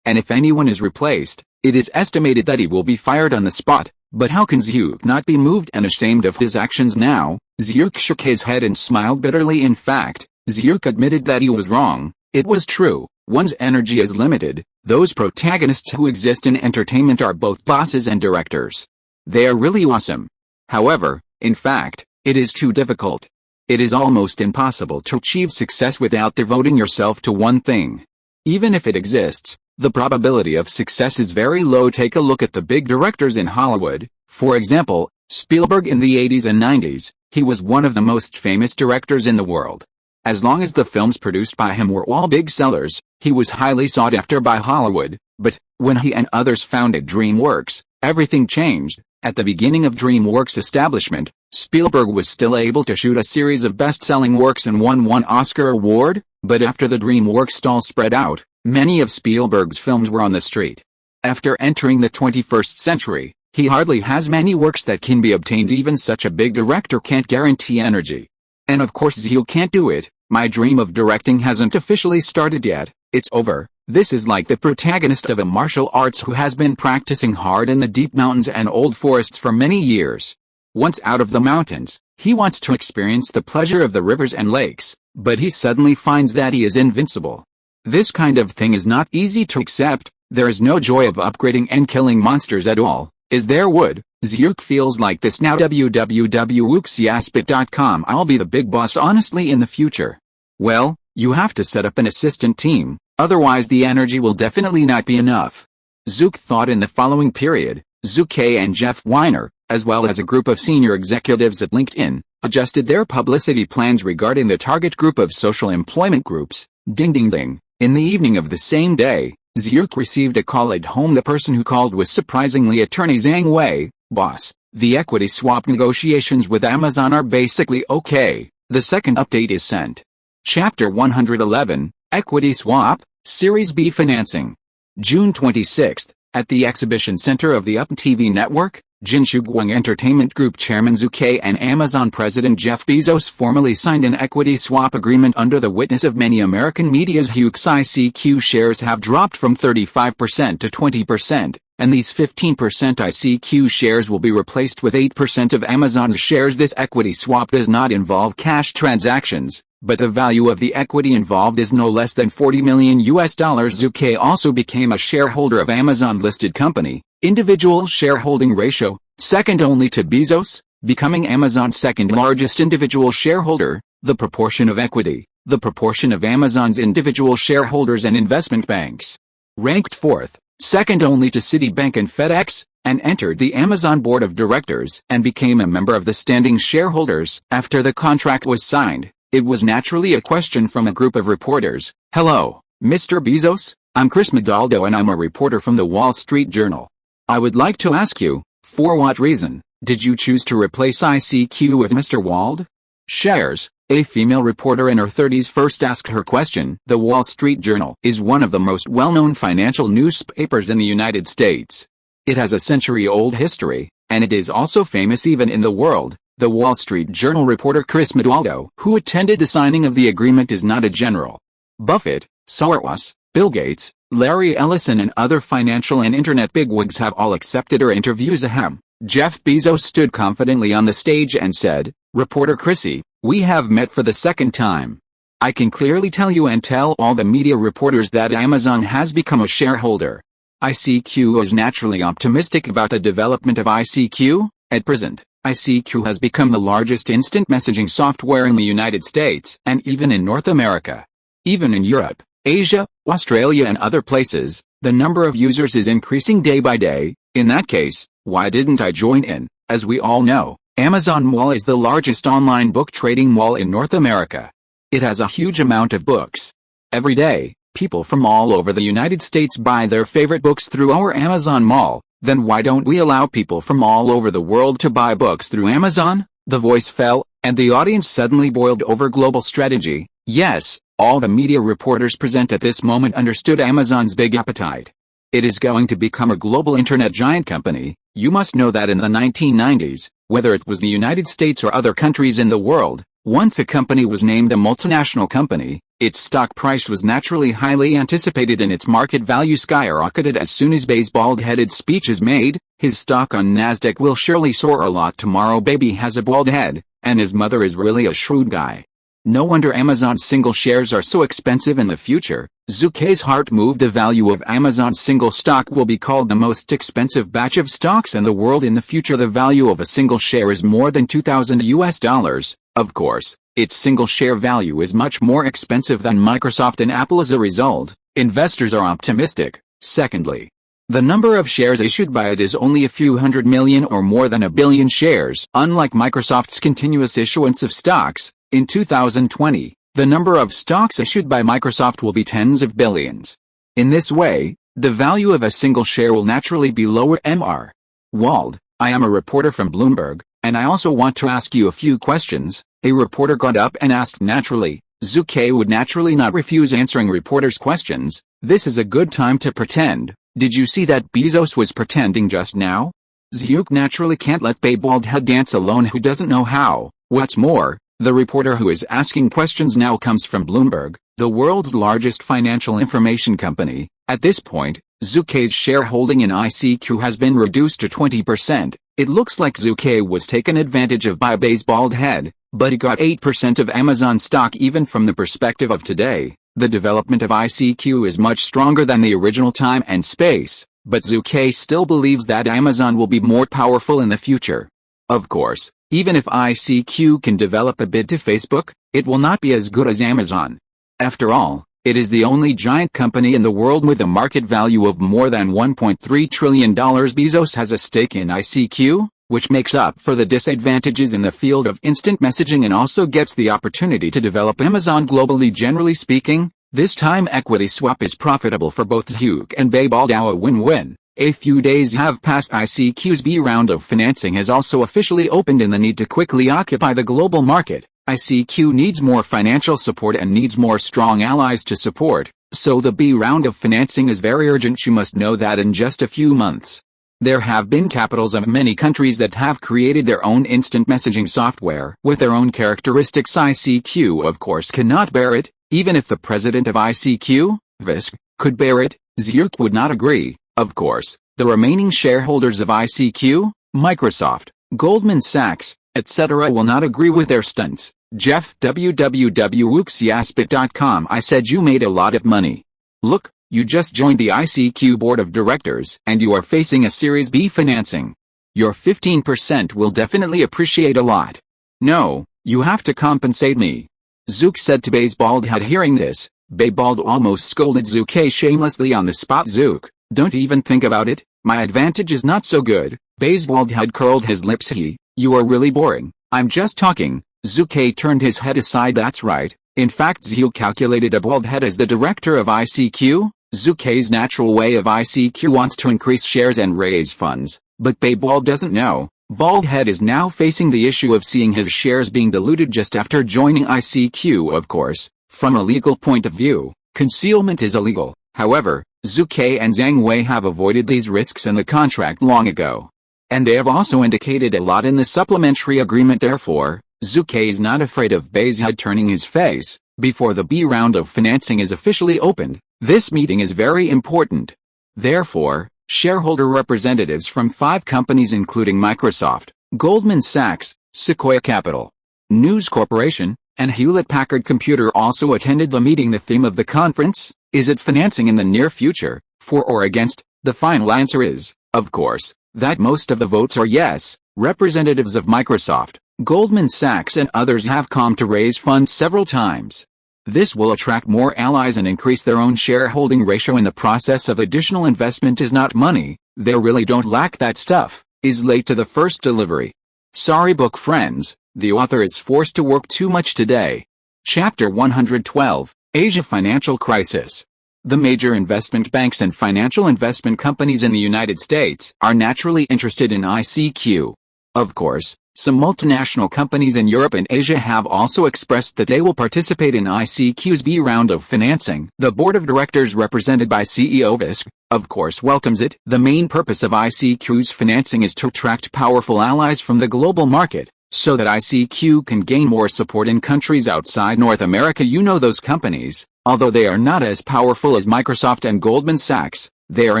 and if anyone is replaced, it is estimated that he will be fired on the spot. But how can Zhu not be moved and ashamed of his actions now? Zhu shook his head and smiled bitterly. In fact, Zhu admitted that he was wrong. It was true. One's energy is limited. Those protagonists who exist in entertainment are both bosses and directors. They are really awesome. However, in fact, it is too difficult. It is almost impossible to achieve success without devoting yourself to one thing. Even if it exists, the probability of success is very low. Take a look at the big directors in Hollywood. For example, Spielberg in the 80s and 90s. He was one of the most famous directors in the world. As long as the films produced by him were all big sellers, he was highly sought after by Hollywood. But when he and others founded DreamWorks, everything changed. At the beginning of DreamWorks' establishment, Spielberg was still able to shoot a series of best-selling works and won one Oscar award, but after the DreamWorks stall spread out, many of Spielberg's films were on the street. After entering the 21st century, he hardly has many works that can be obtained. Even such a big director can't guarantee energy. And of course Zhu can't do it. My dream of directing hasn't officially started yet. It's over. This is like the protagonist of a martial arts who has been practicing hard in the deep mountains and old forests for many years. Once out of the mountains, he wants to experience the pleasure of the rivers and lakes, but he suddenly finds that he is invincible. This kind of thing is not easy to accept. There is no joy of upgrading and killing monsters at all, is there? Would Zhu feels like this now. www.wuxiaspit.com. I'll be the big boss honestly in the future. Well, you have to set up an assistant team, otherwise the energy will definitely not be enough. Zhu thought in the following period, Zhu Ke and Jeff Weiner, as well as a group of senior executives at LinkedIn, adjusted their publicity plans regarding the target group of social employment groups. Ding ding ding. In the evening of the same day, Zhu received a call at home. The person who called was surprisingly attorney Zhang Wei. Boss, the equity swap negotiations with Amazon are basically okay. The second update is sent. Chapter 111, Equity Swap, Series B Financing. June 26, at the Exhibition Center of the UP TV network, Jinshuguang Entertainment Group Chairman Zhu Ke and Amazon President Jeff Bezos formally signed an equity swap agreement under the witness of many American media's Huke's ICQ shares have dropped from 35% to 20%, and these 15% ICQ shares will be replaced with 8% of Amazon's shares. This equity swap does not involve cash transactions, but the value of the equity involved is no less than $40 million. Zhu Ke also became a shareholder of Amazon-listed company, individual shareholding ratio, second only to Bezos, becoming Amazon's second largest individual shareholder. The proportion of equity, the proportion of Amazon's individual shareholders and investment banks, ranked fourth, second only to Citibank and FedEx, and entered the Amazon board of directors and became a member of the standing shareholders. After the contract was signed, it was naturally a question from a group of reporters. Hello, Mr. Bezos, I'm Chris Medaldo and I'm a reporter from the Wall Street Journal. I would like to ask you, for what reason did you choose to replace ICQ with Mr. Wald? Shares, a female reporter in her 30s first asked her question. The Wall Street Journal is one of the most well-known financial newspapers in the United States. It has a century-old history, and it is also famous even in the world. The Wall Street Journal reporter Chris Medaldo, who attended the signing of the agreement, is not a general. Buffett, Soros, Bill Gates, Larry Ellison and other financial and internet bigwigs have all accepted her interviews. Ahem. Jeff Bezos stood confidently on the stage and said, "Reporter Chrissy, we have met for the second time. I can clearly tell you and tell all the media reporters that Amazon has become a shareholder. ICQ is naturally optimistic about the development of ICQ. At present, ICQ has become the largest instant messaging software in the United States and even in North America. Even in Europe, Asia, Australia and other places, the number of users is increasing day by day. In that case, why didn't I join in? As we all know, Amazon Mall is the largest online book trading mall in North America. It has a huge amount of books. Every day, people from all over the United States buy their favorite books through our Amazon Mall. Then why don't we allow people from all over the world to buy books through Amazon?" The voice fell, and the audience suddenly boiled over. Global strategy. Yes, all the media reporters present at this moment understood Amazon's big appetite. It is going to become a global internet giant company. You must know that in the 1990s, whether it was the United States or other countries in the world, once a company was named a multinational company, its stock price was naturally highly anticipated and its market value skyrocketed as soon as Bezos' bald-headed speech is made. His stock on Nasdaq will surely soar a lot tomorrow. Baby has a bald head, and his mother is really a shrewd guy. No wonder Amazon's single shares are so expensive in the future. Zhu Ke's heart moved. The value of Amazon's single stock will be called the most expensive batch of stocks in the world in the future. The value of a single share is more than $2,000. Of course, its single share value is much more expensive than Microsoft and Apple. As a result, investors are optimistic. Secondly, the number of shares issued by it is only a few hundred million or more than a billion shares. Unlike Microsoft's continuous issuance of stocks, in 2020, the number of stocks issued by Microsoft will be tens of billions. In this way, the value of a single share will naturally be lower. Mr. Wald, I am a reporter from Bloomberg, and I also want to ask you a few questions. A reporter got up and asked. Naturally, Zhu Ke would naturally not refuse answering reporters' questions. This is a good time to pretend. Did you see that Bezos was pretending just now? Zhu naturally can't let a bald head dance alone who doesn't know how. What's more, the reporter who is asking questions now comes from Bloomberg, the world's largest financial information company. At this point, Zhu Ke's shareholding in ICQ has been reduced to 20%. It looks like Zhu Ke was taken advantage of by Bezos' bald head, but he got 8% of Amazon stock. Even from the perspective of today, the development of ICQ is much stronger than the original time and space, but Zhu Ke still believes that Amazon will be more powerful in the future. Of course, even if ICQ can develop a bid to Facebook, it will not be as good as Amazon. After all, it is the only giant company in the world with a market value of more than $1.3 trillion. Bezos has a stake in ICQ, which makes up for the disadvantages in the field of instant messaging and also gets the opportunity to develop Amazon globally. Generally speaking, this time equity swap is profitable for both Zhu and Bezos. A win-win. A few days have passed. ICQ's B round of financing has also officially opened in the need to quickly occupy the global market. ICQ needs more financial support and needs more strong allies to support, so the B round of financing is very urgent. You must know that in just a few months, There have been capitals of many countries that have created their own instant messaging software with their own characteristics. ICQ, of course, cannot bear it, even if the president of ICQ, Visk, could bear it. Zhu would not agree. Of course, the remaining shareholders of ICQ, Microsoft, Goldman Sachs, etc. will not agree with their stunts. Jeff www.wooksiaspit.com. I said you made a lot of money. Look, you just joined the ICQ board of directors and you are facing a Series B financing. Your 15% will definitely appreciate a lot. No, you have to compensate me. Zhu said to Baldhead. Hearing this, Bald almost scolded Zhu shamelessly on the spot. Zhu, don't even think about it, my advantage is not so good. Baldhead curled his lips. You are really boring, I'm just talking. Zhu turned his head aside. That's right, in fact Zhu calculated a Baldhead as the director of ICQ. Zhu's natural way of ICQ wants to increase shares and raise funds, but Bald doesn't know. Baldhead is now facing the issue of seeing his shares being diluted just after joining ICQ. Of course, from a legal point of view, concealment is illegal. However, Zhu and Zhang Wei have avoided these risks in the contract long ago. And they have also indicated a lot in the supplementary agreement. Therefore, Zhu is not afraid of Baldhead turning his face before the B round of financing is officially opened. This meeting is very important. Therefore, shareholder representatives from 5 companies including Microsoft, Goldman Sachs, Sequoia Capital, News Corporation, and Hewlett-Packard Computer also attended the meeting. The theme of the conference, is it financing in the near future, for or against? The final answer is, of course, that most of the votes are yes. Representatives of Microsoft, Goldman Sachs and others have come to raise funds several times. This will attract more allies and increase their own shareholding ratio in the process of additional investment. Is not money, they really don't lack that stuff, is late to the first delivery. Sorry book friends, the author is forced to work too much today. Chapter 112, Asia Financial Crisis. The major investment banks and financial investment companies in the United States are naturally interested in ICQ. Of course, some multinational companies in Europe and Asia have also expressed that they will participate in ICQ's B round of financing. The board of directors, represented by CEO Visk, of course welcomes it. The main purpose of ICQ's financing is to attract powerful allies from the global market, so that ICQ can gain more support in countries outside North America. You know those companies, although they are not as powerful as Microsoft and Goldman Sachs, they are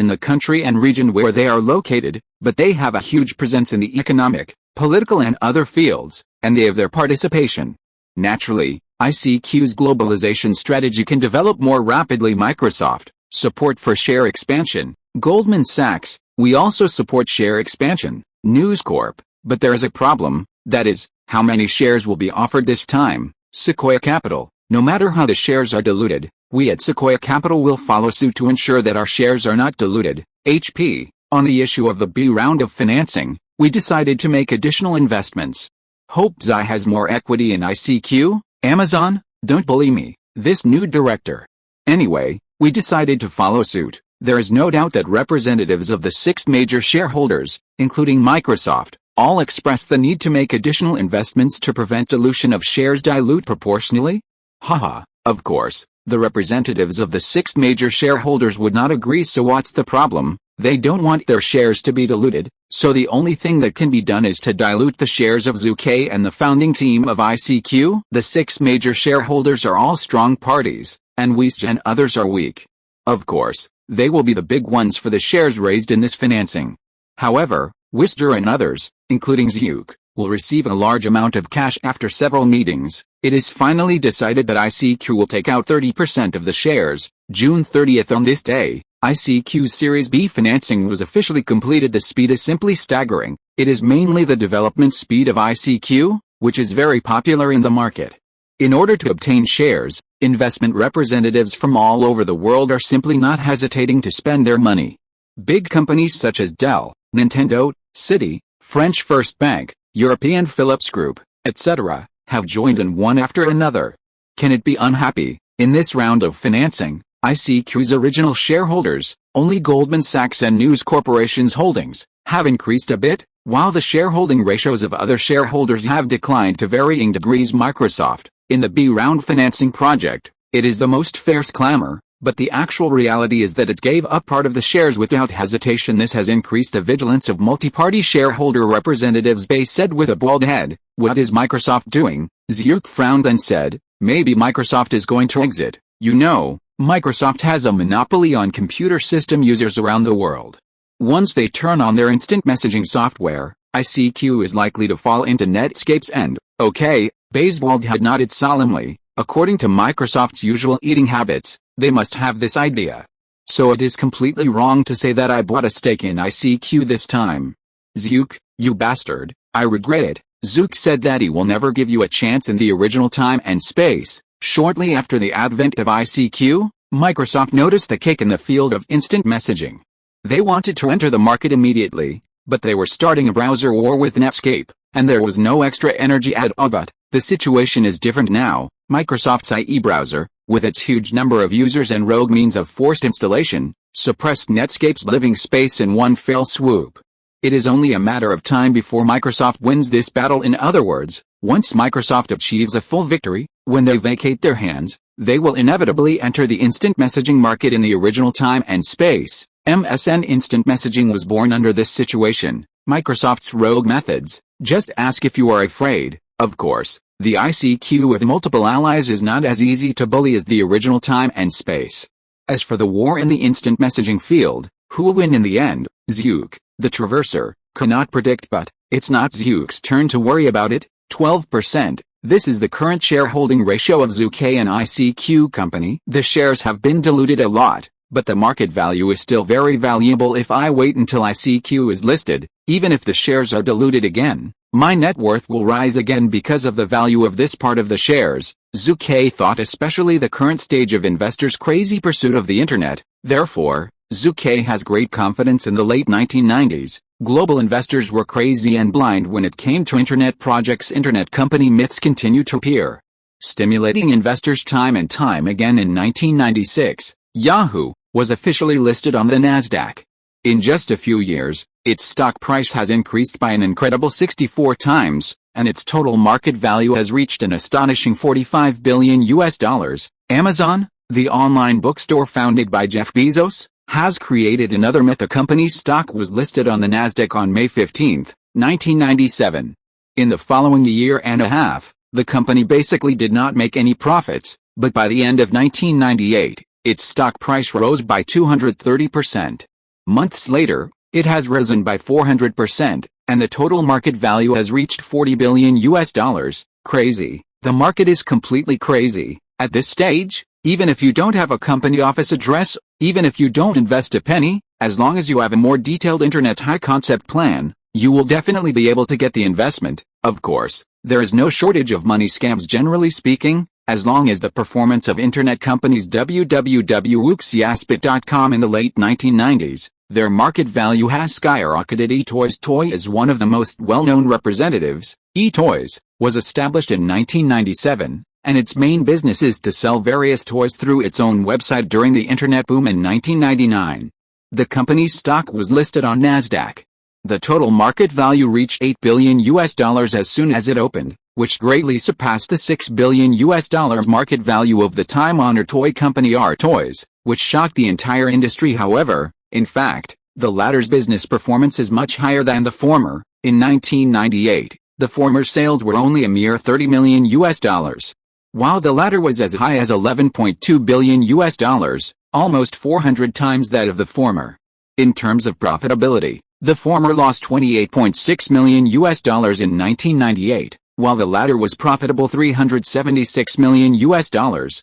in the country and region where they are located, but they have a huge presence in the economic, political and other fields, and they have their participation. Naturally, ICQ's globalization strategy can develop more rapidly. Microsoft, support for share expansion. Goldman Sachs, we also support share expansion. News Corp, but there is a problem, that is, how many shares will be offered this time. Sequoia Capital, no matter how the shares are diluted, we at Sequoia Capital will follow suit to ensure that our shares are not diluted. HP, on the issue of the B round of financing, we decided to make additional investments. Hope Zai has more equity in ICQ. Amazon, don't bully me, this new director. Anyway, we decided to follow suit. There is no doubt that representatives of the 6 major shareholders, including Microsoft, all expressed the need to make additional investments to prevent dilution of shares. Dilute proportionally? Haha, of course, the representatives of the 6 major shareholders would not agree. So what's the problem? They don't want their shares to be diluted, so the only thing that can be done is to dilute the shares of Zhu and the founding team of ICQ. The 6 major shareholders are all strong parties, and Wisj and others are weak. Of course, they will be the big ones for the shares raised in this financing. However, Wisj and others, including Zhu, will receive a large amount of cash. After several meetings, it is finally decided that ICQ will take out 30% of the shares, June 30th. On this day, ICQ's Series B financing was officially completed. The speed is simply staggering. It is mainly the development speed of ICQ, which is very popular in the market. In order to obtain shares, investment representatives from all over the world are simply not hesitating to spend their money. Big companies such as Dell, Nintendo, Citi, French First Bank, European Philips Group, etc., have joined in one after another. Can it be unhappy? In this round of financing, ICQ's original shareholders, only Goldman Sachs and News Corporation's holdings, have increased a bit, while the shareholding ratios of other shareholders have declined to varying degrees. Microsoft, in the B round financing project, it is the most fierce clamor. but the actual reality is that it gave up part of the shares without hesitation. This has increased the vigilance of multi-party shareholder representatives. Bay said with a bald head. What is Microsoft doing? Zhu frowned and said, maybe Microsoft is going to exit. You know, Microsoft has a monopoly on computer system users around the world. Once they turn on their instant messaging software, ICQ is likely to fall into Netscape's end. Okay, Bayswald had nodded solemnly. According to Microsoft's usual eating habits, they must have this idea. So it is completely wrong to say that I bought a stake in ICQ this time. Zhu, you bastard, I regret it. Zhu said that he will never give you a chance in the original time and space. Shortly after the advent of ICQ, Microsoft noticed the kick in the field of instant messaging. They wanted to enter the market immediately, but they were starting a browser war with Netscape, and there was no extra energy at all. But the situation is different now. Microsoft's IE browser, with its huge number of users and rogue means of forced installation, suppressed Netscape's living space in one fell swoop. It is only a matter of time before Microsoft wins this battle. In other words, once Microsoft achieves a full victory, when they vacate their hands, they will inevitably enter the instant messaging market in the original time and space. MSN Instant Messaging was born under this situation. Microsoft's rogue methods. Just ask if you are afraid. Of course, the ICQ with multiple allies is not as easy to bully as the original time and space. As for the war in the instant messaging field, who will win in the end? Zhu, the traverser, cannot predict, but it's not Zhu's turn to worry about it. 12%. This is the current shareholding ratio of Zhu Ke and ICQ company. The shares have been diluted a lot, but the market value is still very valuable. If I wait until ICQ is listed, even if the shares are diluted again, my net worth will rise again because of the value of this part of the shares. Zhu Ke thought, especially the current stage of investors' crazy pursuit of the internet. Therefore, Zhu Ke has great confidence. In the late 1990s, global investors were crazy and blind when it came to internet projects. Internet company myths continue to appear, stimulating investors time and time again. In 1996, Yahoo was officially listed on the Nasdaq. In just a few years, its stock price has increased by an incredible 64 times, and its total market value has reached an astonishing $45 billion. Amazon, the online bookstore founded by Jeff Bezos, has created another myth. The company's stock was listed on the Nasdaq on May 15, 1997. In the following year and a half, the company basically did not make any profits, but by the end of 1998, its stock price rose by 230%. Months later, it has risen by 400%, and the total market value has reached $40 billion. Crazy. The market is completely crazy. At this stage, even if you don't have a company office address, even if you don't invest a penny, as long as you have a more detailed internet high-concept plan, you will definitely be able to get the investment. Of course, there is no shortage of money scams generally speaking, as long as the performance of internet companies www.wuxiaspit.com in the late 1990s, their market value has skyrocketed. eToys Toy is one of the most well-known representatives. eToys was established in 1997, and its main business is to sell various toys through its own website. During the internet boom in 1999, the company's stock was listed on Nasdaq. The total market value reached $8 billion as soon as it opened, which greatly surpassed the $6 billion market value of the time-honored toy company R Toys, which shocked the entire industry. However, in fact, the latter's business performance is much higher than the former. In 1998, the former's sales were only a mere $30 million, while the latter was as high as $11.2 billion, almost 400 times that of the former. In terms of profitability, the former lost $28.6 million in 1998, while the latter was profitable $376 million.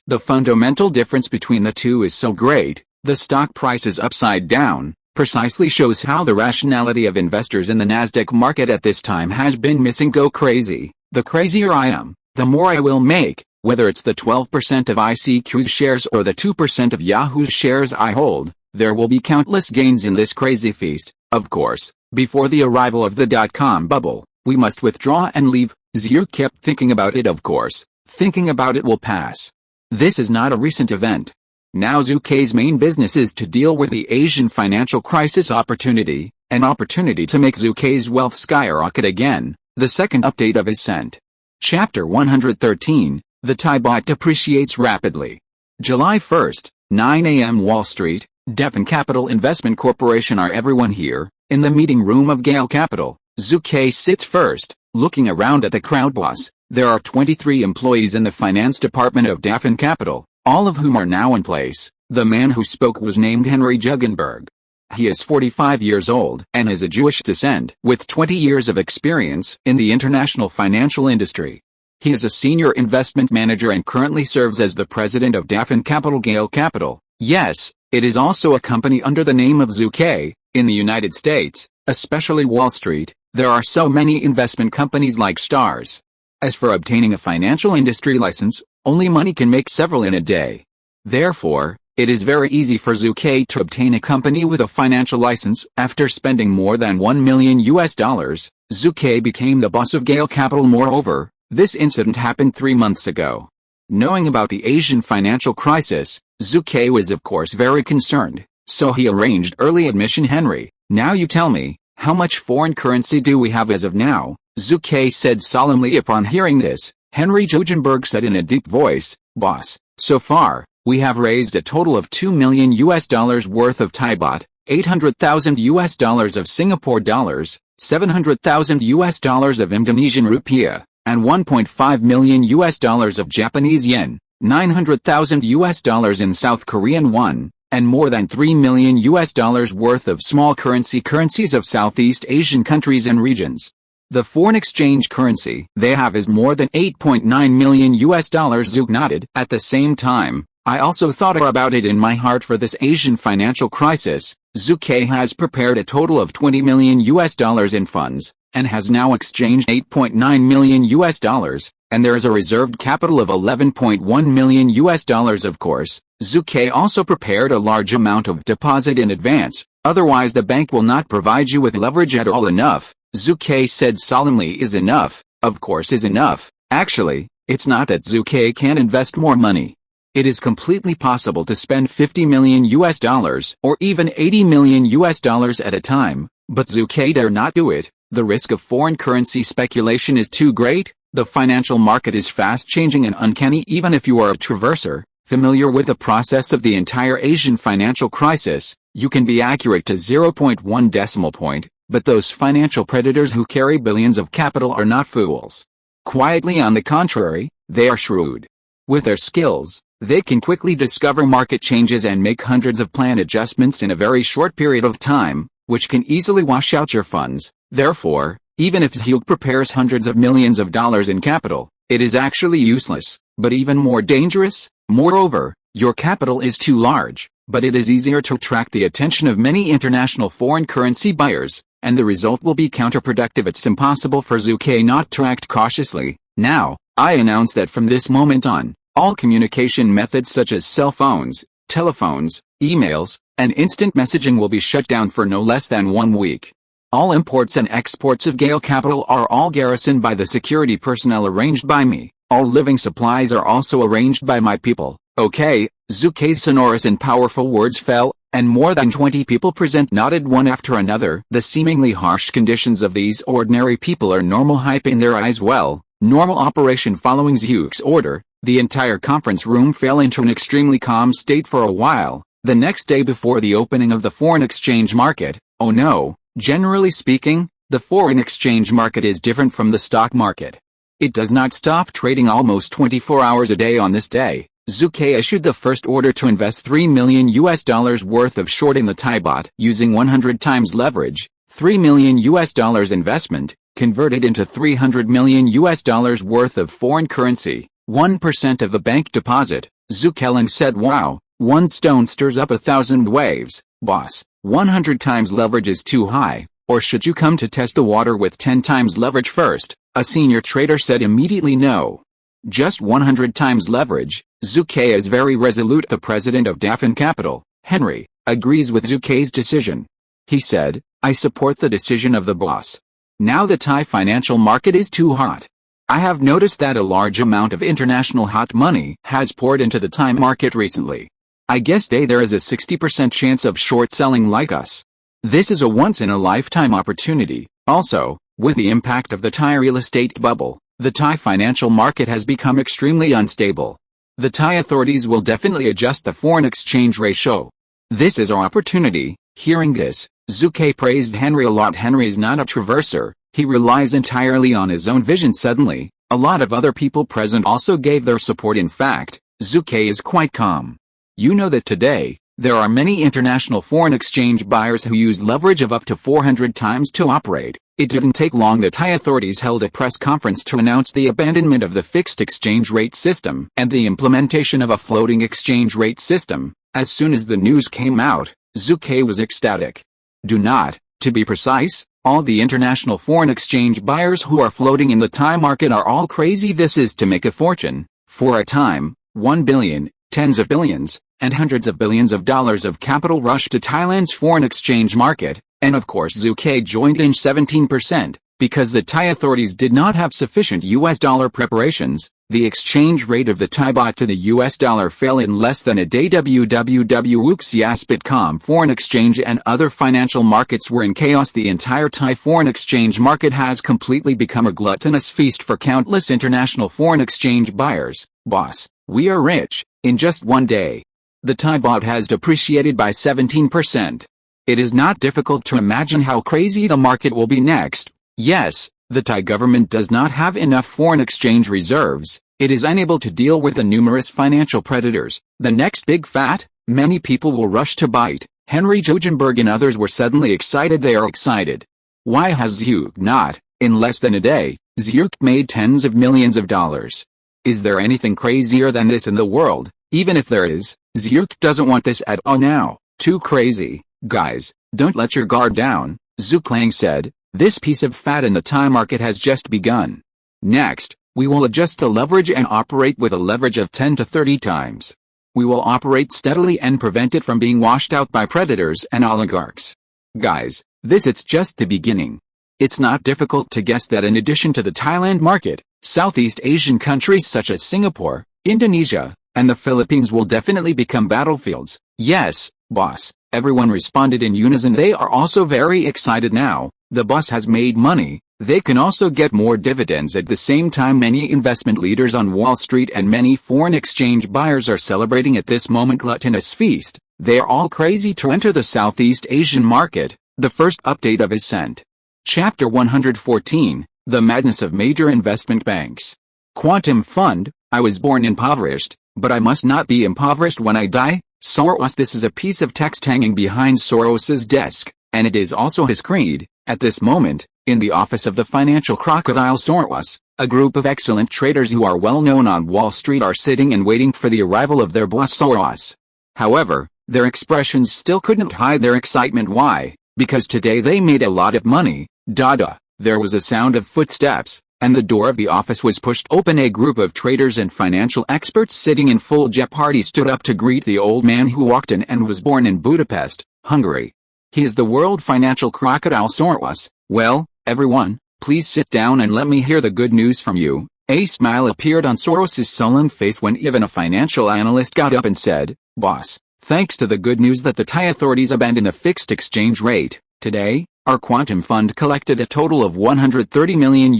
The fundamental difference between the two is so great, the stock price is upside down, precisely shows how the rationality of investors in the Nasdaq market at this time has been missing. Go crazy. The crazier I am, the more I will make, whether it's the 12% of ICQ's shares or the 2% of Yahoo's shares I hold. There will be countless gains in this crazy feast. Of course, before the arrival of the dot-com bubble, we must withdraw and leave. Zhu kept thinking about it. Of course, thinking about it will pass. This is not a recent event. Now Zhu Ke's main business is to deal with the Asian financial crisis opportunity, an opportunity to make Zhu Ke's wealth skyrocket again. The second update of his cent. Chapter 113, the Thai baht depreciates rapidly. July 1st, 9 a.m. Wall Street, Devon Capital Investment Corporation. Are everyone here? In the meeting room of Gale Capital, Zhu Ke sits first, looking around at the crowd. Boss, there are 23 employees in the finance department of Devon Capital, all of whom are now in place. The man who spoke was named Henry Jugenberg. He is 45 years old and is of Jewish descent, with 20 years of experience in the international financial industry. He is a senior investment manager and currently serves as the president of Devon Capital. Gale Capital, yes, it is also a company under the name of Zhu Ke. In the United States, especially Wall Street, there are so many investment companies like stars. As for obtaining a financial industry license, only money can make several in a day. Therefore, it is very easy for Zhu Ke to obtain a company with a financial license. After spending more than $1 million, Zhu Ke became the boss of Gale Capital. Moreover, this incident happened 3 months ago. Knowing about the Asian financial crisis, Zhu Ke was of course very concerned, so he arranged early admission. Henry, now you tell me, how much foreign currency do we have as of now? Zhu Ke said solemnly. Upon hearing this, Henry Jugenberg said in a deep voice, boss, so far, we have raised a total of $2 million worth of Thai baht, $800,000 of Singapore dollars, $700,000 of Indonesian rupiah, and $1.5 million of Japanese yen, $900,000 in South Korean won, and more than $3 million worth of small currencies of Southeast Asian countries and regions. The foreign exchange currency they have is more than $8.9 million. Zhu nodded. At the same time, I also thought about it in my heart. For this Asian financial crisis, Zhu Ke has prepared a total of $20 million in funds, and has now exchanged $8.9 million, and there is a reserved capital of $11.1 million. Of course, Zhu Ke also prepared a large amount of deposit in advance, otherwise the bank will not provide you with leverage at all. Enough, Zhu Ke said solemnly. Is enough, of course is enough. Actually, it's not that Zhu Ke can't invest more money. It is completely possible to spend $50 million or even $80 million at a time, but Zhu Ke dare not do it. The risk of foreign currency speculation is too great. The financial market is fast changing and uncanny. Even if you are a traverser, familiar with the process of the entire Asian financial crisis, you can be accurate to 0.1 decimal point, but those financial predators who carry billions of capital are not fools. Quietly, on the contrary, they are shrewd. With their skills, they can quickly discover market changes and make hundreds of plan adjustments in a very short period of time, which can easily wash out your funds. Therefore, even if Zhu prepares hundreds of millions of dollars in capital, it is actually useless, but even more dangerous. Moreover, your capital is too large, but it is easier to attract the attention of many international foreign currency buyers, and the result will be counterproductive. It's impossible for Zhu Ke not to act cautiously. Now, I announce that from this moment on, all communication methods such as cell phones, telephones, emails, and instant messaging will be shut down for no less than 1 week. All imports and exports of Gale Capital are all garrisoned by the security personnel arranged by me. All living supplies are also arranged by my people. Okay, Zhu Ke's sonorous and powerful words fell, and more than 20 people present nodded one after another. The seemingly harsh conditions of these ordinary people are normal hype in their eyes. Well, normal operation following Zhu's order. The entire conference room fell into an extremely calm state for a while. The next day before the opening of the foreign exchange market, oh no, generally speaking, the foreign exchange market is different from the stock market. It does not stop trading almost 24 hours a day. On this day, Zhu Ke issued the first order to invest $3 million worth of short in the Thai baht using 100 times leverage. $3 million investment converted into $300 million worth of foreign currency, 1% of the bank deposit. Zhu Ke said, wow, one stone stirs up 1,000 waves. Boss, 100 times leverage is too high, or should you come to test the water with 10 times leverage first? A senior trader said immediately. No. Just 100 times leverage. Zhu Ke is very resolute. The president of Devon Capital, Henry, agrees with Zhu Ke's decision. He said, I support the decision of the boss. Now the Thai financial market is too hot. I have noticed that a large amount of international hot money has poured into the Thai market recently. I guess there is a 60% chance of short selling like us. This is a once-in-a-lifetime opportunity. Also, with the impact of the Thai real estate bubble, the Thai financial market has become extremely unstable. The Thai authorities will definitely adjust the foreign exchange ratio. This is our opportunity. Hearing this, Zhu Ke praised Henry a lot. Henry is not a traverser, he relies entirely on his own vision. Suddenly, a lot of other people present also gave their support. In fact, Zhu Ke is quite calm. You know that today, there are many international foreign exchange buyers who use leverage of up to 400 times to operate. It didn't take long. The Thai authorities held a press conference to announce the abandonment of the fixed exchange rate system and the implementation of a floating exchange rate system. As soon as the news came out, Zhu Ke was ecstatic. To be precise, all the international foreign exchange buyers who are floating in the Thai market are all crazy. This is to make a fortune. For a time, 1 billion, tens of billions, and hundreds of billions of dollars of capital rushed to Thailand's foreign exchange market, and of course Zhu Ke joined in 17%, because the Thai authorities did not have sufficient US dollar preparations. The exchange rate of the Thai baht to the US dollar fell in less than a day. www.uxias.com foreign exchange and other financial markets were in chaos. The entire Thai foreign exchange market has completely become a gluttonous feast for countless international foreign exchange buyers. Boss, we are rich. In just one day, the Thai baht has depreciated by 17%. It is not difficult to imagine how crazy the market will be next. Yes, the Thai government does not have enough foreign exchange reserves. It is unable to deal with the numerous financial predators. The next big fat, many people will rush to bite. Henry Jogenberg and others were suddenly excited. They are excited. Why has Zhu not? In less than a day, Zhu made tens of millions of dollars. Is there anything crazier than this in the world? Even if there is, Zhu doesn't want this at all now. Too crazy. Guys, don't let your guard down, Zhu Klang said. This piece of fat in the Thai market has just begun. Next, we will adjust the leverage and operate with a leverage of 10 to 30 times. We will operate steadily and prevent it from being washed out by predators and oligarchs. Guys, it's just the beginning. It's not difficult to guess that in addition to the Thailand market, Southeast Asian countries such as Singapore, Indonesia, and the Philippines will definitely become battlefields. Yes, boss, everyone responded in unison. They are also very excited now. The boss has made money. They can also get more dividends. At the same time, many investment leaders on Wall Street and many foreign exchange buyers are celebrating at this moment. Gluttonous feast. They are all crazy to enter the Southeast Asian market. The first update of Ascent. Chapter 114, The Madness of Major Investment Banks. Quantum Fund. I was born impoverished, but I must not be impoverished when I die. Soros. This is a piece of text hanging behind Soros's desk, and it is also his creed. At this moment, in the office of the financial crocodile Soros, a group of excellent traders who are well known on Wall Street are sitting and waiting for the arrival of their boss Soros. However, their expressions still couldn't hide their excitement. Why? Because today they made a lot of money. There was a sound of footsteps, and the door of the office was pushed open. A group of traders and financial experts sitting in full jeopardy stood up to greet the old man who walked in and was born in Budapest, Hungary. He is the world financial crocodile Soros. Well, everyone, please sit down and let me hear the good news from you. A smile appeared on Soros's sullen face when even a financial analyst got up and said, Boss, thanks to the good news that the Thai authorities abandoned a fixed exchange rate, today, our quantum fund collected a total of $130 million.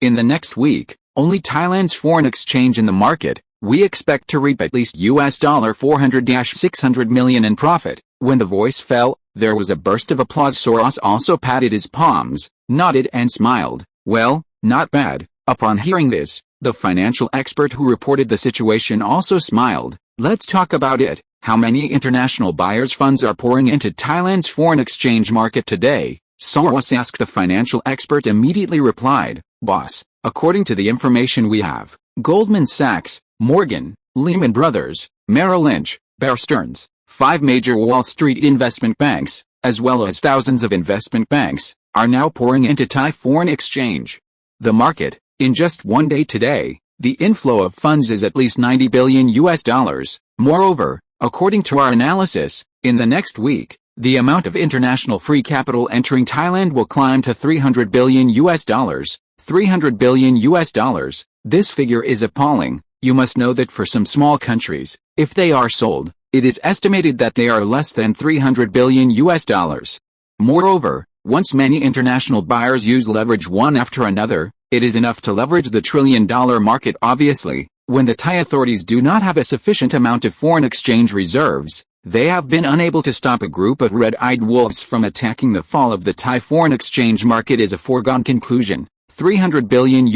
In the next week, only Thailand's foreign exchange in the market, we expect to reap at least $400-600 million in profit. When the voice fell, there was a burst of applause. Soros also patted his palms, nodded and smiled. Well, not bad. Upon hearing this, the financial expert who reported the situation also smiled. Let's talk about it. How many international buyers' funds are pouring into Thailand's foreign exchange market today? Soros asked. The financial expert immediately replied, Boss, according to the information we have, Goldman Sachs, Morgan, Lehman Brothers, Merrill Lynch, Bear Stearns, 5 major Wall Street investment banks, as well as thousands of investment banks, are now pouring into Thai foreign exchange. The market, in just one day today, the inflow of funds is at least $90 billion. Moreover, according to our analysis, in the next week, the amount of international free capital entering Thailand will climb to $300 billion. $300 billion. This figure is appalling. You must know that for some small countries, if they are sold, it is estimated that they are less than $300 billion. Moreover, once many international buyers use leverage one after another, it is enough to leverage the trillion-dollar market. Obviously, When the Thai authorities do not have a sufficient amount of foreign exchange reserves, they have been unable to stop a group of red-eyed wolves from attacking. The fall of the Thai foreign exchange market is a foregone conclusion. $300 billion,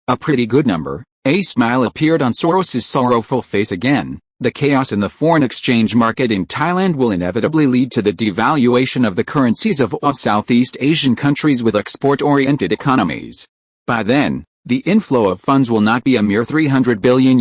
a pretty good number. A smile appeared on Soros's sorrowful face again. The chaos in the foreign exchange market in Thailand will inevitably lead to the devaluation of the currencies of all Southeast Asian countries with export-oriented economies. By then, the inflow of funds will not be a mere $300 billion.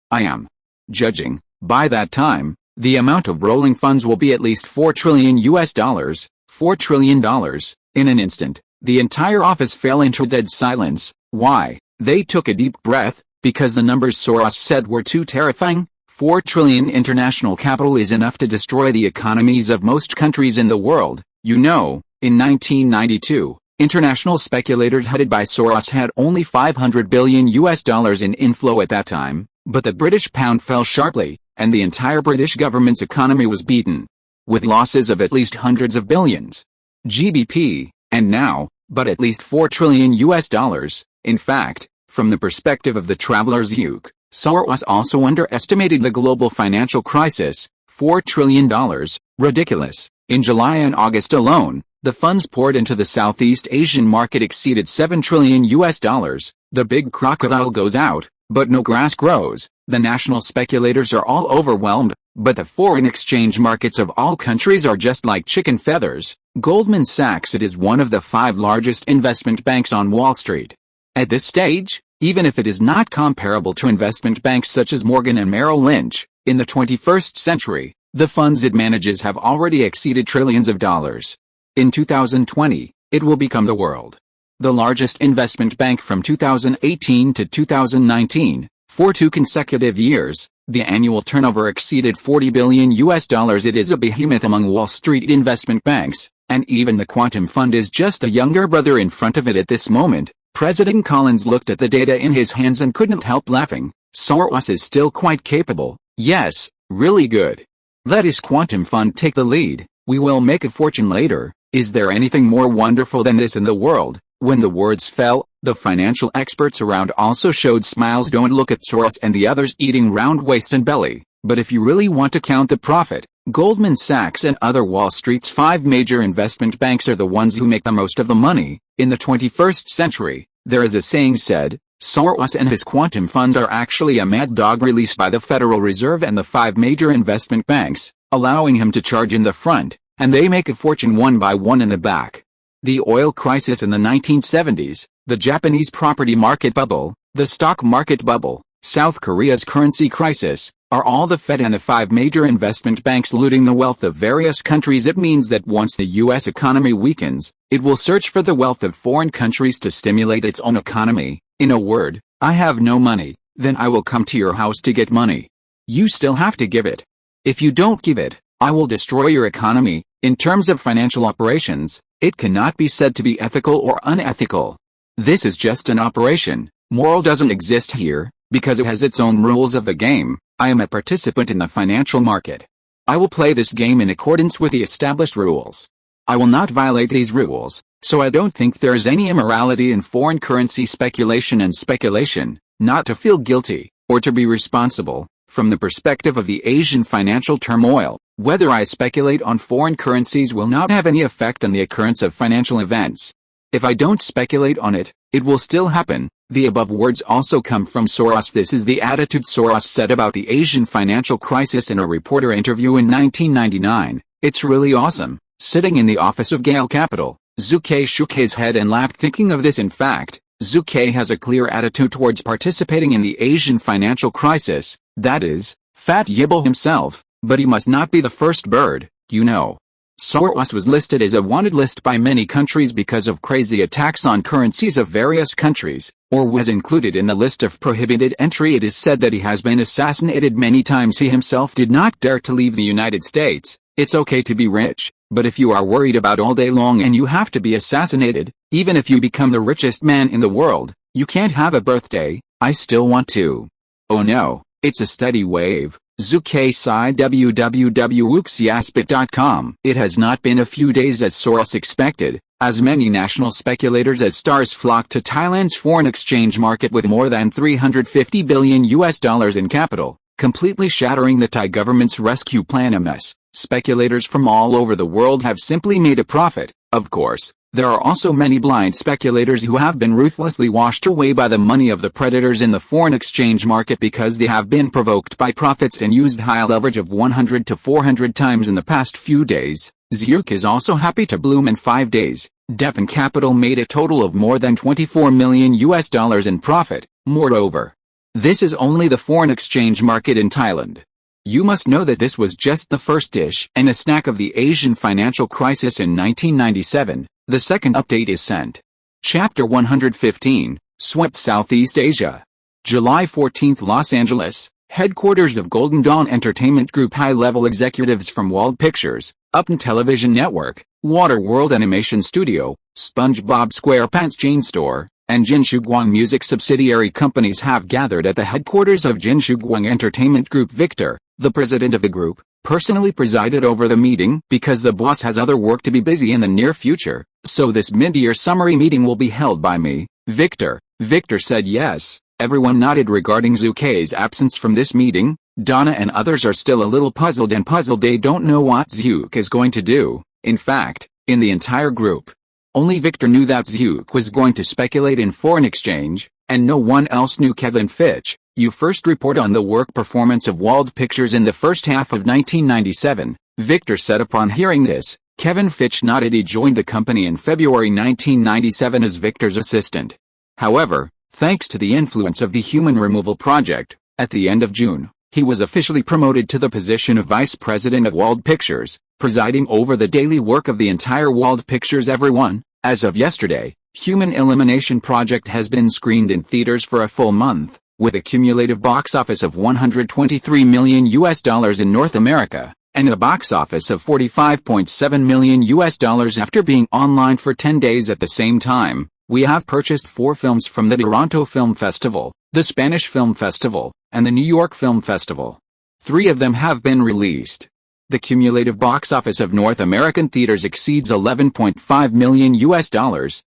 I am judging, by that time, the amount of rolling funds will be at least $4 trillion. $4 trillion. In an instant, the entire office fell into dead silence. Why? They took a deep breath, because the numbers Soros said were too terrifying. 4 trillion international capital is enough to destroy the economies of most countries in the world. You know, in 1992, international speculators headed by Soros had only $500 billion in inflow at that time, but the British pound fell sharply, and the entire British government's economy was beaten, with losses of at least hundreds of billions GBP, and now, but at least $4 trillion. In fact, from the perspective of the traveler's uke, Soros also underestimated the global financial crisis. $4 trillion, ridiculous. In July and August alone, the funds poured into the Southeast Asian market exceeded $7 trillion. The big crocodile goes out, but no grass grows. The national speculators are all overwhelmed, but the foreign exchange markets of all countries are just like chicken feathers. Goldman Sachs, it is one of the 5 largest investment banks on Wall Street. At this stage, even if it is not comparable to investment banks such as Morgan and Merrill Lynch, in the 21st century, the funds it manages have already exceeded trillions of dollars. In 2020, it will become the world's largest investment bank. From 2018 to 2019, for 2 consecutive years, the annual turnover exceeded $40 billion. It is a behemoth among Wall Street investment banks, and even the Quantum Fund is just a younger brother in front of it at this moment. President Collins looked at the data in his hands and couldn't help laughing. Soros is still quite capable. Yes, really good. Let his Quantum Fund take the lead. We will make a fortune later. Is there anything more wonderful than this in the world? When the words fell, the financial experts around also showed smiles. Don't look at Soros and the others eating round waist and belly. But if you really want to count the profit, Goldman Sachs and other Wall Street's 5 major investment banks are the ones who make the most of the money. In the 21st century, there is a saying said, Soros and his Quantum Fund are actually a mad dog released by the Federal Reserve and the 5 major investment banks, allowing him to charge in the front, and they make a fortune one by one in the back. The oil crisis in the 1970s, the Japanese property market bubble, the stock market bubble, South Korea's currency crisis, are all the Fed and the 5 major investment banks looting the wealth of various countries. It means that once the U.S. economy weakens, it will search for the wealth of foreign countries to stimulate its own economy. In a word, I have no money, then I will come to your house to get money. You still have to give it. If you don't give it, I will destroy your economy. In terms of financial operations, it cannot be said to be ethical or unethical. This is just an operation. Moral doesn't exist here, because it has its own rules of the game. I am a participant in the financial market. I will play this game in accordance with the established rules. I will not violate these rules, so I don't think there is any immorality in foreign currency speculation and speculation, not to feel guilty, or to be responsible. From the perspective of the Asian financial turmoil, whether I speculate on foreign currencies will not have any effect on the occurrence of financial events. If I don't speculate on it, it will still happen. The above words also come from Soros. This is the attitude Soros said about the Asian financial crisis in a reporter interview in 1999. It's really awesome. Sitting in the office of Gale Capital, Zhu Ke shook his head and laughed thinking of this. In fact, Zhu Ke has a clear attitude towards participating in the Asian financial crisis. That is, Fat Yibble himself, but he must not be the first bird, you know. Soros was listed as a wanted list by many countries because of crazy attacks on currencies of various countries, or was included in the list of prohibited entry. It is said that he has been assassinated many times. He himself did not dare to leave the United States. It's okay to be rich, but if you are worried about all day long and you have to be assassinated, even if you become the richest man in the world, you can't have a birthday. I still want to. Oh no, It's a steady wave. Zhu Ke Wald www.wuxiaspit.com. It has not been a few days as source expected, as many national speculators as stars flock to Thailand's foreign exchange market with more than $350 billion in capital, completely shattering the Thai government's rescue plan MS. Speculators from all over the world have simply made a profit. Of course, there are also many blind speculators who have been ruthlessly washed away by the money of the predators in the foreign exchange market because they have been provoked by profits and used high leverage of 100 to 400 times in the past few days. Zhu Ke is also happy to bloom in 5 days. Devon Capital made a total of more than $24 million in profit. Moreover, this is only the foreign exchange market in Thailand. You must know that this was just the first dish and a snack of the Asian financial crisis in 1997. The second update is sent. Chapter 115, Swept Southeast Asia. July 14, Los Angeles, headquarters of Golden Dawn Entertainment Group. High-level executives from Wald Pictures, Upton Television Network, Waterworld Animation Studio, SpongeBob SquarePants Chain Store, and Jinshuguang Music subsidiary companies have gathered at the headquarters of Jinshuguang Entertainment Group. Victor, the president of the group, personally presided over the meeting because the boss has other work to be busy in the near future, so this mid-year summary meeting will be held by me, Victor. Victor said yes. Everyone nodded regarding Zhu Ke's absence from this meeting. Donna and others are still a little puzzled. They don't know what Zhu Ke is going to do. In fact, in the entire group, only Victor knew that Zhu Ke was going to speculate in foreign exchange, and no one else knew. Kevin Fitch, you first report on the work performance of Wald Pictures in the first half of 1997, Victor said. Upon hearing this, Kevin Fitch nodded. He joined the company in February 1997 as Victor's assistant. However, thanks to the influence of the Human Removal Project, at the end of June, he was officially promoted to the position of Vice President of Wald Pictures, presiding over the daily work of the entire Wald Pictures. Everyone, as of yesterday, Human Elimination Project has been screened in theaters for a full month, with a cumulative box office of $123 million in North America, and a box office of $45.7 million after being online for 10 days. At the same time, we have purchased 4 films from the Toronto Film Festival, the Spanish Film Festival, and the New York Film Festival. 3 of them have been released. The cumulative box office of North American theaters exceeds $11.5 million.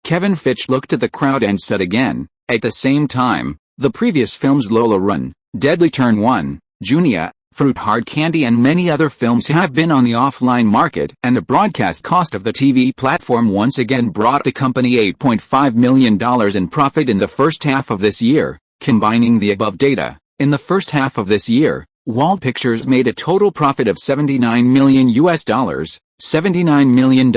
Kevin Fitch looked at the crowd and said again, at the same time, the previous films Lola Run, Deadly Turn 1, Junia, Fruit Hard Candy and many other films have been on the offline market, and the broadcast cost of the TV platform once again brought the company $8.5 million in profit in the first half of this year. Combining the above data, in the first half of this year, Wald Pictures made a total profit of $79 million. $79 million.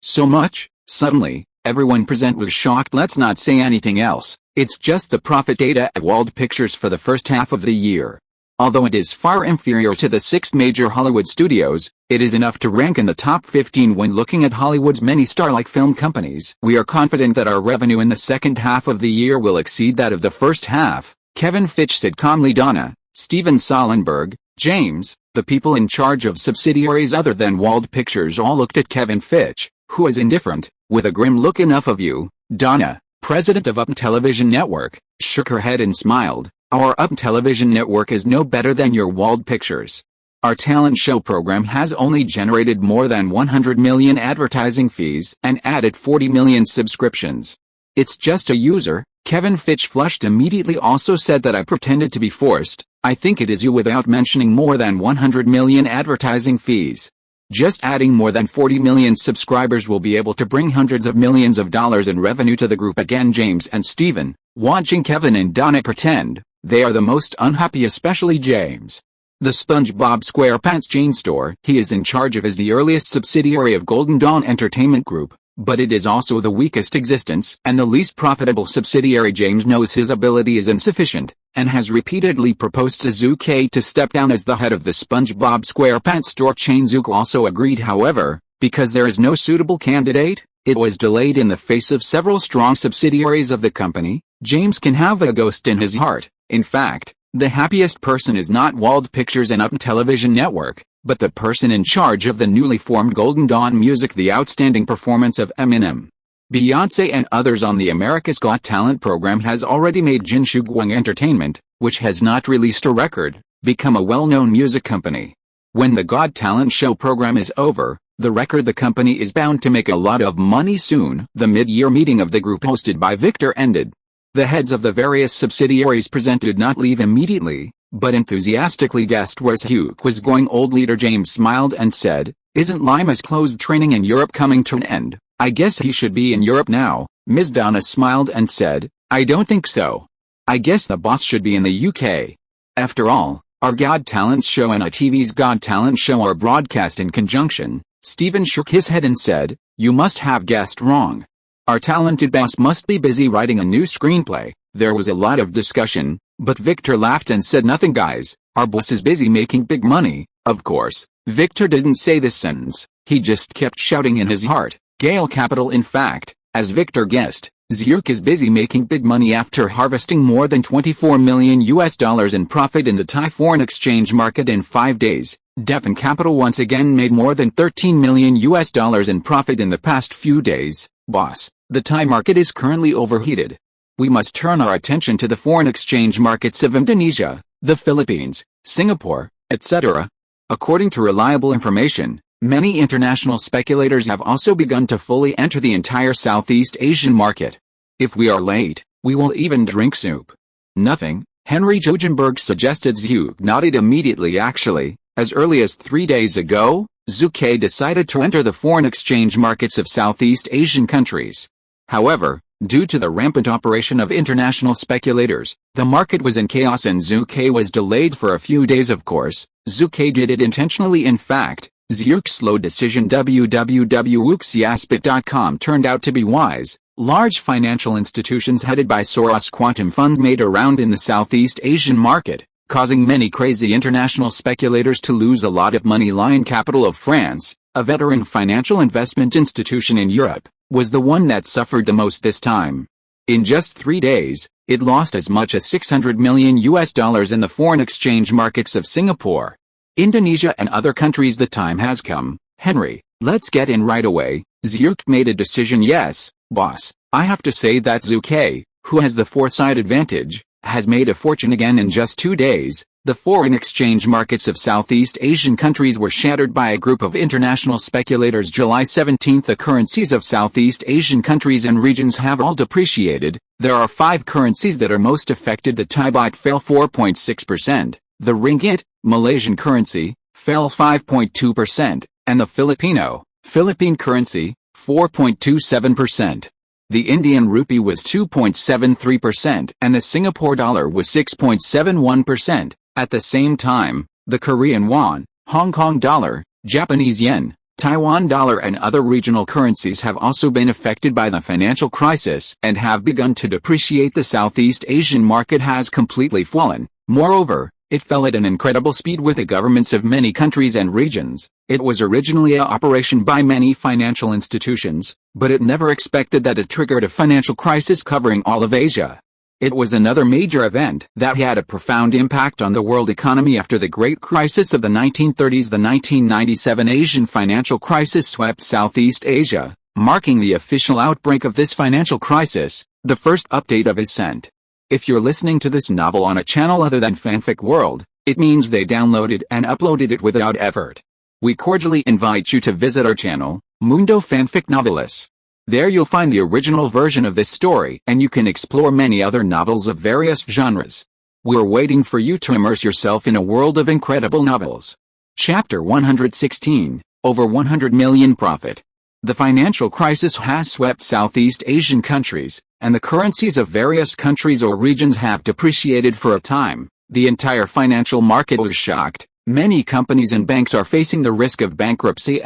So much? Suddenly, everyone present was shocked. Let's not say anything else, it's just the profit data at Wald Pictures for the first half of the year. Although it is far inferior to the 6 major Hollywood studios, it is enough to rank in the top 15 when looking at Hollywood's many star-like film companies. We are confident that our revenue in the second half of the year will exceed that of the first half, Kevin Fitch said calmly. Donna, Steven Solenberg, James, the people in charge of subsidiaries other than Wald Pictures all looked at Kevin Fitch, who is indifferent, with a grim look. Enough of you. Donna, president of Upton Television Network, shook her head and smiled. Our Upton Television Network is no better than your Wald Pictures. Our talent show program has only generated more than 100 million advertising fees and added 40 million subscriptions. It's just a user. Kevin Fitch flushed immediately. Also said that I pretended to be forced. I think it is you without mentioning more than 100 million advertising fees. Just adding more than 40 million subscribers will be able to bring hundreds of millions of dollars in revenue to the group. Again James and Steven, watching Kevin and Donna pretend. They are the most unhappy, especially James. The SpongeBob SquarePants Chain Store he is in charge of is the earliest subsidiary of Golden Dawn Entertainment Group, but it is also the weakest existence and the least profitable subsidiary. James knows his ability is insufficient, and has repeatedly proposed to Zhu Ke to step down as the head of the SpongeBob SquarePants store chain. Zhu Ke also agreed. However, because there is no suitable candidate, it was delayed. In the face of several strong subsidiaries of the company, James can have a ghost in his heart. In fact, the happiest person is not Wald Pictures and Upton Television Network, but the person in charge of the newly formed Golden Dawn Music. The outstanding performance of Eminem, Beyoncé and others on the America's Got Talent program has already made Jinshuguang Entertainment, which has not released a record, become a well-known music company. When the Got Talent show program is over, the company is bound to make a lot of money soon. The mid-year meeting of the group hosted by Victor ended. The heads of the various subsidiaries present did not leave immediately, but enthusiastically guessed where Zhu was going. Old leader James smiled and said, "Isn't Lima's closed training in Europe coming to an end? I guess he should be in Europe now." Ms. Donna smiled and said, "I don't think so. I guess the boss should be in the UK. After all, our Got Talent show and ITV's Got Talent show are broadcast in conjunction." Stephen shook his head and said, "You must have guessed wrong. Our talented boss must be busy writing a new screenplay." There was a lot of discussion, but Victor laughed and said, "Nothing guys, our boss is busy making big money." Of course, Victor didn't say this sentence, he just kept shouting in his heart, "Gale Capital." In fact, as Victor guessed, Zhu is busy making big money after harvesting more than $24 million in profit in the Thai foreign exchange market in 5 days. Devon Capital once again made more than $13 million in profit in the past few days. "Boss, the Thai market is currently overheated. We must turn our attention to the foreign exchange markets of Indonesia, the Philippines, Singapore, etc." According to reliable information, many international speculators have also begun to fully enter the entire Southeast Asian market. "If we are late, we will even drink soup." "Nothing," Henry Jogenberg suggested. Zhu nodded immediately. "Actually, as early as 3 days ago, Zhu Ke decided to enter the foreign exchange markets of Southeast Asian countries. However, due to the rampant operation of international speculators, the market was in chaos and Zhu Ke was delayed for a few days. Of course, Zhu Ke did it intentionally. In fact, Zhu's slow decision www.wuxiaspit.com turned out to be wise. Large financial institutions headed by Soros quantum funds made a round in the Southeast Asian market, causing many crazy international speculators to lose a lot of money. Lion Capital of France, a veteran financial investment institution in Europe, was the one that suffered the most this time. In just 3 days, it lost as much as $600 million in the foreign exchange markets of Singapore, Indonesia and other countries. "The time has come, Henry, let's get in right away." Zhu made a decision. "Yes, boss, I have to say that Zhu Ke, who has the foresight advantage, has made a fortune again in just 2 days." The foreign exchange markets of Southeast Asian countries were shattered by a group of international speculators. July 17. The currencies of Southeast Asian countries and regions have all depreciated. There are 5 currencies that are most affected. The Thai baht fell 4.6%, the ringgit, Malaysian currency, fell 5.2%, and the Philippine currency, 4.27%. The Indian rupee was 2.73% and the Singapore dollar was 6.71%. At the same time, the Korean won, Hong Kong dollar, Japanese yen, Taiwan dollar and other regional currencies have also been affected by the financial crisis and have begun to depreciate. The Southeast Asian market has completely fallen. Moreover, it fell at an incredible speed with the governments of many countries and regions. It was originally an operation by many financial institutions, but it never expected that it triggered a financial crisis covering all of Asia. It was another major event that had a profound impact on the world economy after the Great Crisis of the 1930s. The 1997 Asian financial crisis swept Southeast Asia, marking the official outbreak of this financial crisis, the first update of Ascent. If you're listening to this novel on a channel other than Fanfic World, it means they downloaded and uploaded it without effort. We cordially invite you to visit our channel, Mundo Fanfic Novelis. There you'll find the original version of this story and you can explore many other novels of various genres. We're waiting for you to immerse yourself in a world of incredible novels. Chapter 116, Over 100 Million Profit. The financial crisis has swept Southeast Asian countries, and the currencies of various countries or regions have depreciated for a time. The entire financial market was shocked. Many companies and banks are facing the risk of bankruptcy.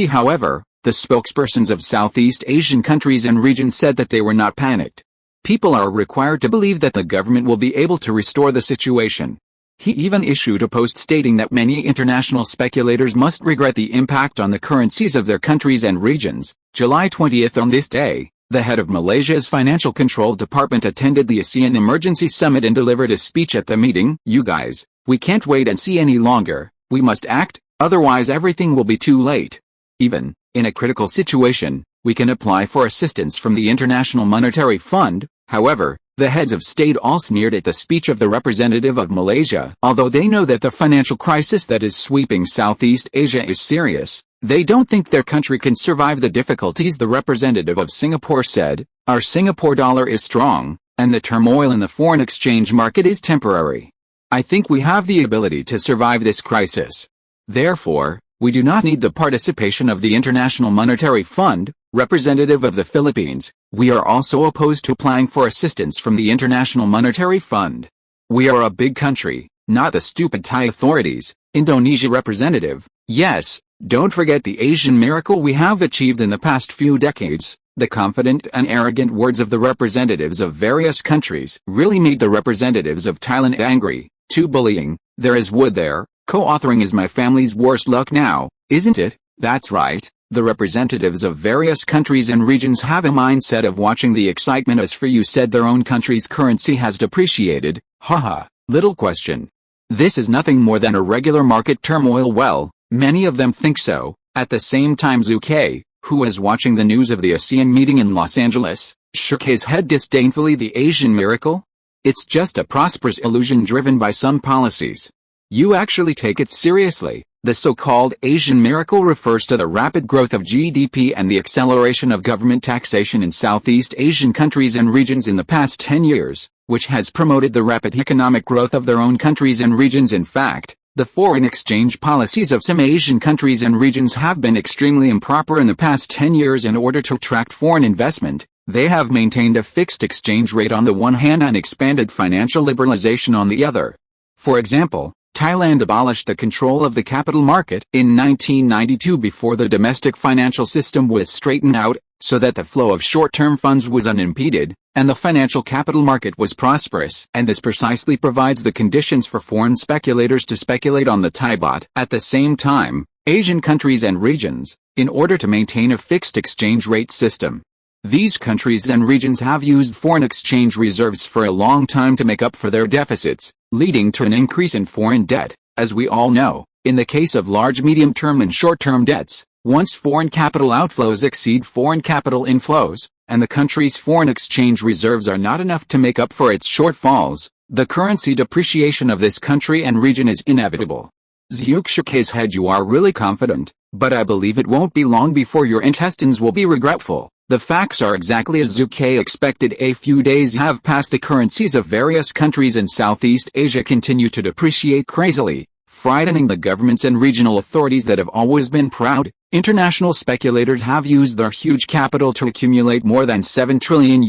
However, the spokespersons of Southeast Asian countries and regions said that they were not panicked. People are required to believe that the government will be able to restore the situation. He even issued a post stating that many international speculators must regret the impact on the currencies of their countries and regions. July 20th. On this day, the head of Malaysia's Financial Control Department attended the ASEAN Emergency Summit and delivered a speech at the meeting. "You guys, we can't wait and see any longer. We must act, otherwise everything will be too late. Even in a critical situation, we can apply for assistance from the International Monetary Fund. However, The heads of state all sneered at the speech of the representative of Malaysia. Although they know that the financial crisis that is sweeping Southeast Asia is serious, they don't think their country can survive the difficulties. The representative of Singapore said, "Our Singapore dollar is strong, and the turmoil in the foreign exchange market is temporary. I think we have the ability to survive this crisis. Therefore, we do not need the participation of the International Monetary Fund." Representative of the Philippines, "We are also opposed to applying for assistance from the International Monetary Fund. We are a big country, not the stupid Thai authorities." Indonesia representative, "Yes, don't forget the Asian miracle we have achieved in the past few decades." The confident and arrogant words of the representatives of various countries really made the representatives of Thailand angry. "Too bullying, there is wood there. Co-authoring is my family's worst luck now, isn't it?" That's right. The representatives of various countries and regions have a mindset of watching the excitement as for you said their own country's currency has depreciated. Haha, little question. This is nothing more than a regular market turmoil. Well, many of them think so. At the same time, Zhu Ke, who was watching the news of the ASEAN meeting in Los Angeles, shook his head disdainfully. The Asian miracle? It's just a prosperous illusion driven by some policies. You actually take it seriously. The so-called Asian miracle refers to the rapid growth of GDP and the acceleration of government taxation in Southeast Asian countries and regions in the past 10 years, which has promoted the rapid economic growth of their own countries and regions. In fact, the foreign exchange policies of some Asian countries and regions have been extremely improper in the past 10 years. In order to attract foreign investment, they have maintained a fixed exchange rate on the one hand and expanded financial liberalization on the other. For example, Thailand abolished the control of the capital market in 1992 before the domestic financial system was straightened out, so that the flow of short-term funds was unimpeded, and the financial capital market was prosperous. And this precisely provides the conditions for foreign speculators to speculate on the Thai baht. At the same time, Asian countries and regions, in order to maintain a fixed exchange rate system, these countries and regions have used foreign exchange reserves for a long time to make up for their deficits, leading to an increase in foreign debt. As we all know, in the case of large medium-term and short-term debts, once foreign capital outflows exceed foreign capital inflows, and the country's foreign exchange reserves are not enough to make up for its shortfalls, the currency depreciation of this country and region is inevitable. Zhu shook his head. "You are really confident, but I believe it won't be long before your intestines will be regretful." The facts are exactly as Zhu Ke expected. A few days have passed. The currencies of various countries in Southeast Asia continue to depreciate crazily, frightening the governments and regional authorities that have always been proud. International speculators have used their huge capital to accumulate more than $7 trillion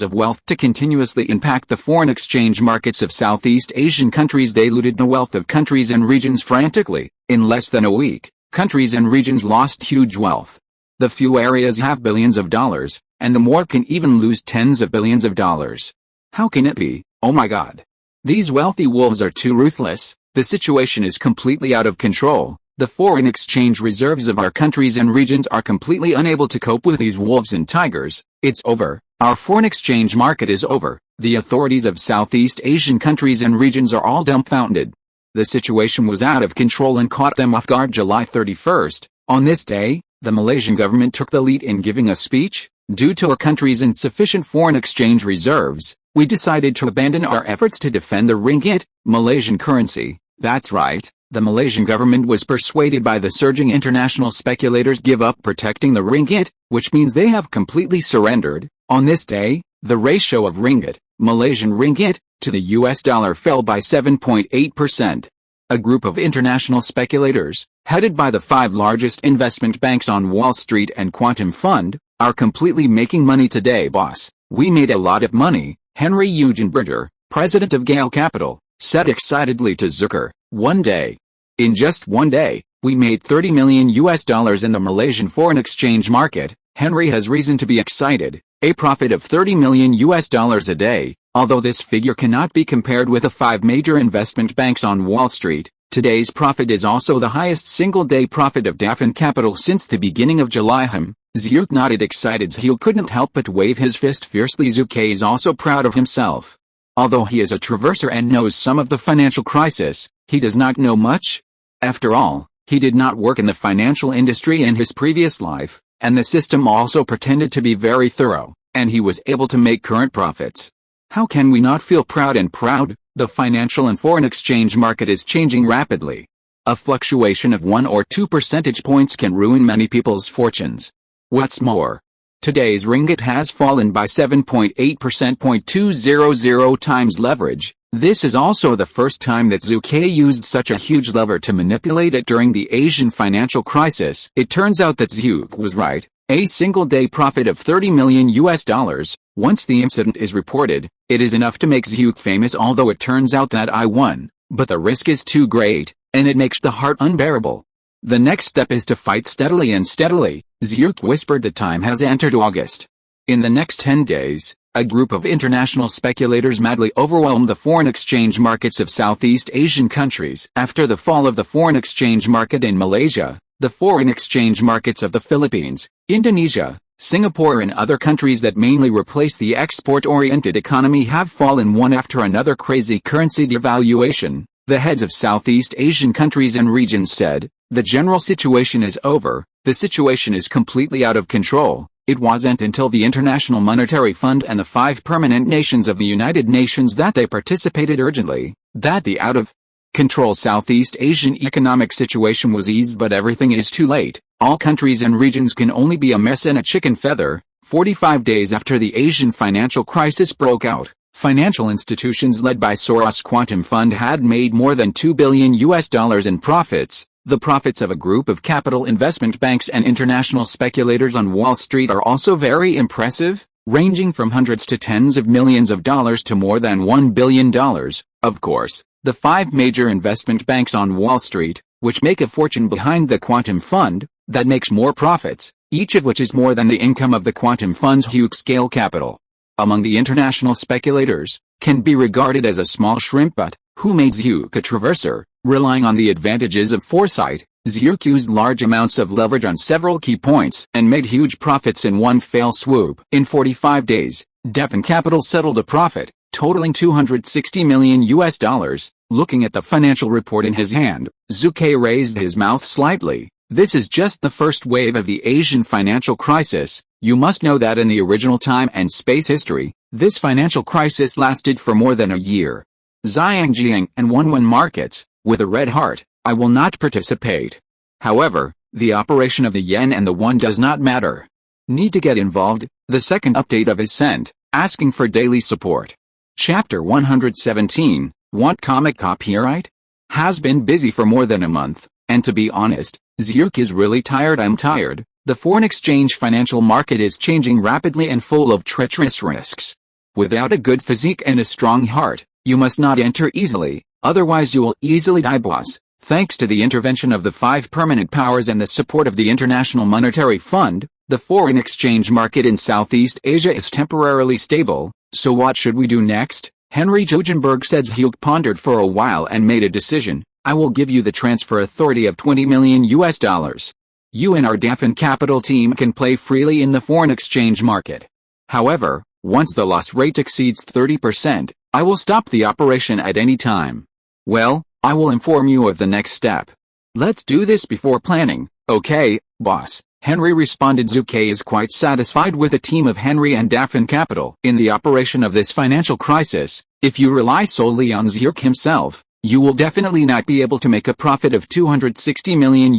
of wealth to continuously impact the foreign exchange markets of Southeast Asian countries. They looted the wealth of countries and regions frantically. In less than a week, countries and regions lost huge wealth. The few areas have billions of dollars, and the more can even lose tens of billions of dollars. How can it be? Oh my God. These wealthy wolves are too ruthless. The situation is completely out of control. The foreign exchange reserves of our countries and regions are completely unable to cope with these wolves and tigers. It's over. Our foreign exchange market is over. The authorities of Southeast Asian countries and regions are all dumbfounded. The situation was out of control and caught them off guard. July 31st. On this day, the Malaysian government took the lead in giving a speech. "Due to our country's insufficient foreign exchange reserves, we decided to abandon our efforts to defend the ringgit, Malaysian currency." That's right, the Malaysian government was persuaded by the surging international speculators give up protecting the ringgit, which means they have completely surrendered. On this day, the ratio of ringgit, Malaysian ringgit, to the US dollar fell by 7.8%. A group of international speculators, headed by the 5 largest investment banks on Wall Street and Quantum Fund, are completely making money today. "Boss, we made a lot of money," Henry Eugene Berger, president of Gale Capital, said excitedly to Zucker. "One day. In just one day, we made $30 million in the Malaysian foreign exchange market." Henry has reason to be excited. A profit of $30 million a day. Although this figure cannot be compared with the 5 major investment banks on Wall Street, today's profit is also the highest single-day profit of Dafan Capital since the beginning of July. Zhu nodded excited. Zhu couldn't help but wave his fist fiercely. Zhu Ke is also proud of himself. Although he is a traverser and knows some of the financial crisis, he does not know much. After all, he did not work in the financial industry in his previous life, and the system also pretended to be very thorough, and he was able to make current profits. How can we not feel proud and proud? The financial and foreign exchange market is changing rapidly. A fluctuation of 1 or 2 percentage points can ruin many people's fortunes. What's more, today's ringgit has fallen by 7.8%, 0.200 times leverage. This is also the first time that Zhu Ke used such a huge lever to manipulate it during the Asian financial crisis. It turns out that Zhu was right. A single-day profit of $30 million. Once the incident is reported, it is enough to make Zhu famous, although it turns out that I won. But the risk is too great, and it makes the heart unbearable. The next step is to fight steadily and steadily. Zhu whispered the time has entered August. In the next 10 days, a group of international speculators madly overwhelmed the foreign exchange markets of Southeast Asian countries. After the fall of the foreign exchange market in Malaysia, the foreign exchange markets of the Philippines, Indonesia, Singapore and other countries that mainly replace the export-oriented economy have fallen one after another. Crazy currency devaluation. The heads of Southeast Asian countries and regions said, the general situation is over, the situation is completely out of control. It wasn't until the International Monetary Fund and the 5 permanent nations of the United Nations that they participated urgently, that the out-of-control Southeast Asian economic situation was eased, but everything is too late. All countries and regions can only be a mess and a chicken feather. 45 days after the Asian financial crisis broke out, financial institutions led by Soros Quantum Fund had made more than $2 billion in profits. The profits of a group of capital investment banks and international speculators on Wall Street are also very impressive, ranging from hundreds to tens of millions of dollars to more than $1 billion. Of course, the 5 major investment banks on Wall Street, which make a fortune behind the Quantum Fund, that makes more profits, each of which is more than the income of the Quantum Fund's huge scale capital. Among the international speculators, can be regarded as a small shrimp, but who made Zhu a traverser? Relying on the advantages of foresight, Zhu used large amounts of leverage on several key points and made huge profits in one fell swoop. In 45 days, Devon Capital settled a profit, totaling $260 million. Looking at the financial report in his hand, Zhu Ke raised his mouth slightly. This is just the first wave of the Asian financial crisis. You must know that in the original time and space history, this financial crisis lasted for more than a year. Xiangjiang and Wenwen markets. With a red heart, I will not participate. However, the operation of the yen and the won does not matter. Need to get involved? The second update of is sent, asking for daily support. Chapter 117, Want comic copyright? Has been busy for more than a month, and to be honest, Zhu is really tired. I'm tired. The foreign exchange financial market is changing rapidly and full of treacherous risks. Without a good physique and a strong heart, you must not enter easily. Otherwise you will easily die, boss. Thanks to the intervention of the 5 permanent powers and the support of the International Monetary Fund, the foreign exchange market in Southeast Asia is temporarily stable. So what should we do next? Henry Jogenberg said. Zhu pondered for a while and made a decision. I will give you the transfer authority of $20 million. You and our Devon Capital team can play freely in the foreign exchange market. However, once the loss rate exceeds 30%, I will stop the operation at any time. Well, I will inform you of the next step. Let's do this before planning, okay, boss? Henry responded. Zhu Ke is quite satisfied with the team of Henry and Devon Capital. In the operation of this financial crisis, if you rely solely on Zhu himself, you will definitely not be able to make a profit of $260 million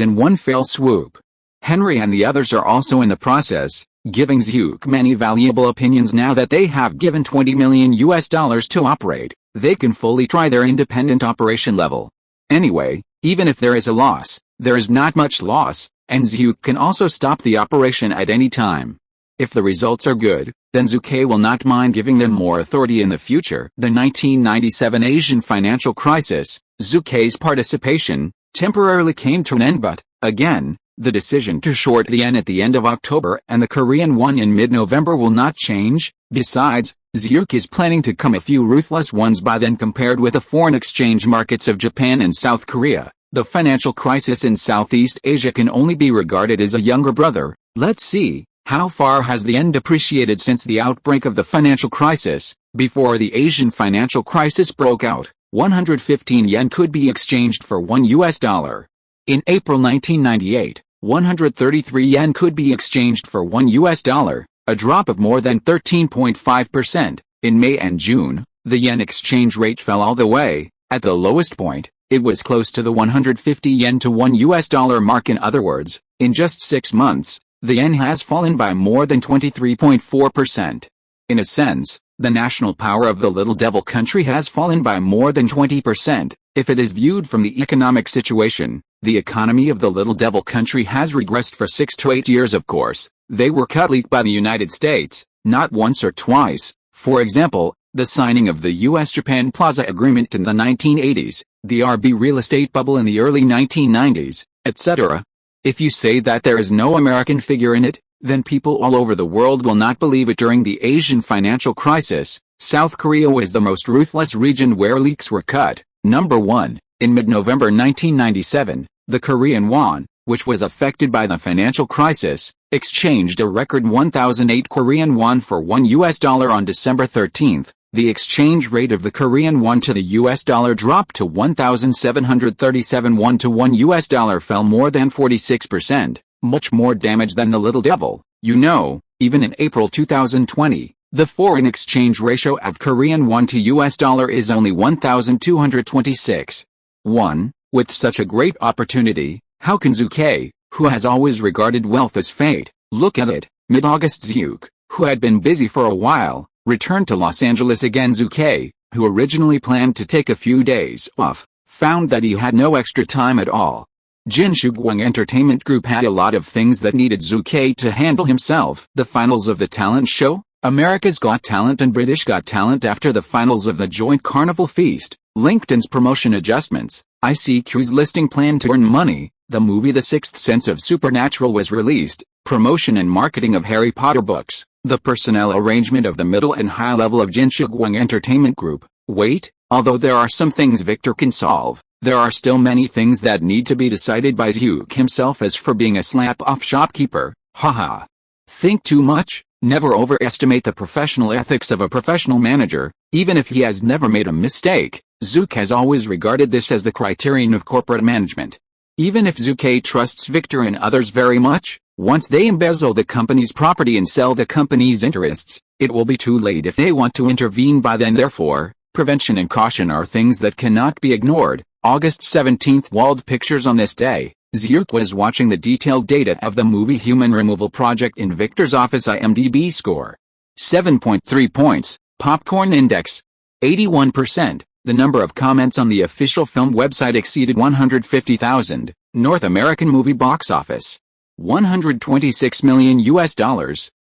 in one fell swoop. Henry and the others are also in the process, giving Zhu many valuable opinions. Now that they have given $20 million to operate, they can fully try their independent operation level. Anyway, even if there is a loss, there is not much loss, and Zhu can also stop the operation at any time. If the results are good, then Zhu Ke will not mind giving them more authority in the future. The 1997 Asian financial crisis, Zhu Ke's participation, temporarily came to an end, but, again, the decision to short the yen at the end of October and the Korean won in mid-November will not change. Besides, Zhu is planning to come a few ruthless ones by then. Compared with the foreign exchange markets of Japan and South Korea, the financial crisis in Southeast Asia can only be regarded as a younger brother. Let's see, how far has the yen depreciated since the outbreak of the financial crisis? Before the Asian financial crisis broke out, 115 yen could be exchanged for $1. In April 1998, 133 yen could be exchanged for $1, a drop of more than 13.5%. In May and June, the yen exchange rate fell all the way. At the lowest point, it was close to the 150 yen to $1 mark. In other words, in just 6 months, the yen has fallen by more than 23.4%. In a sense, the national power of the little devil country has fallen by more than 20%. If it is viewed from the economic situation, the economy of the little devil country has regressed for 6 to 8 years. Of course, they were cut leak by the United States, not once or twice. For example, the signing of the US-Japan Plaza Agreement in the 1980s, the RB real estate bubble in the early 1990s, etc. If you say that there is no American figure in it, then people all over the world will not believe it. During the Asian financial crisis, South Korea was the most ruthless region where leaks were cut. Number 1, in mid-November 1997, the Korean won, which was affected by the financial crisis, exchanged a record 1,008 Korean won for $1 on December 13. The exchange rate of the Korean won to the US dollar dropped to 1,737 won to $1 fell more than 46%, much more damage than the little devil. Even in April 2020, the foreign exchange ratio of Korean won to US dollar is only 1,226. 1. With such a great opportunity, how can Zhu Ke, who has always regarded wealth as fate, look at it? Mid-August, Zhu, who had been busy for a while, returned to Los Angeles again. Zhu Ke, who originally planned to take a few days off, found that he had no extra time at all. Jin Shugwang Entertainment Group had a lot of things that needed Zhu Ke to handle himself. The finals of the talent show, America's Got Talent and British Got Talent. After the finals of the joint Carnival Feast, LinkedIn's promotion adjustments, ICQ's listing plan to earn money, the movie The Sixth Sense of Supernatural was released, promotion and marketing of Harry Potter books, the personnel arrangement of the middle and high level of Jin Shugwang Entertainment Group. Wait, although there are some things Victor can solve, there are still many things that need to be decided by Zhu himself. As for being a slap-off shopkeeper, haha. Think too much? Never overestimate the professional ethics of a professional manager, even if he has never made a mistake. Zhu has always regarded this as the criterion of corporate management. Even if Zhu Ke trusts Victor and others very much, once they embezzle the company's property and sell the company's interests, it will be too late if they want to intervene by then. Therefore, prevention and caution are things that cannot be ignored. August 17, Wald Pictures. On this day, Zhu was watching the detailed data of the movie Human Removal Project in Victor's office. IMDb score 7.3 points, Popcorn Index 81%. The number of comments on the official film website exceeded 150,000. North American movie box office $126 million,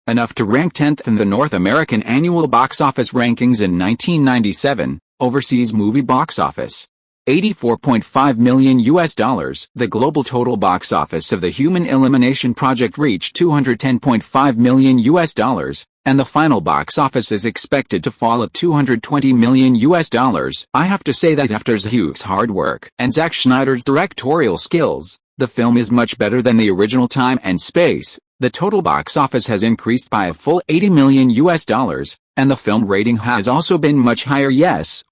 enough to rank 10th in the North American annual box office rankings in 1997. Overseas movie box office $84.5 million. The global total box office of the Human Elimination Project reached $210.5 million, and the final box office is expected to fall at $220 million. I have to say that after Zhu's hard work and Zack Snyder's directorial skills, the film is much better than the original Time and Space. The total box office has increased by a full $80 million, and the film rating has also been much higher. Yes,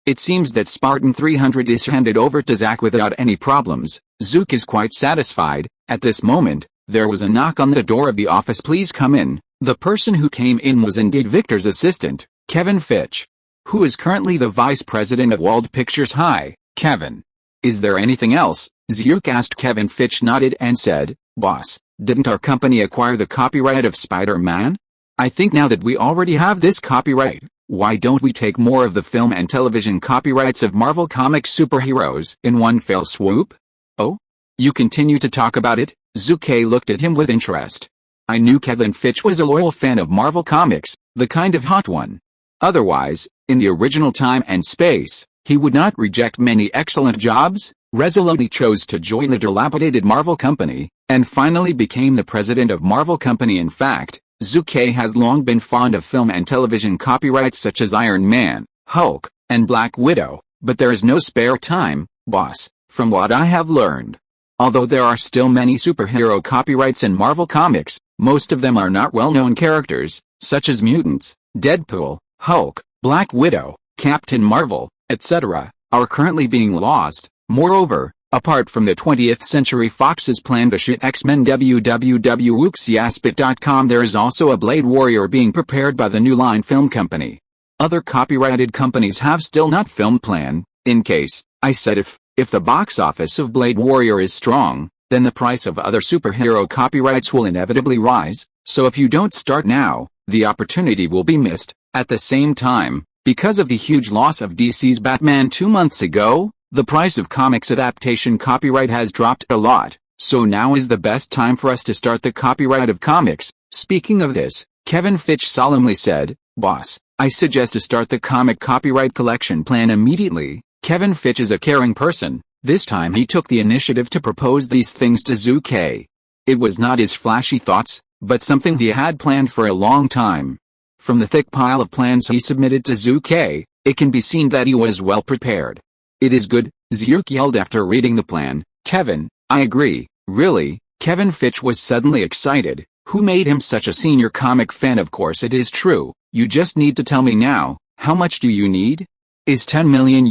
it seems that Spartan 300 is handed over to Zack without any problems. Zhu is quite satisfied. At this moment, there was a knock on the door of the office. Please come in. The person who came in was indeed Victor's assistant, Kevin Fitch, who is currently the vice president of Wald Pictures. Hi, Kevin. Is there anything else? Zhu asked. Kevin Fitch nodded and said, Boss, didn't our company acquire the copyright of Spider-Man? I think now that we already have this copyright, why don't we take more of the film and television copyrights of Marvel Comics superheroes in one fell swoop? Oh? You continue to talk about it? Zhu Ke looked at him with interest. I knew Kevin Fitch was a loyal fan of Marvel Comics, the kind of hot one. Otherwise, in the original Time and Space, he would not reject many excellent jobs. Resolutely chose to join the dilapidated Marvel Company, and finally became the president of Marvel Company. In fact, Zhu Ke has long been fond of film and television copyrights such as Iron Man, Hulk, and Black Widow, but there is no spare time, boss, from what I have learned. Although there are still many superhero copyrights in Marvel Comics, most of them are not well-known characters, such as mutants, Deadpool, Hulk, Black Widow, Captain Marvel, etc., are currently being lost. Moreover, Apart from the 20th Century Fox's plan to shoot X-Men www.wooksyaspit.com, there is also a Blade Warrior being prepared by the New Line Film Company. Other copyrighted companies have still not filmed plan. In case, I said if the box office of Blade Warrior is strong, then the price of other superhero copyrights will inevitably rise, so if you don't start now, the opportunity will be missed. At the same time, because of the huge loss of DC's Batman 2 months ago, the price of comics adaptation copyright has dropped a lot, so now is the best time for us to start the copyright of comics. Speaking of this, Kevin Fitch solemnly said, "Boss, I suggest to start the comic copyright collection plan immediately." Kevin Fitch is a caring person. This time he took the initiative to propose these things to Zhu Ke. It was not his flashy thoughts, but something he had planned for a long time. From the thick pile of plans he submitted to Zhu Ke, it can be seen that he was well prepared. "It is good," Zhu yelled after reading the plan. "Kevin, I agree, really." Kevin Fitch was suddenly excited. Who made him such a senior comic fan? Of course it is true. You just need to tell me now, how much do you need? Is $10 million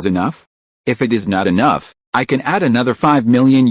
enough? If it is not enough, I can add another $5 million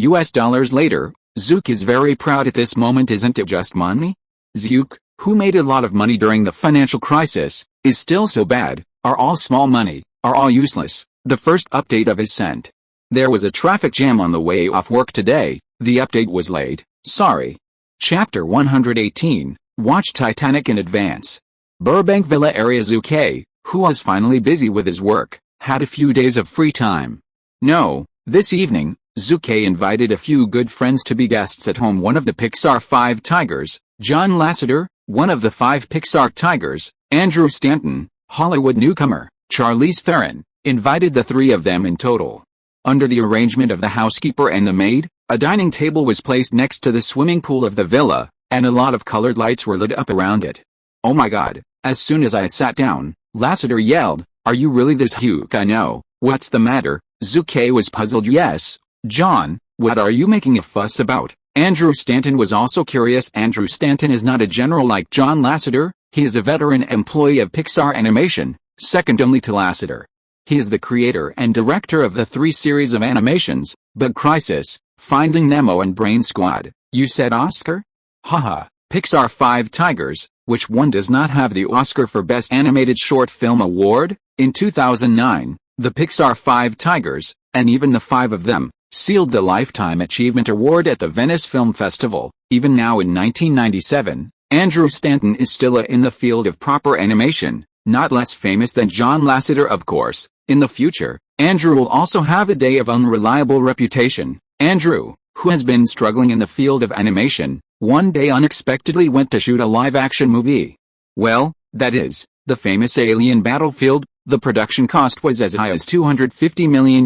later. Zook is very proud at this moment. Isn't it just money? Zook, who made a lot of money during the financial crisis, is still so bad. Are all small money, are all useless. The first update of is sent. There was a traffic jam on the way off work today. The update was late. Sorry. Chapter 118. Watch Titanic in advance. Burbank Villa area. Zhu Ke, who was finally busy with his work, had a few days of free time. No, this evening, Zhu Ke invited a few good friends to be guests at home. One of the Pixar 5 tigers, John Lasseter, one of the 5 Pixar tigers, Andrew Stanton, Hollywood newcomer, Charlize Theron, invited the 3 of them in total. Under the arrangement of the housekeeper and the maid, a dining table was placed next to the swimming pool of the villa, and a lot of colored lights were lit up around it. Oh my God, as soon as I sat down, Lasseter yelled, "Are you really this huge?" "I know, what's the matter?" Zhu Ke was puzzled. "Yes, John, what are you making a fuss about?" Andrew Stanton was also curious. Andrew Stanton is not a general like John Lasseter. He is a veteran employee of Pixar Animation, second only to Lasseter. He is the creator and director of the 3 series of animations, Bug Crisis, Finding Nemo and Brain Squad. You said Oscar? Haha, Pixar 5 tigers, which one does not have the Oscar for Best Animated Short Film Award? In 2009, the Pixar 5 tigers, and even the 5 of them, sealed the Lifetime Achievement Award at the Venice Film Festival. Even now in 1997, Andrew Stanton is still in the field of proper animation, not less famous than John Lasseter of course. In the future, Andrew will also have a day of unreliable reputation. Andrew, who has been struggling in the field of animation, one day unexpectedly went to shoot a live-action movie. Well, that is, the famous Alien Battlefield. The production cost was as high as $250 million.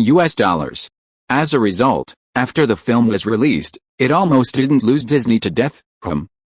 As a result, after the film was released, it almost didn't lose Disney to death.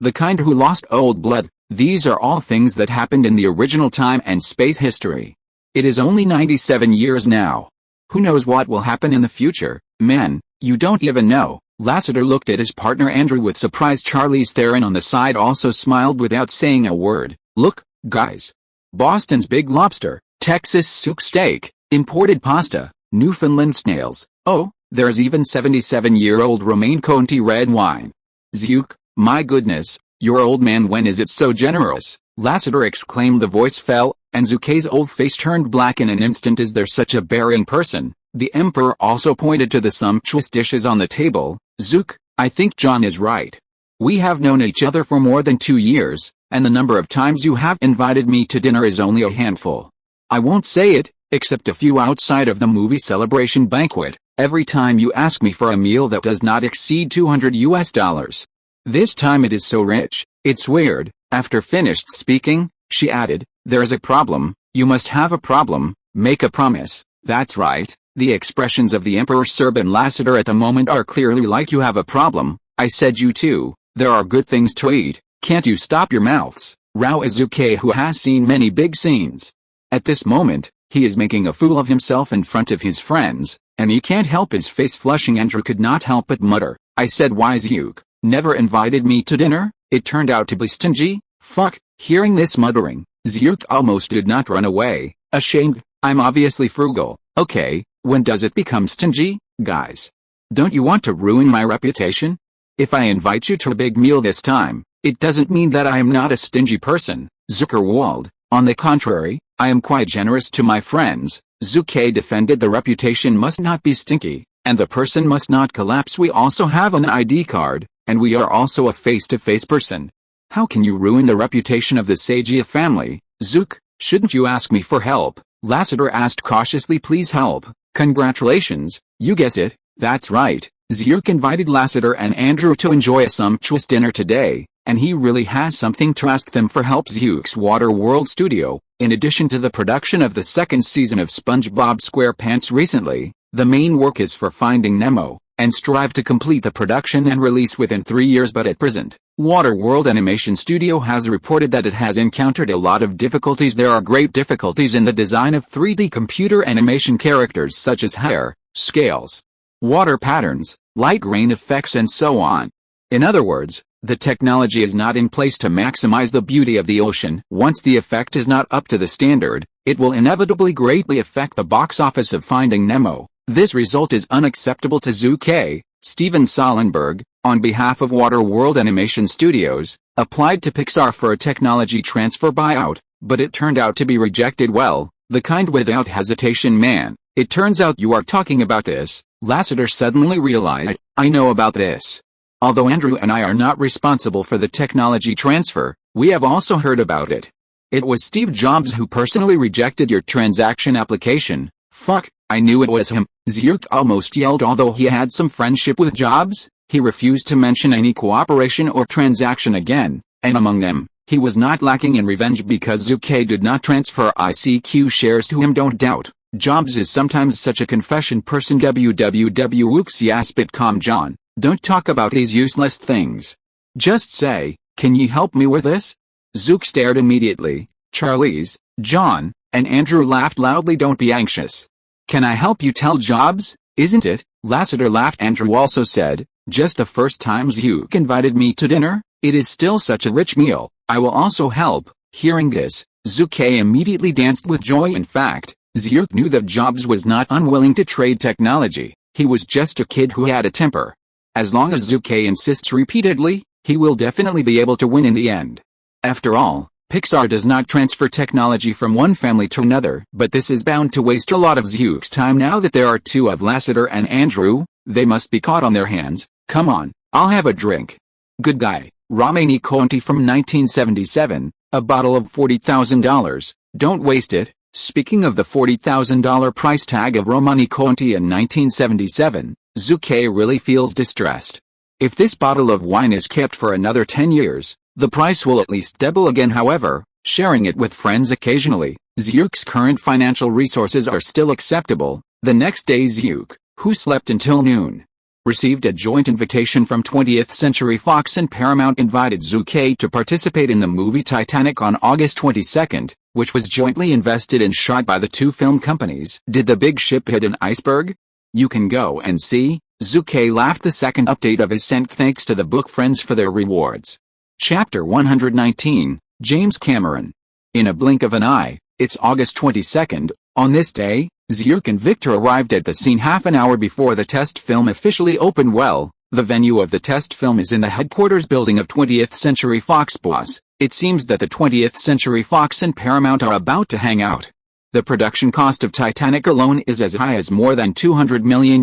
The kind who lost old blood. These are all things that happened in the original time and space history. It is only 97 years now. Who knows what will happen in the future? Man, you don't even know. Lasseter looked at his partner Andrew with surprise. Charlize Theron on the side also smiled without saying a word. Look, guys. Boston's Big Lobster, Texas Souk steak, imported pasta, Newfoundland snails. Oh, there's even 77-year-old Romaine Conti red wine. Zook, my goodness, your old man, when is it so generous? Lasseter exclaimed. The voice fell, and Zhu Ke's old face turned black in an instant. Is there such a bearing person? The emperor also pointed to the sumptuous dishes on the table. Zook, I think John is right. We have known each other for more than 2 years, and the number of times you have invited me to dinner is only a handful. I won't say it, except a few outside of the movie celebration banquet, every time you ask me for a meal that does not exceed $200. This time it is so rich, it's weird. After finished speaking, she added, there is a problem. You must have a problem. Make a promise. That's right. The expressions of the Emperor Serb and Lasseter at the moment are clearly like you have a problem. I said you too. There are good things to eat. Can't you stop your mouths? Rao is Zhu Ke, who has seen many big scenes. At this moment, he is making a fool of himself in front of his friends, and he can't help his face flushing. Andrew could not help but mutter, I said, why Zook never invited me to dinner? It turned out to be stingy. Fuck. Hearing this muttering, Zook almost did not run away. Ashamed. I'm obviously frugal. Okay, when does it become stingy? Guys, don't you want to ruin my reputation? If I invite you to a big meal this time, it doesn't mean that I am not a stingy person, Zhu Ke Wald. On the contrary, I am quite generous to my friends. Zhu Ke defended. The reputation must not be stinky, and the person must not collapse. We also have an ID card, and we are also a face-to-face person. How can you ruin the reputation of the Sagia family? Zook, shouldn't you ask me for help? Lassiter asked cautiously. Please help. Congratulations, you guessed it, that's right. Zook invited Lassiter and Andrew to enjoy a sumptuous dinner today, and he really has something to ask them for help. Zook's Water World studio, in addition to the production of the second season of SpongeBob SquarePants recently, the main work is for Finding Nemo, and strive to complete the production and release within 3 years. But at present, Water World Animation Studio has reported that it has encountered a lot of difficulties. There are great difficulties in the design of 3D computer animation characters such as hair, scales, water patterns, light rain effects and so on. In other words, the technology is not in place to maximize the beauty of the ocean. Once the effect is not up to the standard, it will inevitably greatly affect the box office of Finding Nemo. This result is unacceptable to Zhu Ke. Steven Solenberg, on behalf of Water World Animation Studios, applied to Pixar for a technology transfer buyout, but it turned out to be rejected. Well, the kind without hesitation. Man, it turns out you are talking about this. Lassiter suddenly realized, I know about this. Although Andrew and I are not responsible for the technology transfer, we have also heard about it. It was Steve Jobs who personally rejected your transaction application. Fuck, I knew it was him, Zook almost yelled. Although he had some friendship with Jobs, he refused to mention any cooperation or transaction again, and among them, he was not lacking in revenge because Zhu Ke did not transfer ICQ shares to him. Don't doubt, Jobs is sometimes such a confession person. www.oops-yaspit.com. John, don't talk about these useless things. Just say, can you help me with this? Zook stared immediately. Charlie's, John, and Andrew laughed loudly. Don't be anxious. Can I help you tell Jobs, isn't it? Lassiter laughed. Andrew also said, just the first time Zook invited me to dinner, it is still such a rich meal, I will also help. Hearing this, Zhu Ke immediately danced with joy. In fact, Zook knew that Jobs was not unwilling to trade technology, he was just a kid who had a temper. As long as Zhu Ke insists repeatedly, he will definitely be able to win in the end. After all, Pixar does not transfer technology from one family to another. But this is bound to waste a lot of Zook's time. Now that there are two of Lassiter and Andrew, they must be caught on their hands. Come on, I'll have a drink. Good guy, Romani Conti from 1977, a bottle of $40,000, don't waste it. Speaking of the $40,000 price tag of Romani Conti in 1977, Zhu Ke really feels distressed. If this bottle of wine is kept for another 10 years, the price will at least double again. However, sharing it with friends occasionally, Zook's current financial resources are still acceptable. The next day Zook, who slept until noon, received a joint invitation from 20th Century Fox and Paramount. Invited Zhu Ke to participate in the movie Titanic on August 22, which was jointly invested and shot by the two film companies. Did the big ship hit an iceberg? You can go and see. Zhu Ke laughed. The second update of his sent thanks to the book friends for their rewards. Chapter 119, James Cameron. In a blink of an eye, it's August 22. On this day, Zook and Victor arrived at the scene half an hour before the test film officially opened. Well, the venue of the test film is in the headquarters building of 20th Century Fox. Boss, it seems that the 20th Century Fox and Paramount are about to hang out. The production cost of Titanic alone is as high as more than $200 million.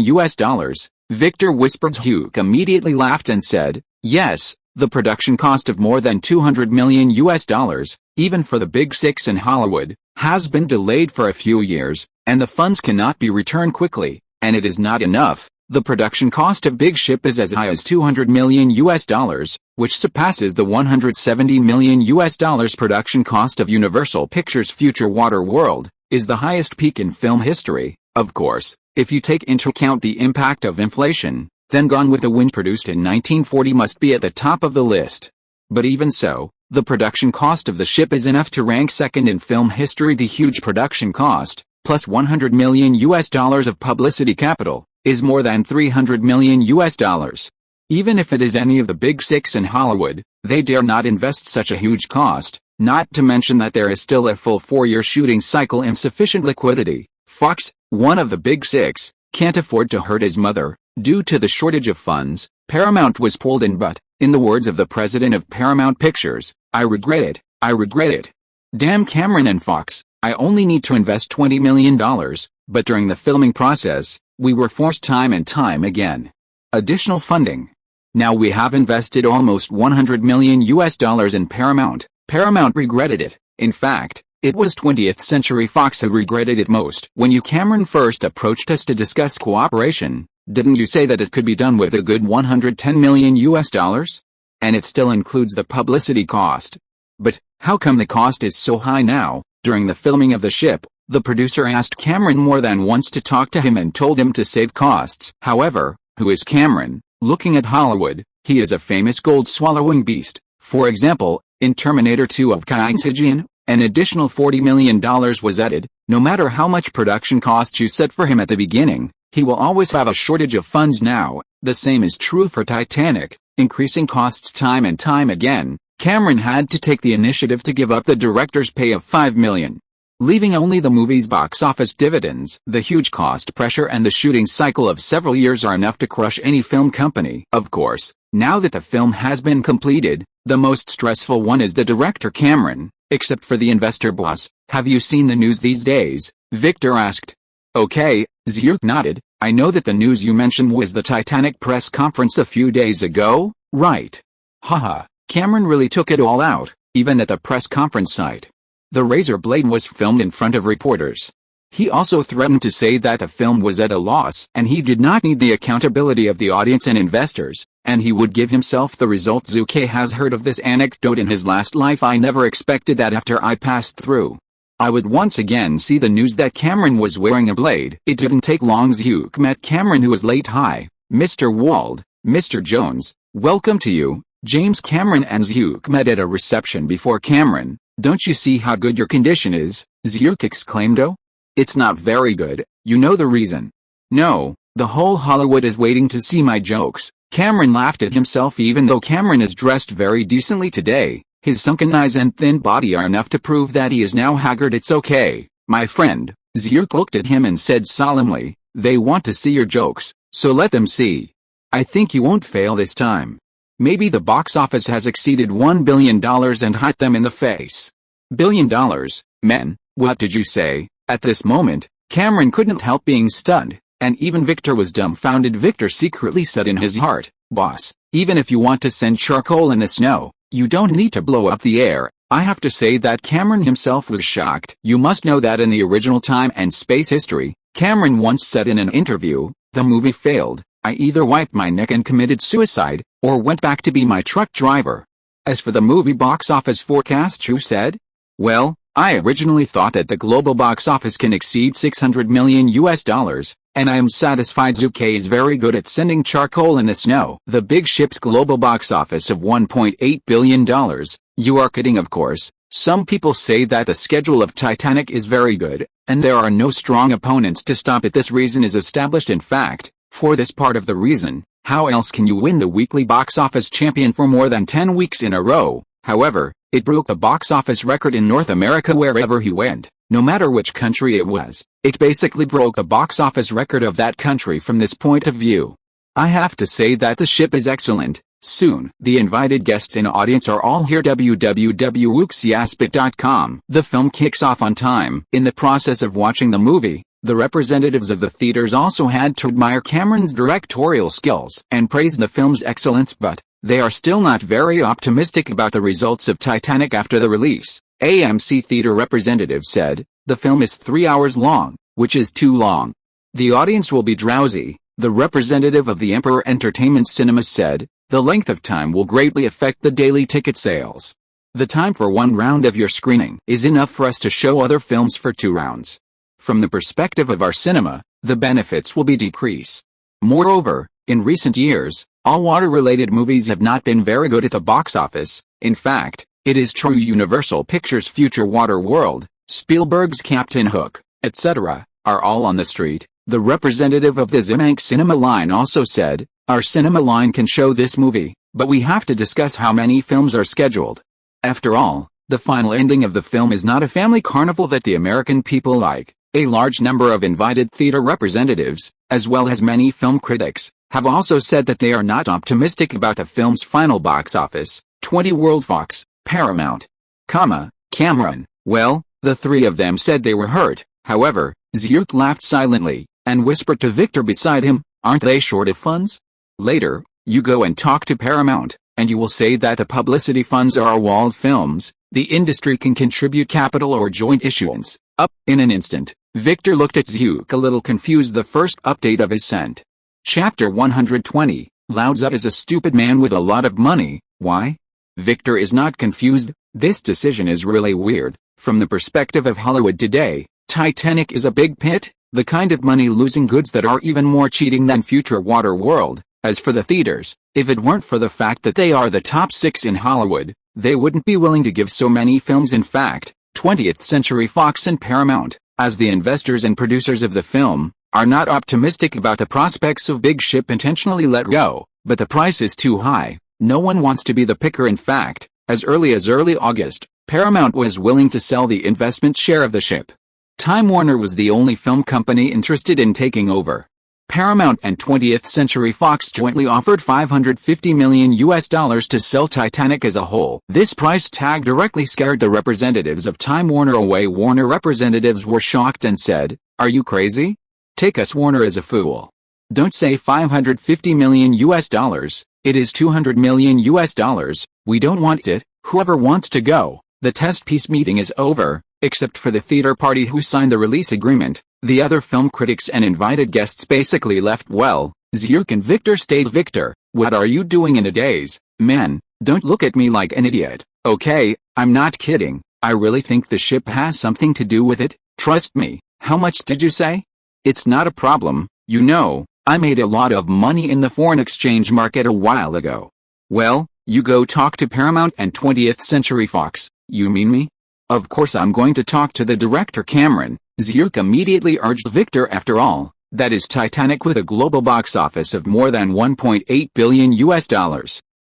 Victor whispered. Zook immediately laughed and said, yes, the production cost of more than $200 million, even for the big six in Hollywood, has been delayed for a few years, and the funds cannot be returned quickly, and it is not enough. The production cost of Big Ship is as high as $200 million, which surpasses the $170 million production cost of Universal Pictures' future Water World, is the highest peak in film history. Of course, if you take into account the impact of inflation, then Gone with the Wind, produced in 1940, must be at the top of the list. But even so, the production cost of the ship is enough to rank second in film history. The huge production cost, plus $100 million of publicity capital, is more than $300 million. Even if it is any of the big six in Hollywood, they dare not invest such a huge cost, not to mention that there is still a full 4-year shooting cycle and sufficient liquidity. Fox, one of the big six, can't afford to hurt his mother. Due to the shortage of funds, Paramount was pulled in, but, in the words of the president of Paramount Pictures, I regret it, I regret it. Damn Cameron and Fox, I only need to invest $20 million, but during the filming process, we were forced time and time again. Additional funding. Now we have invested almost $100 million in Paramount. Paramount regretted it. In fact, it was 20th Century Fox who regretted it most. When you Cameron first approached us to discuss cooperation, didn't you say that it could be done with a good $110 million? And it still includes the publicity cost. But, how come the cost is so high now? During the filming of The Ship, the producer asked Cameron more than once to talk to him and told him to save costs. However, who is Cameron? Looking at Hollywood, he is a famous gold-swallowing beast. For example, in Terminator 2 of Kaijin, an additional $40 million was added. No matter how much production costs you set for him at the beginning, he will always have a shortage of funds now. The same is true for Titanic, increasing costs time and time again. Cameron had to take the initiative to give up the director's pay of $5 million, leaving only the movie's box office dividends. The huge cost pressure and the shooting cycle of several years are enough to crush any film company. Of course, now that the film has been completed, the most stressful one is the director Cameron, except for the investor boss. Have you seen the news these days? Victor asked. Okay, Zhu nodded. I know that the news you mentioned was the Titanic press conference a few days ago, right? Haha, Cameron really took it all out, even at the press conference site. The razor blade was filmed in front of reporters. He also threatened to say that the film was at a loss and he did not need the accountability of the audience and investors, and he would give himself the result. Zhu Ke has heard of this anecdote in his last life. I never expected that after I passed through. I would once again see the news that Cameron was wearing a blade. It didn't take long. Zhu met Cameron, who was late. Hi, Mr. Wald, Mr. Jones, welcome to you. James Cameron and Zhu met at a reception before. Cameron, don't you see how good your condition is? Zhu exclaimed. Oh, it's not very good. You know the reason? No, the whole Hollywood is waiting to see my jokes. Cameron laughed at himself. Even though Cameron is dressed very decently today, his sunken eyes and thin body are enough to prove that he is now haggard. It's okay, my friend. Zhu looked at him and said solemnly, they want to see your jokes, so let them see. I think you won't fail this time. Maybe the box office has exceeded $1 billion and hit them in the face. $1 billion, men, what did you say? At this moment, Cameron couldn't help being stunned, and even Victor was dumbfounded. Victor secretly said in his heart, boss, even if you want to send charcoal in the snow, you don't need to blow up the air. I have to say that Cameron himself was shocked. You must know that in the original time and space history, Cameron once said in an interview, the movie failed. I either wiped my neck and committed suicide, or went back to be my truck driver. As for the movie box office forecast, Zhu said, well, I originally thought that the global box office can exceed $600 million, and I am satisfied. Zhu Ke is very good at sending charcoal in the snow. The Big Ship's global box office of $1.8 billion. You are kidding, of course. Some people say that the schedule of Titanic is very good, and there are no strong opponents to stop it. This reason is established. In fact, for this part of the reason, how else can you win the weekly box office champion for more than 10 weeks in a row? However, it broke the box office record in North America wherever he went, no matter which country it was. It basically broke the box office record of that country from this point of view. I have to say that The Ship is excellent. Soon, the invited guests and audience are all here. www.wuxiaspit.com. The film kicks off on time. In the process of watching the movie, the representatives of the theaters also had to admire Cameron's directorial skills and praise the film's excellence, but they are still not very optimistic about the results of Titanic after the release. AMC theater representative said, the film is 3 hours long, which is too long. The audience will be drowsy. The representative of the Emperor Entertainment Cinemas said, the length of time will greatly affect the daily ticket sales. The time for one round of your screening is enough for us to show other films for 2 rounds. From the perspective of our cinema, the benefits will be decrease. Moreover, in recent years, all water-related movies have not been very good at the box office. In fact, it is true Universal Pictures' future Water World, Spielberg's Captain Hook, etc., are all on the street. The representative of the Zimank cinema line also said, our cinema line can show this movie, but we have to discuss how many films are scheduled. After all, the final ending of the film is not a family carnival that the American people like. A large number of invited theater representatives, as well as many film critics, have also said that they are not optimistic about the film's final box office. 20 World Fox, Paramount, Cameron. Well, the three of them said they were hurt. However, Zhu laughed silently and whispered to Victor beside him, "Aren't they short of funds?" Later, you go and talk to Paramount, and you will say that the publicity funds are Wald Films. The industry can contribute capital or joint issuance. Up. In an instant, Victor looked at Zhu a little confused. The first update of his sent. Chapter 120. Lao Tzu is a stupid man with a lot of money. Why? Victor is not confused. This decision is really weird. From the perspective of Hollywood today, Titanic is a big pit, the kind of money-losing goods that are even more cheating than future Waterworld. As for the theaters, if it weren't for the fact that they are the top 6 in Hollywood, they wouldn't be willing to give so many films. In fact, 20th Century Fox and Paramount, as the investors and producers of the film, are not optimistic about the prospects of Big Ship intentionally let go, but the price is too high. No one wants to be the picker. In fact, as early August, Paramount was willing to sell the investment share of the ship. Time Warner was the only film company interested in taking over. Paramount and 20th Century Fox jointly offered $550 million to sell Titanic as a whole. This price tag directly scared the representatives of Time Warner away. Warner representatives were shocked and said, "Are you crazy? Take us Warner as a fool. Don't say $550 million. It is $200 million. We don't want it. Whoever wants to go." The test piece meeting is over, except for the theater party who signed the release agreement. The other film critics and invited guests basically left. Well, Zhu and Victor stayed. Victor, what are you doing in a daze? Man, don't look at me like an idiot. Okay, I'm not kidding. I really think the ship has something to do with it. Trust me. How much did you say? It's not a problem. You know, I made a lot of money in the foreign exchange market a while ago. Well, you go talk to Paramount and 20th Century Fox. You mean me? Of course I'm going to talk to the director Cameron. Zhu immediately urged Victor. After all, that is Titanic with a global box office of more than $1.8 billion.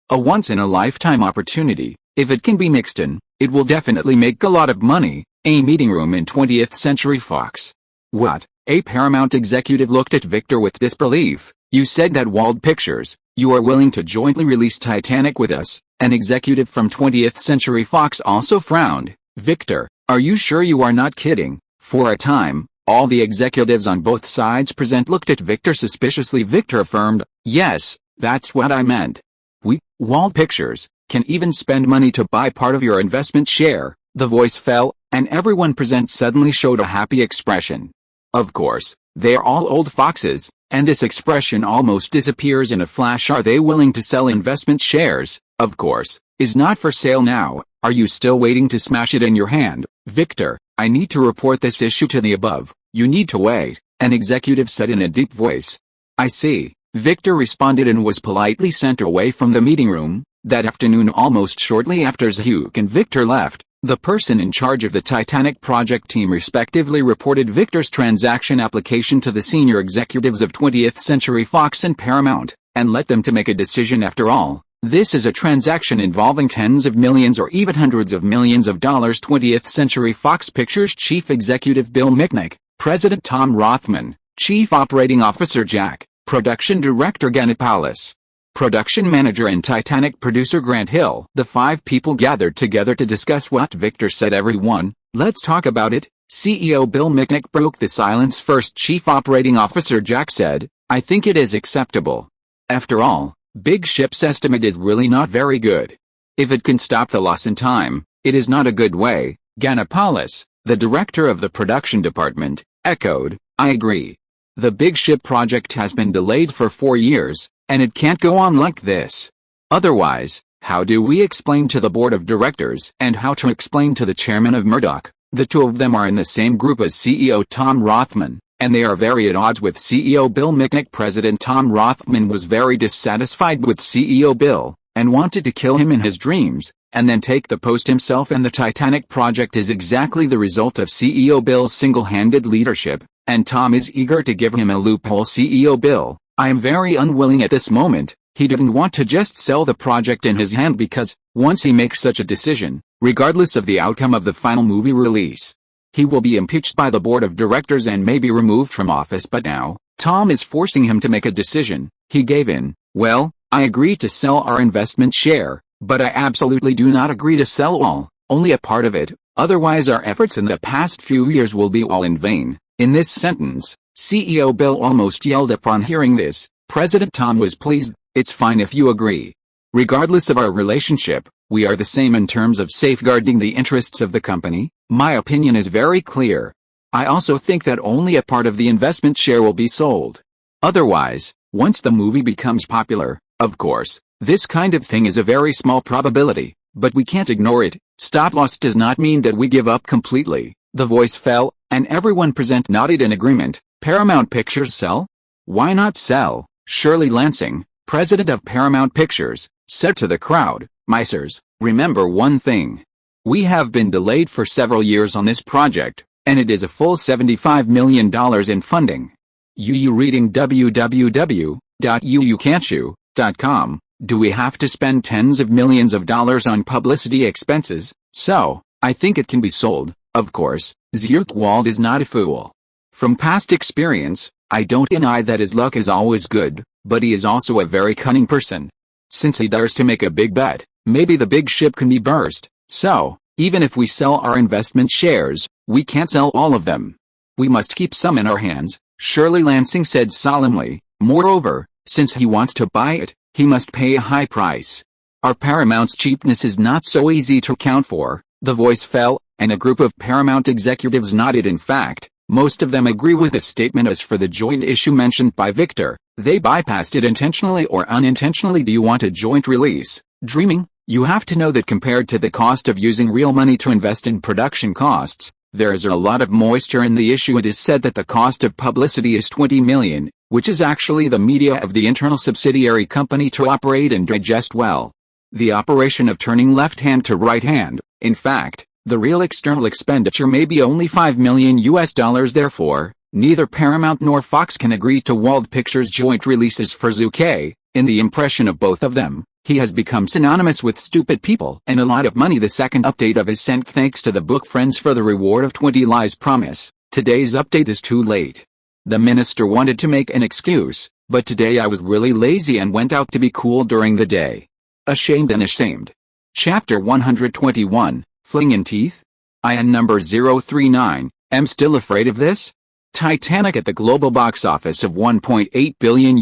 A once-in-a-lifetime opportunity. If it can be mixed in, it will definitely make a lot of money. A meeting room in 20th Century Fox. What? A Paramount executive looked at Victor with disbelief. You said that Wald Pictures, you are willing to jointly release Titanic with us. An executive from 20th Century Fox also frowned. Victor, are you sure you are not kidding? For a time, all the executives on both sides present looked at Victor suspiciously. Victor affirmed, "Yes, that's what I meant. We, Wald Pictures, can even spend money to buy part of your investment share." The voice fell, and everyone present suddenly showed a happy expression. Of course, they are all old foxes, and this expression almost disappears in a flash. Are they willing to sell investment shares? Of course, is not for sale now. Are you still waiting to smash it in your hand? Victor, I need to report this issue to the above. You need to wait, an executive said in a deep voice. I see. Victor responded and was politely sent away from the meeting room. That afternoon, almost shortly after Zhu and Victor left, the person in charge of the Titanic project team respectively reported Victor's transaction application to the senior executives of 20th Century Fox and Paramount, and let them to make a decision. After all, this is a transaction involving tens of millions or even hundreds of millions of dollars. 20th Century Fox Pictures Chief Executive Bill Mitnick, President Tom Rothman, Chief Operating Officer Jack, Production Director Ganapoulos, Production Manager and Titanic Producer Grant Hill. The 5 people gathered together to discuss what Victor said. Everyone, let's talk about it. CEO Bill Mitnick broke the silence first. Chief Operating Officer Jack said, I think it is acceptable. After all, Big Ship's estimate is really not very good. If it can stop the loss in time, it is not a good way. Ganapoulos, the director of the production department, echoed, I agree. The Big Ship project has been delayed for 4 years, and it can't go on like this. Otherwise, how do we explain to the board of directors and how to explain to the chairman of Murdoch? The two of them are in the same group as CEO Tom Rothman, and they are very at odds with CEO Bill Mitnick. President Tom Rothman was very dissatisfied with CEO Bill, and wanted to kill him in his dreams, and then take the post himself. And the Titanic project is exactly the result of CEO Bill's single-handed leadership, and Tom is eager to give him a loophole. CEO Bill, I am very unwilling at this moment. He didn't want to just sell the project in his hand because, once he makes such a decision, regardless of the outcome of the final movie release, He will be impeached by the board of directors and may be removed from office, but now, Tom is forcing him to make a decision. He gave in. Well, I agree to sell our investment share, but I absolutely do not agree to sell all, only a part of it, otherwise our efforts in the past few years will be all in vain. In this sentence, CEO Bill almost yelled upon hearing this. President Tom was pleased. It's fine if you agree. Regardless of our relationship, we are the same in terms of safeguarding the interests of the company. My opinion is very clear. I also think that only a part of the investment share will be sold. Otherwise, once the movie becomes popular, of course, this kind of thing is a very small probability, but we can't ignore it. Stop loss does not mean that we give up completely. The voice fell, and everyone present nodded in agreement. Paramount Pictures sell? Why not sell? Shirley Lansing, president of Paramount Pictures, said to the crowd, "My sirs, remember one thing. We have been delayed for several years on this project, and it is a full $75 million in funding. You reading www.uucan'tchoo.com, do we have to spend tens of millions of dollars on publicity expenses? So, I think it can be sold." Of course, Zhu Ke Wald is not a fool. From past experience, I don't deny that his luck is always good, but he is also a very cunning person. Since he dares to make a big bet, maybe the big ship can be burst. So, even if we sell our investment shares, we can't sell all of them. We must keep some in our hands, Shirley Lansing said solemnly. Moreover, since he wants to buy it, he must pay a high price. Our Paramount's cheapness is not so easy to account for. The voice fell, and a group of Paramount executives nodded. In fact, most of them agree with the statement. As for the joint issue mentioned by Victor, they bypassed it intentionally or unintentionally. Do you want a joint release? Dreaming? You have to know that compared to the cost of using real money to invest in production costs, there is a lot of moisture in the issue. It is said that the cost of publicity is $20 million, which is actually the media of the internal subsidiary company to operate and digest well. The operation of turning left hand to right hand. In fact, the real external expenditure may be only $5 million. Therefore, neither Paramount nor Fox can agree to Wald Pictures joint releases for Zhu Ke. In the impression of both of them, he has become synonymous with stupid people and a lot of money. The second update of is sent thanks to the book Friends for the reward of 20 lies promise. Today's update is too late. The minister wanted to make an excuse, but today I was really lazy and went out to be cool during the day. Ashamed and ashamed. Chapter 121, Fling in Teeth? IN number 039, am still afraid of this? Titanic at the global box office of $1.8 billion.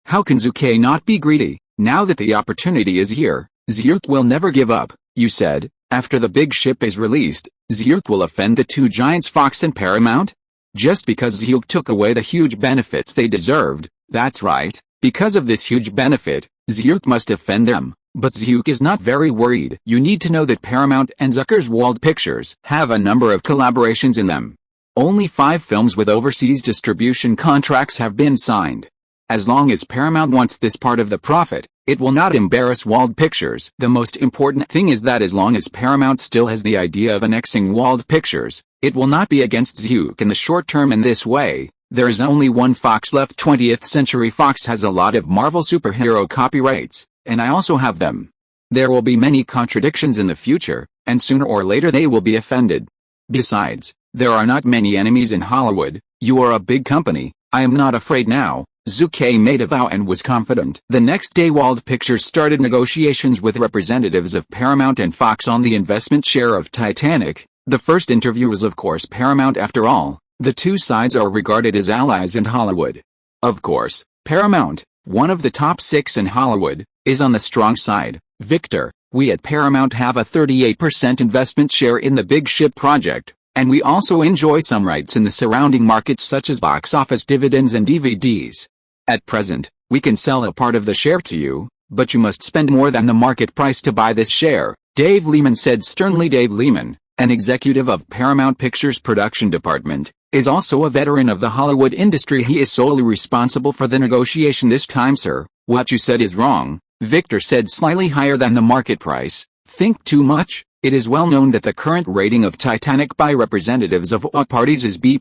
How can Zhu Ke not be greedy? Now that the opportunity is here, Zhu Ke will never give up. You said, after the big ship is released, Zhu Ke will offend the two giants Fox and Paramount? Just because Zhu Ke took away the huge benefits they deserved, that's right, because of this huge benefit, Zhu Ke must offend them. But Zhu Ke is not very worried. You need to know that Paramount and Zucker's Wald Pictures have a number of collaborations in them. Only 5 films with overseas distribution contracts have been signed. As long as Paramount wants this part of the profit, it will not embarrass Wald Pictures. The most important thing is that as long as Paramount still has the idea of annexing Wald Pictures, it will not be against Zhu Ke in the short term. In this way, there is only one Fox left. 20th Century Fox has a lot of Marvel superhero copyrights, and I also have them. There will be many contradictions in the future, and sooner or later they will be offended. Besides, there are not many enemies in Hollywood. You are a big company. I am not afraid now. Zhu Ke made a vow and was confident. The next day Wald Pictures started negotiations with representatives of Paramount and Fox on the investment share of Titanic. The first interview was of course Paramount. After all, the two sides are regarded as allies in Hollywood. Of course, Paramount, one of the top 6 in Hollywood, is on the strong side. Victor, we at Paramount have a 38% investment share in the Big Ship project, and we also enjoy some rights in the surrounding markets such as box office dividends and DVDs. At present, we can sell a part of the share to you, but you must spend more than the market price to buy this share, Dave Lehman said sternly. Dave Lehman, an executive of Paramount Pictures production department, is also a veteran of the Hollywood industry. He is solely responsible for the negotiation this time. Sir, what you said is wrong, Victor said. Slightly higher than the market price. Think too much? It is well known that the current rating of Titanic by representatives of all parties is B+,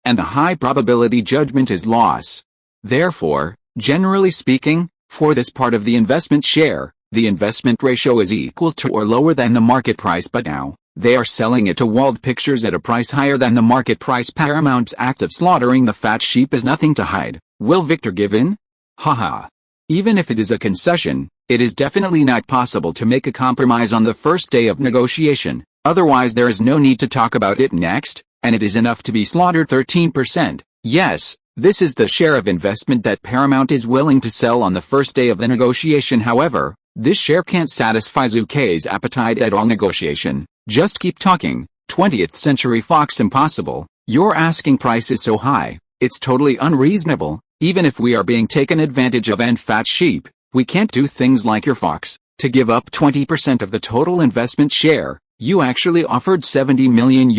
and the high probability judgment is loss. Therefore, generally speaking, for this part of the investment share, the investment ratio is equal to or lower than the market price. But now, They are selling it to Wald Pictures at a price higher than the market price. Paramount's act of slaughtering the fat sheep is nothing to hide. Will Victor give in? Haha. Even if it is a concession, it is definitely not possible to make a compromise on the first day of negotiation, otherwise there is no need to talk about it next, and it is enough to be slaughtered. 13%. Yes, this is the share of investment that Paramount is willing to sell on the first day of the negotiation. However, this share can't satisfy Zhu Ke's appetite at all. Negotiation. Just keep talking. 20th Century Fox. Impossible. Your asking price is so high, it's totally unreasonable. Even if we are being taken advantage of and fat sheep, we can't do things like your Fox. To give up 20% of the total investment share, you actually offered $70 million,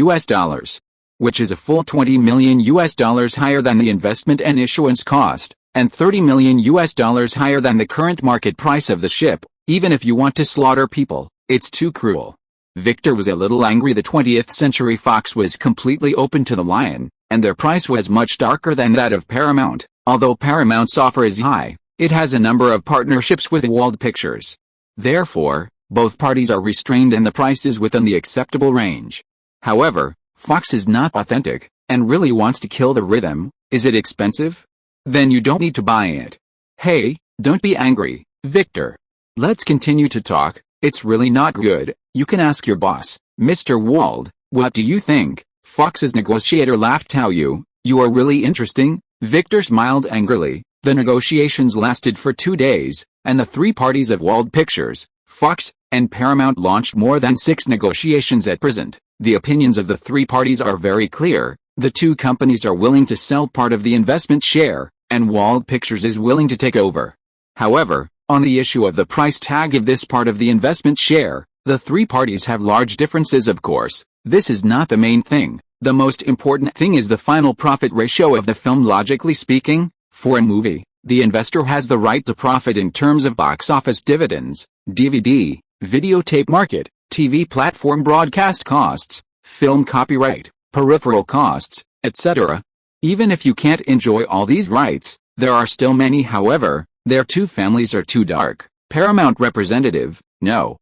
which is a full $20 million higher than the investment and issuance cost, and $30 million higher than the current market price of the ship. Even if you want to slaughter people, it's too cruel. Victor was a little angry. The 20th Century Fox was completely open to the lion, and their price was much darker than that of Paramount. Although Paramount's offer is high, it has a number of partnerships with Wald Pictures. Therefore, both parties are restrained and the price is within the acceptable range. However, Fox is not authentic, and really wants to kill the rhythm. Is it expensive? Then you don't need to buy it. Hey, don't be angry, Victor. Let's continue to talk. It's really not good. You can ask your boss, Mr. Wald. What do you think? Fox's negotiator laughed. How you are really interesting. Victor smiled angrily. The negotiations lasted for 2 days, and the three parties of Wald Pictures, Fox, and Paramount launched more than 6 negotiations at present. The opinions of the three parties are very clear. The two companies are willing to sell part of the investment share, and Wald Pictures is willing to take over. However, on the issue of the price tag of this part of the investment share, the three parties have large differences. Of course, this is not the main thing. The most important thing is the final profit ratio of the film. Logically speaking, for a movie, the investor has the right to profit in terms of box office dividends, DVD, videotape market, TV platform broadcast costs, film copyright, peripheral costs, etc. Even if you can't enjoy all these rights, there are still many. However, their two families are too dark. Paramount representative, no.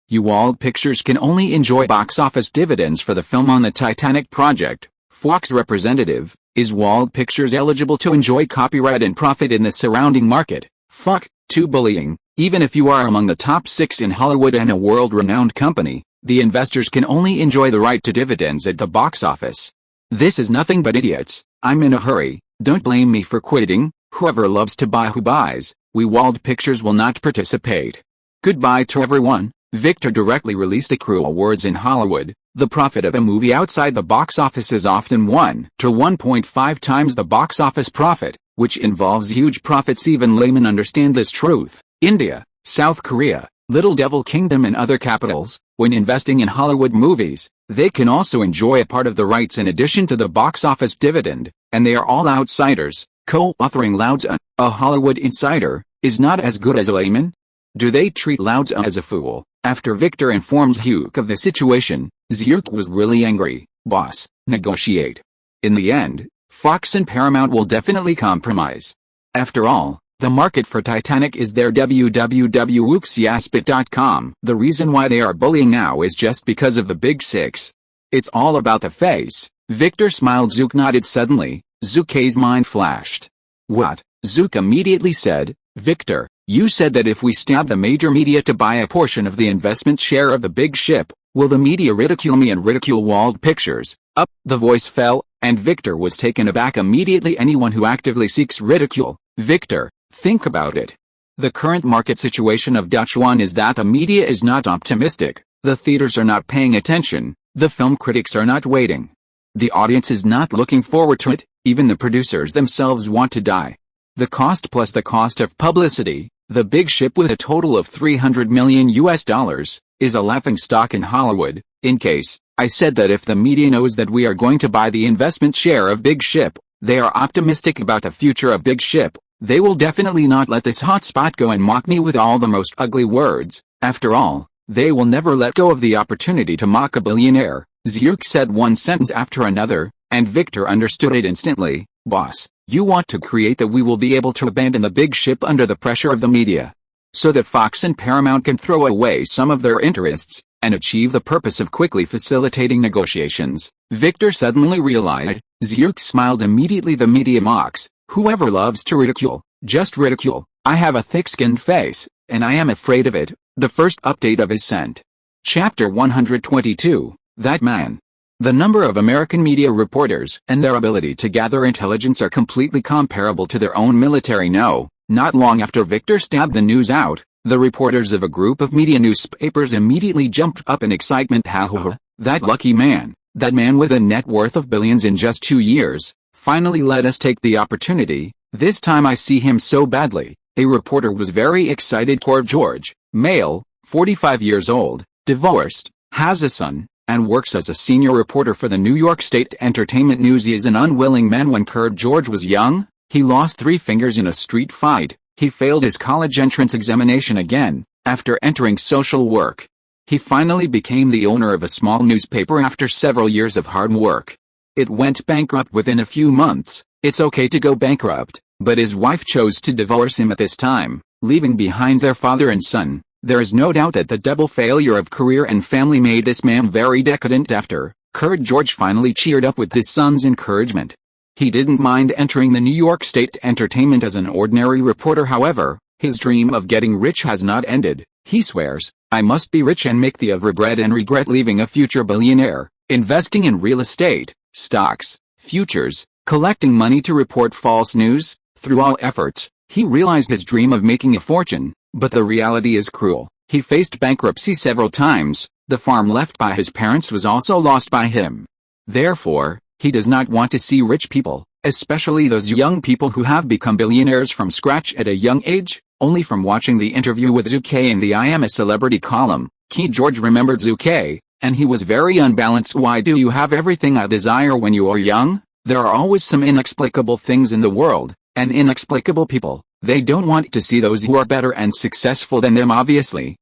You Wald Pictures can only enjoy box office dividends for the film on the Titanic project. Fox representative, is Wald Pictures eligible to enjoy copyright and profit in the surrounding market? Fuck, too bullying. Even if you are among the top 6 in Hollywood and a world-renowned company, the investors can only enjoy the right to dividends at the box office. This is nothing but idiots. I'm in a hurry. Don't blame me for quitting. Whoever loves to buy who buys. We Wald Pictures will not participate. Goodbye to everyone. Victor directly released the cruel words. In Hollywood, the profit of a movie outside the box office is often 1 to 1.5 times the box office profit, which involves huge profits. Even laymen understand this truth. India, South Korea, Little Devil Kingdom and other capitals, when investing in Hollywood movies, they can also enjoy a part of the rights in addition to the box office dividend, and they are all outsiders. Co-authoring Lao Tzu, a Hollywood insider, is not as good as a layman. Do they treat Lao Tzu as a fool? After Victor informed Zhu of the situation, Zhu was really angry. Boss, negotiate. In the end, Fox and Paramount will definitely compromise. After all, the market for Titanic is their www.wooksiaspit.com. The reason why they are bullying now is just because of the big 6. It's all about the face. Victor smiled. Zhu nodded suddenly. Zhu Ke's mind flashed. What? Zhu immediately said, Victor, you said that if we stab the major media to buy a portion of the investment share of the big ship, will the media ridicule me and ridicule Wald Pictures? Up, the voice fell, and Victor was taken aback immediately. Anyone who actively seeks ridicule. Victor, think about it. The current market situation of Dutch One is that the media is not optimistic, the theaters are not paying attention, the film critics are not waiting. The audience is not looking forward to it, even the producers themselves want to die. The cost plus the cost of publicity, the big ship with a total of $300 million, is a laughingstock in Hollywood. In case, I said that if the media knows that we are going to buy the investment share of Big Ship, they are optimistic about the future of Big Ship, they will definitely not let this hot spot go and mock me with all the most ugly words. After all, they will never let go of the opportunity to mock a billionaire. Zhu said one sentence after another, and Victor understood it instantly. Boss, you want to create that we will be able to abandon the big ship under the pressure of the media, so that Fox and Paramount can throw away some of their interests, and achieve the purpose of quickly facilitating negotiations. Victor suddenly realized. Zhu smiled immediately. The media mocks. Whoever loves to ridicule, just ridicule. I have a thick-skinned face, and I am afraid of it. The first update of his sent. Chapter 122, That Man. The number of American media reporters and their ability to gather intelligence are completely comparable to their own military. No, not long after Victor stabbed the news out, the reporters of a group of media newspapers immediately jumped up in excitement. Ha, that lucky man, that man with a net worth of billions in just 2 years, finally let us take the opportunity. This time I see him so badly. A reporter was very excited. George, male, 45 years old, divorced, has a son, and works as a senior reporter for the New York State Entertainment News. He is an unwilling man. When George was young, he lost 3 fingers in a street fight. He failed his college entrance examination again, after entering social work. He finally became the owner of a small newspaper after several years of hard work. It went bankrupt within a few months. It's okay to go bankrupt, but his wife chose to divorce him at this time, leaving behind their father and son. There is no doubt that the double failure of career and family made this man very decadent. After George finally cheered up with his son's encouragement, he didn't mind entering the New York State Entertainment as an ordinary reporter. However, his dream of getting rich has not ended. He swears, I must be rich and make the of regret and regret leaving a future billionaire, investing in real estate, stocks, futures, collecting money to report false news. Through all efforts, he realized his dream of making a fortune, but the reality is cruel. He faced bankruptcy several times. The farm left by his parents was also lost by him. Therefore, he does not want to see rich people, especially those young people who have become billionaires from scratch at a young age. Only from watching the interview with Zhu Ke in the I Am a Celebrity column, George remembered Zhu Ke, and he was very unbalanced. Why do you have everything I desire when you are young? There are always some inexplicable things in the world, and inexplicable people. They don't want to see those who are better and successful than them. Obviously,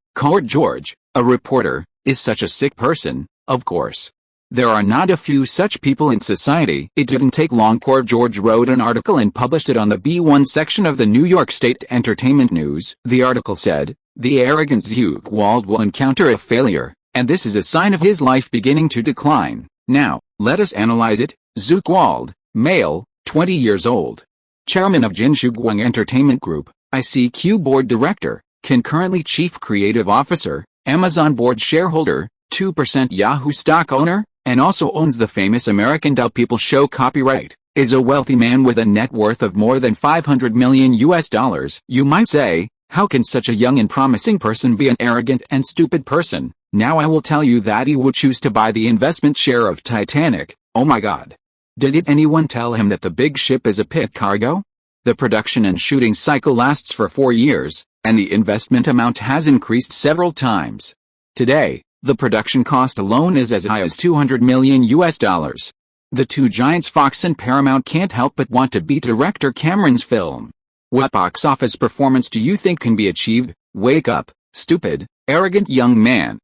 George, a reporter, is such a sick person, of course. There are not a few such people in society. It didn't take long. George wrote an article and published it on the B1 section of the New York State Entertainment News. The article said, the arrogant Zhu Ke Wald will encounter a failure, and this is a sign of his life beginning to decline. Now, let us analyze it. Zhu Ke Wald, male, 20 years old. Chairman of Jinxuguang Entertainment Group, ICQ Board Director, concurrently Chief Creative Officer, Amazon Board Shareholder, 2% Yahoo stock owner, and also owns the famous American Doll People show copyright, is a wealthy man with a net worth of more than $500 million. You might say, how can such a young and promising person be an arrogant and stupid person? Now I will tell you that he would choose to buy the investment share of Titanic. Oh my God. Did anyone tell him that the big ship is a pit cargo? The production and shooting cycle lasts for 4 years, and the investment amount has increased several times. Today, the production cost alone is as high as $200 million. The two giants Fox and Paramount can't help but want to beat director Cameron's film. What box office performance do you think can be achieved? Wake up, stupid, arrogant young man.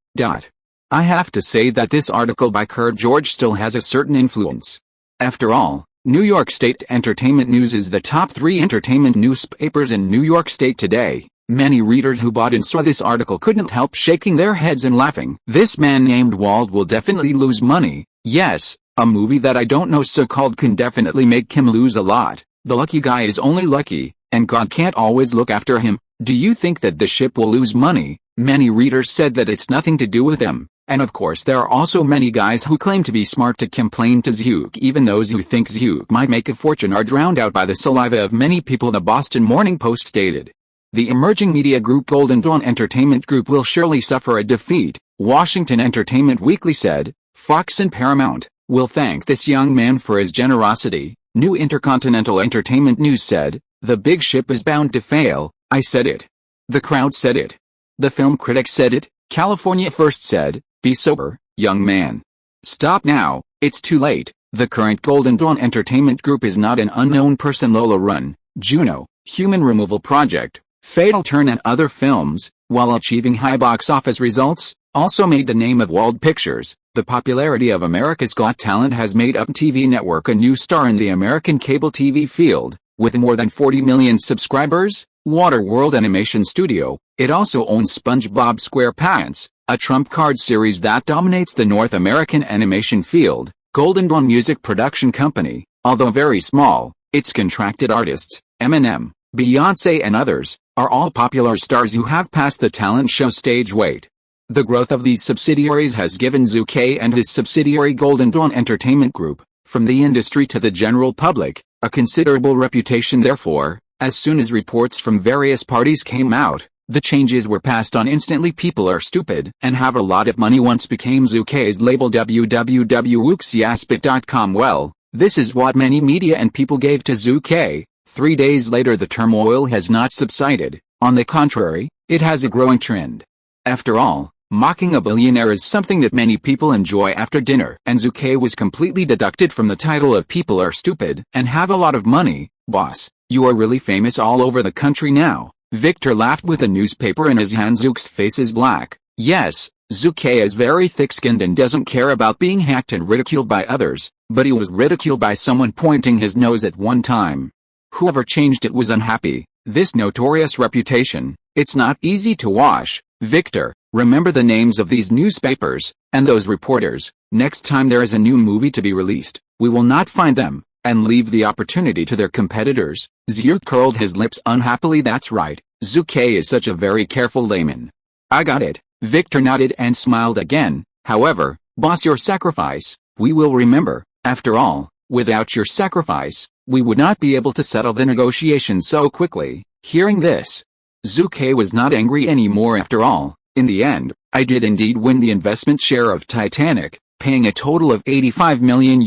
I have to say that this article by George still has a certain influence. After all, New York State Entertainment News is the top 3 entertainment newspapers in New York State today. Many readers who bought and saw this article couldn't help shaking their heads and laughing. This man named Wald will definitely lose money. Yes, a movie that I don't know so-called can definitely make him lose a lot. The lucky guy is only lucky, and God can't always look after him. Do you think that the ship will lose money? Many readers said that it's nothing to do with him. And of course there are also many guys who claim to be smart to complain to Zhu Ke. Even those who think Zhu Ke might make a fortune are drowned out by the saliva of many people. The Boston Morning Post stated, the emerging media group Golden Dawn Entertainment Group will surely suffer a defeat. Washington Entertainment Weekly said, Fox and Paramount will thank this young man for his generosity. New Intercontinental Entertainment News said, the big ship is bound to fail. I said it. The crowd said it. The film critics said it. California First said, be sober, young man. Stop now, it's too late. The current Golden Dawn Entertainment Group is not an unknown person. Lola Run, Juno, Human Removal Project, Fatal Turn and other films, while achieving high box office results, also made the name of Wald Pictures. The popularity of America's Got Talent has made Up TV Network a new star in the American cable TV field, with more than 40 million subscribers. Waterworld Animation Studio, it also owns SpongeBob SquarePants, a trump card series that dominates the North American animation field. Golden Dawn Music Production Company, although very small, its contracted artists, Eminem, Beyoncé and others, are all popular stars who have passed the talent show stage weight. The growth of these subsidiaries has given Zhu Ke and his subsidiary Golden Dawn Entertainment Group, from the industry to the general public, a considerable reputation. Therefore, as soon as reports from various parties came out, the changes were passed on instantly. People are stupid and have a lot of money once became Zhu Ke's label www.wuxiaspit.com. Well, this is what many media and people gave to Zhu Ke. 3 days later the turmoil has not subsided, on the contrary, it has a growing trend. After all, mocking a billionaire is something that many people enjoy after dinner, and Zhu Ke was completely deducted from the title of people are stupid and have a lot of money. Boss, you are really famous all over the country now. Victor laughed with a newspaper in his hand. Zhu's face is black. Yes, Zhu Ke is very thick-skinned and doesn't care about being hacked and ridiculed by others, but he was ridiculed by someone pointing his nose at one time. Whoever changed it was unhappy. This notorious reputation, it's not easy to wash. Victor, remember the names of these newspapers, and those reporters. Next time there is a new movie to be released, we will not find them, and leave the opportunity to their competitors. Zhu curled his lips unhappily. That's right, Zhu Ke is such a very careful layman. I got it. Victor nodded and smiled again. However, boss, your sacrifice, we will remember. After all, without your sacrifice, we would not be able to settle the negotiations so quickly. Hearing this, Zhu Ke was not angry anymore. After all, in the end, I did indeed win the investment share of Titanic, paying a total of $85 million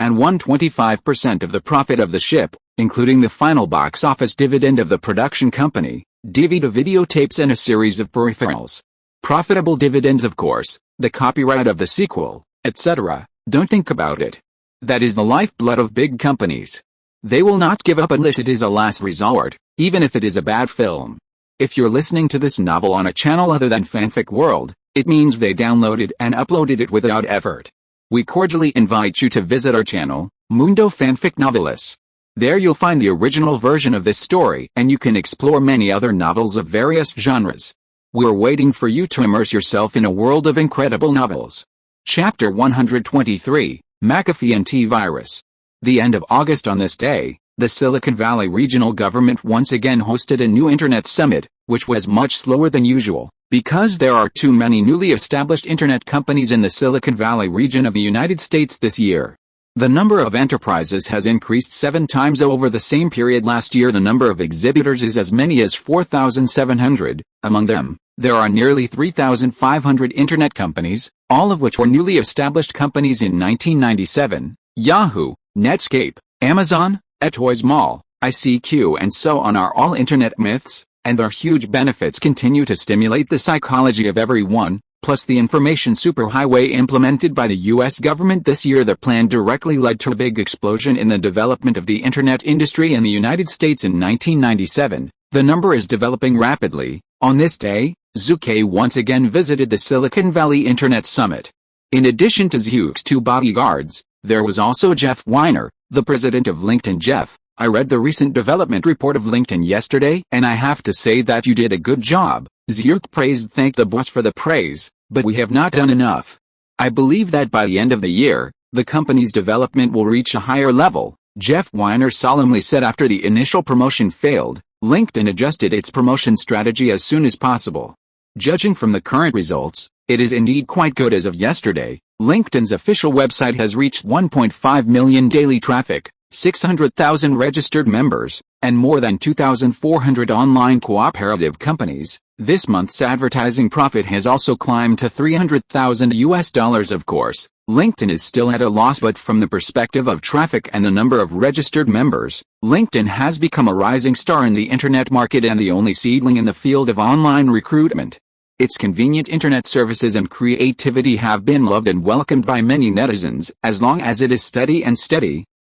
and won 25% of the profit of the ship, including the final box office dividend of the production company, DVD videotapes and a series of peripherals. Profitable dividends, of course, the copyright of the sequel, etc. Don't think about it. That is the lifeblood of big companies. They will not give up unless it is a last resort, even if it is a bad film. If you're listening to this novel on a channel other than Fanfic World, it means they downloaded and uploaded it without effort. We cordially invite you to visit our channel, Mundo Fanfic Novelis. There you'll find the original version of this story and you can explore many other novels of various genres. We're waiting for you to immerse yourself in a world of incredible novels. Chapter 123, McAfee Antivirus. The end of August. On this day, the Silicon Valley regional government once again hosted a new Internet summit, which was much slower than usual, because there are too many newly established Internet companies in the Silicon Valley region of the United States this year. The number of enterprises has increased 7 times over the same period last year. The number of exhibitors is as many as 4,700. Among them, there are nearly 3,500 Internet companies, all of which were newly established companies in 1997. Yahoo, Netscape, Amazon, Etoys Mall, ICQ and so on are all Internet myths, and their huge benefits continue to stimulate the psychology of everyone. Plus the information superhighway implemented by the US government this year. The plan directly led to a big explosion in the development of the Internet industry in the United States in 1997. The number is developing rapidly. On this day, Zhu Ke once again visited the Silicon Valley Internet Summit. In addition to Zhu's 2 bodyguards, there was also Jeff Weiner, the president of LinkedIn. Jeff, I read the recent development report of LinkedIn yesterday and I have to say that you did a good job. Zhu praised. Thank the boss for the praise, but we have not done enough. I believe that by the end of the year, the company's development will reach a higher level, Jeff Weiner solemnly said. After the initial promotion failed, LinkedIn adjusted its promotion strategy as soon as possible. Judging from the current results, it is indeed quite good. As of yesterday, LinkedIn's official website has reached 1.5 million daily traffic, 600,000 registered members, and more than 2,400 online cooperative companies. This month's advertising profit has also climbed to $300,000. Of course, LinkedIn is still at a loss, but from the perspective of traffic and the number of registered members, LinkedIn has become a rising star in the internet market and the only seedling in the field of online recruitment. Its convenient internet services and creativity have been loved and welcomed by many netizens. As long as it is steady,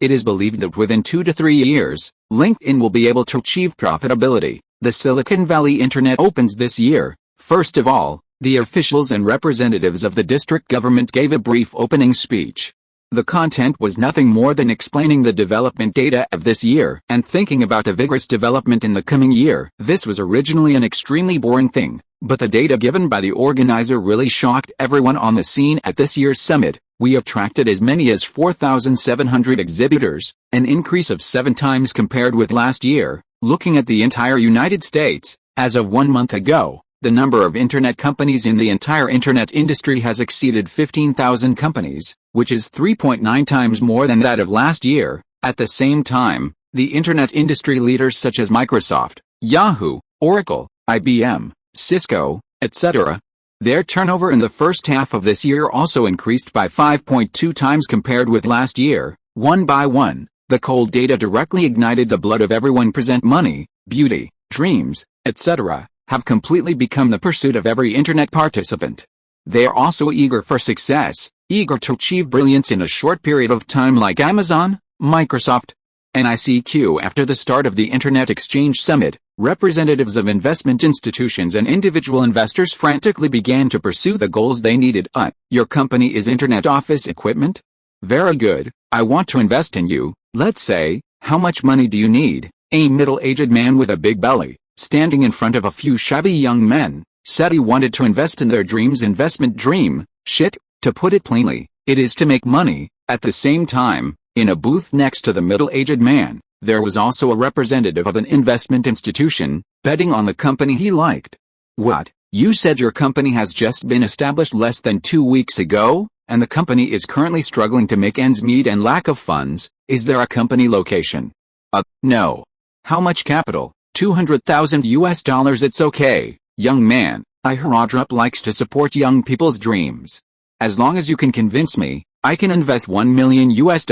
it is believed that within 2 to 3 years, LinkedIn will be able to achieve profitability. The Silicon Valley Internet opens this year. First of all, the officials and representatives of the district government gave a brief opening speech. The content was nothing more than explaining the development data of this year and thinking about the vigorous development in the coming year. This was originally an extremely boring thing, but the data given by the organizer really shocked everyone on the scene at this year's summit. We attracted as many as 4,700 exhibitors, an increase of 7 times compared with last year. Looking at the entire United States, as of 1 month ago, the number of internet companies in the entire internet industry has exceeded 15,000 companies, which is 3.9 times more than that of last year. At the same time, the internet industry leaders such as Microsoft, Yahoo, Oracle, IBM, Cisco, etc., their turnover in the first half of this year also increased by 5.2 times compared with last year. One by one, the cold data directly ignited the blood of everyone present. Money, beauty, dreams, etc., have completely become the pursuit of every internet participant. They are also eager for success, eager to achieve brilliance in a short period of time like Amazon, Microsoft, and ICQ. After the start of the Internet Exchange Summit, representatives of investment institutions and individual investors frantically began to pursue the goals they needed. Your company is internet office equipment? Very good, I want to invest in you. Let's say, how much money do you need? A middle-aged man with a big belly, standing in front of a few shabby young men, said he wanted to invest in their dreams. Investment dream, shit, to put it plainly, it is to make money. At the same time, in a booth next to the middle-aged man, there was also a representative of an investment institution, betting on the company he liked. What, you said your company has just been established less than 2 weeks ago, and the company is currently struggling to make ends meet and lack of funds? Is there a company location? No. How much capital? $200,000 US. It's okay, young man, I Haradrup likes to support young people's dreams. As long as you can convince me, I can invest $1 million US.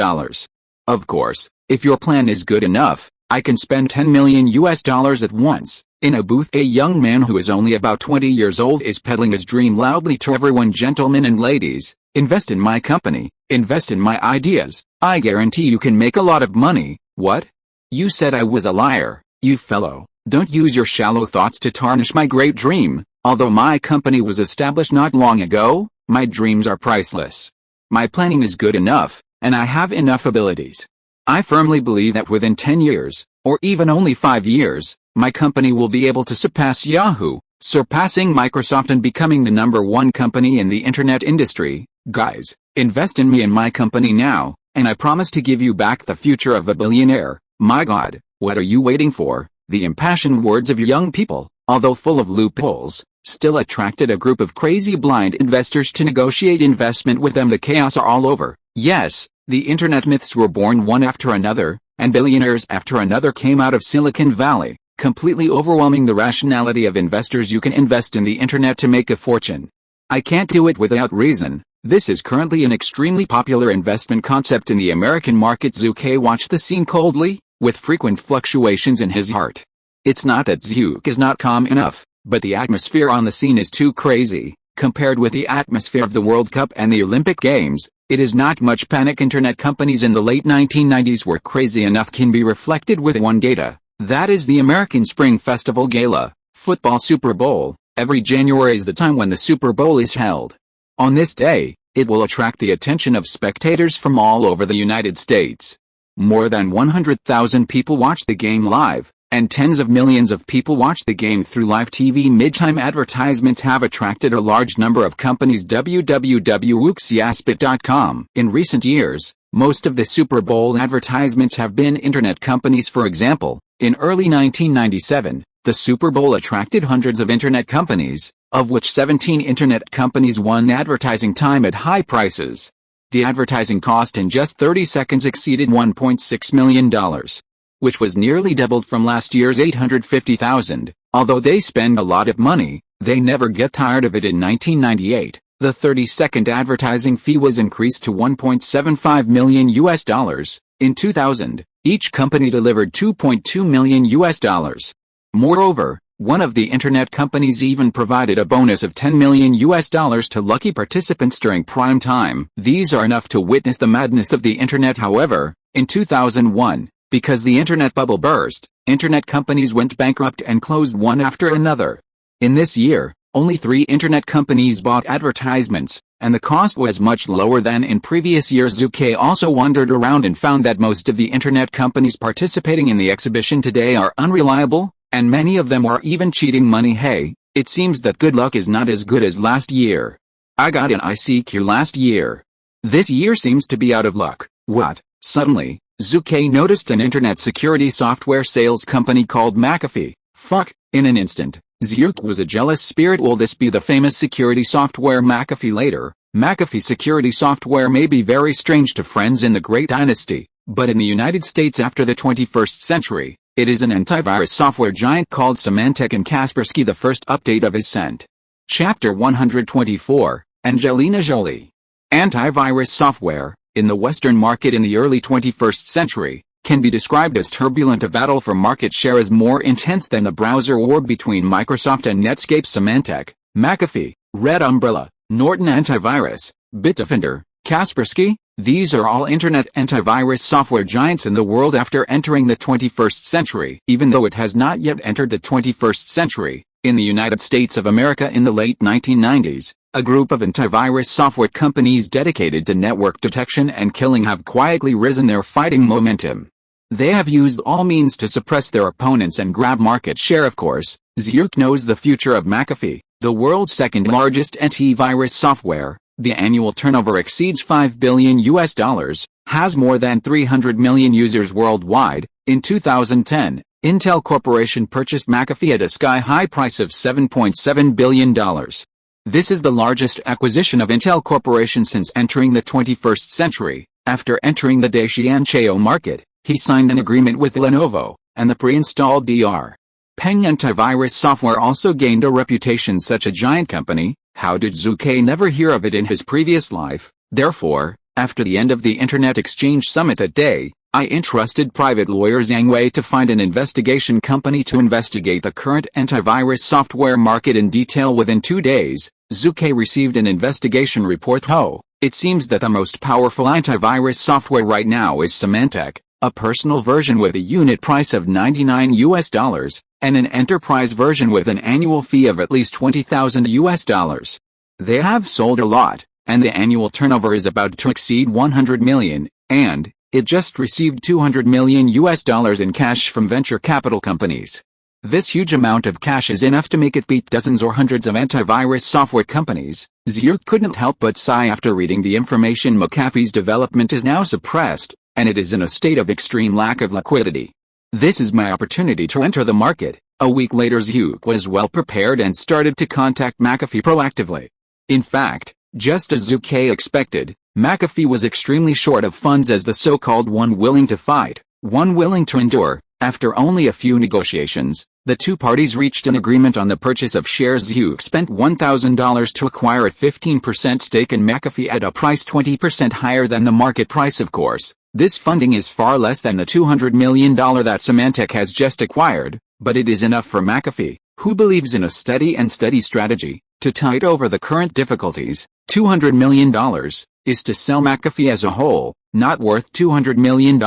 Of course, if your plan is good enough, I can spend $10 million US at once. In a booth, a young man who is only about 20 years old is peddling his dream loudly to everyone. Gentlemen and ladies, invest in my company, invest in my ideas, I guarantee you can make a lot of money. What? You said I was a liar. You fellow, don't use your shallow thoughts to tarnish my great dream. Although my company was established not long ago, my dreams are priceless. My planning is good enough, and I have enough abilities. I firmly believe that within 10 years, or even only 5 years, my company will be able to surpass Yahoo, surpassing Microsoft and becoming the #1 company in the internet industry. Guys, invest in me and my company now, and I promise to give you back the future of a billionaire. My God, what are you waiting for? The impassioned words of young people, although full of loopholes, still attracted a group of crazy blind investors to negotiate investment with them. The chaos are all over. Yes, the internet myths were born one after another, and billionaires after another came out of Silicon Valley, completely overwhelming the rationality of investors. You can invest in the internet to make a fortune. I can't do it without reason. This is currently an extremely popular investment concept in the American market. Zhu Ke watched the scene coldly, with frequent fluctuations in his heart. It's not that Zhu is not calm enough, but the atmosphere on the scene is too crazy. Compared with the atmosphere of the World Cup and the Olympic Games, it is not much panic. Internet companies in the late 1990s were crazy enough can be reflected with one data. That is the American Spring Festival Gala, football Super Bowl. Every January is the time when the Super Bowl is held. On this day, it will attract the attention of spectators from all over the United States. More than 100,000 people watch the game live, and tens of millions of people watch the game through live TV. Midtime advertisements have attracted a large number of companies. www.uxiaspit.com. In recent years, most of the Super Bowl advertisements have been internet companies. For example, in early 1997, the Super Bowl attracted hundreds of internet companies, of which 17 internet companies won advertising time at high prices. The advertising cost in just 30 seconds exceeded $1.6 million, which was nearly doubled from last year's $850,000. Although they spend a lot of money, they never get tired of it. In 1998, the 30-second advertising fee was increased to $1.75 million. In 2000, each company delivered $2.2 million. Moreover, one of the internet companies even provided a bonus of $10 million to lucky participants during prime time. These are enough to witness the madness of the internet. However, in 2001, because the internet bubble burst, internet companies went bankrupt and closed one after another. In this year, only 3 internet companies bought advertisements, and the cost was much lower than in previous years. Zhu Ke also wandered around and found that most of the internet companies participating in the exhibition today are unreliable, and many of them are even cheating money. Hey, it seems that good luck is not as good as last year. I got an ICQ last year. This year seems to be out of luck. What? Suddenly, Zhu Ke noticed an internet security software sales company called McAfee. Fuck, in an instant, Zhu Ke was a jealous spirit. Will this be the famous security software McAfee later? McAfee security software may be very strange to friends in the Great Dynasty, but in the United States after the 21st century, it is an antivirus software giant called Symantec and Kaspersky. The first update of Ascent. Chapter 124, Angelina Jolie. Antivirus software, in the Western market in the early 21st century, can be described as turbulent. A battle for market share is more intense than the browser war between Microsoft and Netscape. Symantec, McAfee, Red Umbrella, Norton Antivirus, Bitdefender, Kaspersky, these are all internet antivirus software giants in the world after entering the 21st century. Even though it has not yet entered the 21st century, in the United States of America in the late 1990s, a group of antivirus software companies dedicated to network detection and killing have quietly risen their fighting momentum. They have used all means to suppress their opponents and grab market share. Of course, Zhu Ke knows the future of McAfee, the world's second largest antivirus software. The annual turnover exceeds $5 billion, has more than 300 million users worldwide. In 2010, Intel Corporation purchased McAfee at a sky-high price of $7.7 billion. This is the largest acquisition of Intel Corporation since entering the 21st century. After entering the Dacian market, he signed an agreement with Lenovo, and the pre-installed Dr. Peng antivirus software also gained a reputation. Such a giant company, how did Zhu Ke never hear of it in his previous life? Therefore, after the end of the Internet Exchange Summit that day, I entrusted private lawyer Zhang Wei to find an investigation company to investigate the current antivirus software market in detail. Within 2 days, Zhu Ke received an investigation report. It seems that the most powerful antivirus software right now is Symantec, a personal version with a unit price of $99, and an enterprise version with an annual fee of at least $20,000. They have sold a lot, and the annual turnover is about to exceed 100 million, and it just received $200 million in cash from venture capital companies. This huge amount of cash is enough to make it beat dozens or hundreds of antivirus software companies. Zhu Ke couldn't help but sigh after reading the information. McAfee's development is now suppressed, and it is in a state of extreme lack of liquidity. This is my opportunity to enter the market. A week later, Zhu Ke was well prepared and started to contact McAfee proactively. In fact, just as Zhu Ke expected, McAfee was extremely short of funds as the so-called one willing to fight, one willing to endure. After only a few negotiations, the two parties reached an agreement on the purchase of shares. Zhu Ke spent $1,000 to acquire a 15% stake in McAfee at a price 20% higher than the market price. Of course, this funding is far less than the $200 million that Symantec has just acquired, but it is enough for McAfee, who believes in a steady strategy, to tide over the current difficulties. $200 million is to sell McAfee as a whole, not worth $200 million,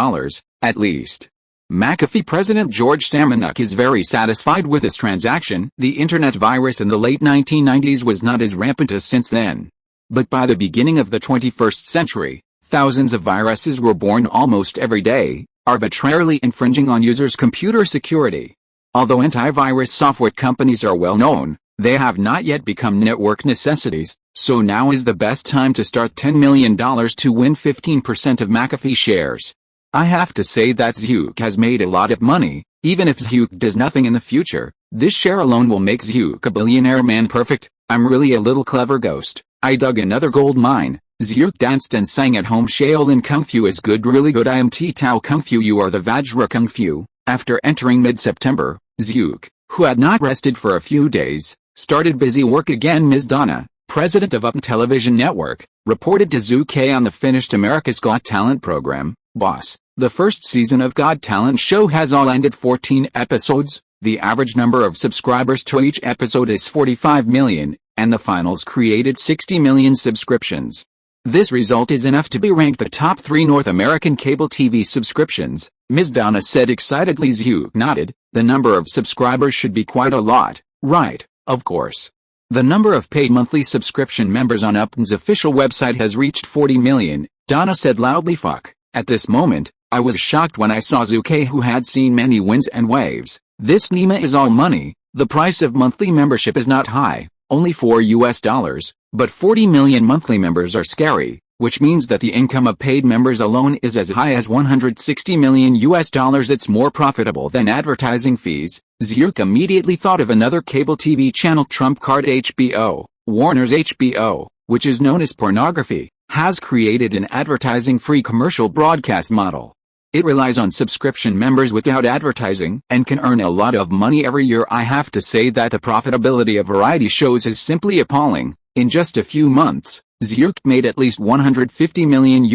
at least. McAfee President George Samanuk is very satisfied with this transaction. The internet virus in the late 1990s was not as rampant as since then. But by the beginning of the 21st century, thousands of viruses were born almost every day, arbitrarily infringing on users' computer security. Although antivirus software companies are well known, they have not yet become network necessities, so now is the best time to start $10 million to win 15% of McAfee shares. I have to say that Zhu Ke has made a lot of money. Even if Zhu Ke does nothing in the future, this share alone will make Zhu Ke a billionaire. Man, perfect. I'm really a little clever ghost. I dug another gold mine. Zhu Ke danced and sang at home. Shaolin Kung Fu is good, really good. I am Ti Tao Kung Fu, you are the Vajra Kung Fu. After entering mid-September, Zhu Ke, who had not rested for a few days, started busy work again. Ms. Donna, president of UP Television Network, reported to Zhu Ke on the finished America's Got Talent program. Boss, the first season of Got Talent show has all ended. 14 episodes, the average number of subscribers to each episode is 45 million, and the finals created 60 million subscriptions. This result is enough to be ranked the top 3 North American cable TV subscriptions, Ms. Donna said excitedly. Zhu Ke nodded, the number of subscribers should be quite a lot, right, of course. The number of paid monthly subscription members on Upton's official website has reached 40 million, Donna said loudly. Fuck. At this moment, I was shocked when I saw Zhu Ke, who had seen many winds and waves. This Nima is all money. The price of monthly membership is not high, only $4, but 40 million monthly members are scary, which means that the income of paid members alone is as high as $160 million. It's more profitable than advertising fees. Zhu Ke immediately thought of another cable TV channel trump card. HBO. Warner's HBO, which is known as pornography, has created an advertising-free commercial broadcast model. It relies on subscription members without advertising and can earn a lot of money every year. I have to say that the profitability of variety shows is simply appalling. In just a few months, Zhu Ke made at least $150 million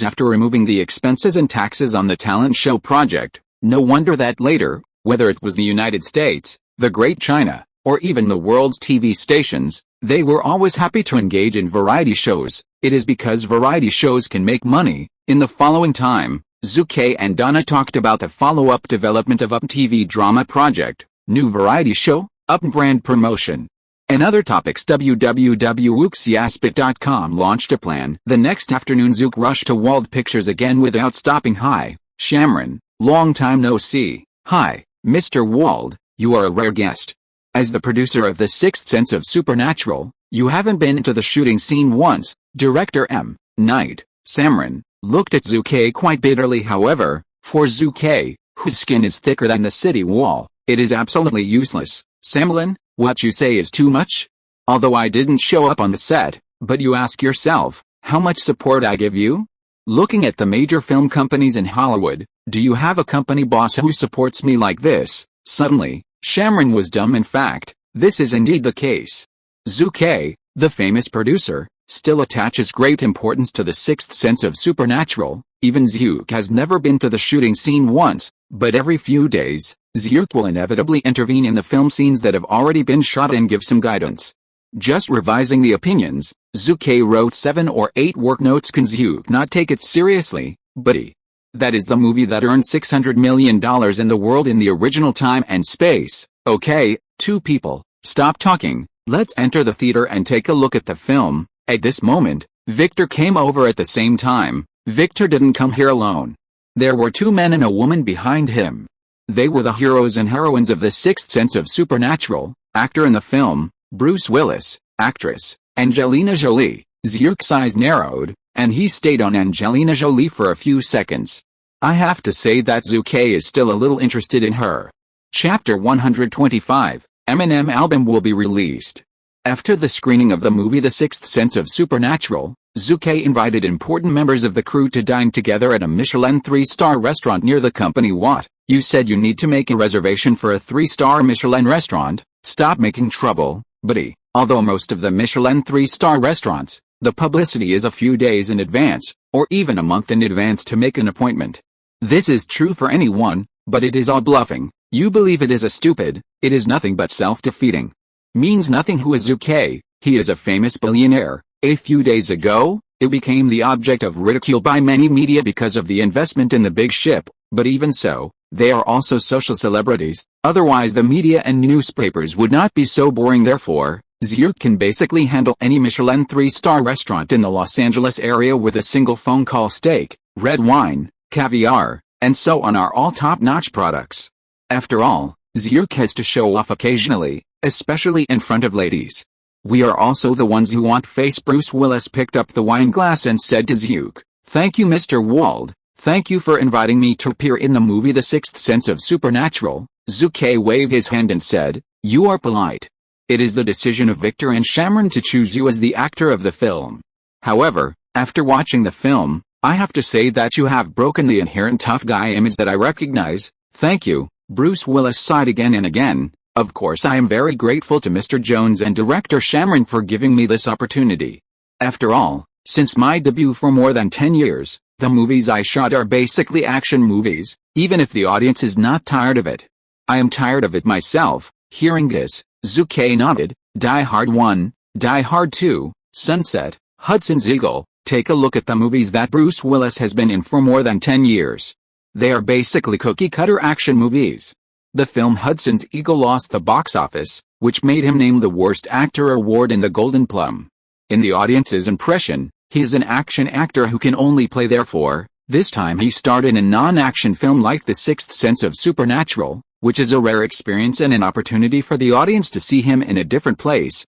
after removing the expenses and taxes on the talent show project. No wonder that later, whether it was the United States, the Great China, or even the world's TV stations, they were always happy to engage in variety shows. It is because variety shows can make money. In the following time, Zhu Ke and Donna talked about the follow-up development of Up TV drama project, new variety show, Up brand promotion, and other topics. www.wuxiaspit.com launched a plan. The next afternoon Zhu Ke rushed to Wald Pictures again without stopping. Hi, Shamron, long time no see. Hi, Mr. Wald, you are a rare guest. As the producer of The Sixth Sense of Supernatural, you haven't been to the shooting scene once. Director M. Night Shyamalan looked at Zhu Ke quite bitterly. However, for Zhu Ke, whose skin is thicker than the city wall, it is absolutely useless. Shyamalan, what you say is too much? Although I didn't show up on the set, but you ask yourself, how much support I give you? Looking at the major film companies in Hollywood, do you have a company boss who supports me like this? Suddenly, Shyamalan was dumb. In fact, this is indeed the case. Zhu Ke, the famous producer, still attaches great importance to The Sixth Sense of Supernatural. Even Zhu Ke has never been to the shooting scene once, but every few days, Zhu Ke will inevitably intervene in the film scenes that have already been shot and give some guidance. Just revising the opinions, Zhu Ke wrote 7 or 8 work notes. Can Zhu Ke not take it seriously, buddy? That is the movie that earned $600 million in the world in the original time and space. Okay, two people, stop talking, let's enter the theater and take a look at the film. At this moment, Victor came over at the same time. Victor didn't come here alone. There were 2 men and a woman behind him. They were the heroes and heroines of The Sixth Sense of Supernatural. Actor in the film, Bruce Willis. Actress, Angelina Jolie. Zhu Ke's eyes narrowed, and he stayed on Angelina Jolie for a few seconds. I have to say that Zhu Ke is still a little interested in her. Chapter 125, Eminem album will be released. After the screening of the movie The Sixth Sense of Supernatural, Zhu Ke invited important members of the crew to dine together at a Michelin 3-star restaurant near the company. What? You said you need to make a reservation for a 3-star Michelin restaurant? Stop making trouble, buddy. Although most of the Michelin 3-star restaurants, the publicity is a few days in advance, or even a month in advance to make an appointment. This is true for anyone, but it is all bluffing. You believe it is a stupid, it is nothing but self-defeating. Means nothing. Who is Zhu Ke? He is a famous billionaire. A few days ago, it became the object of ridicule by many media because of the investment in the big ship, but even so, they are also social celebrities, otherwise the media and newspapers would not be so boring. Therefore, Zhu can basically handle any Michelin 3-star restaurant in the Los Angeles area with a single phone call. Steak, red wine, caviar, and so on are all top-notch products. After all, Zhu has to show off occasionally, especially in front of ladies. We are also the ones who want face. Bruce Willis picked up the wine glass and said to Zhu Ke, "Thank you, Mr. Wald. Thank you for inviting me to appear in the movie The Sixth Sense of Supernatural." Zhu Ke waved his hand and said, "You are polite. It is the decision of Victor and Shyamalan to choose you as the actor of the film. However, after watching the film, I have to say that you have broken the inherent tough guy image that I recognize." "Thank you." Bruce Willis sighed again and again. "Of course I am very grateful to Mr. Jones and director Shyamalan for giving me this opportunity. After all, since my debut for more than 10 years, the movies I shot are basically action movies, even if the audience is not tired of it. I am tired of it myself." Hearing this, Zhu Ke nodded. Die Hard 1, Die Hard 2, Sunset, Hudson's Eagle. Take a look at the movies that Bruce Willis has been in for more than 10 years. They are basically cookie-cutter action movies. The film Hudson's Eagle lost the box office, which made him named the Worst Actor award in the Golden Plum. In the audience's impression, he is an action actor who can only play therefore. This time he starred in a non-action film like The Sixth Sense of Supernatural, which is a rare experience and an opportunity for the audience to see him in a different place.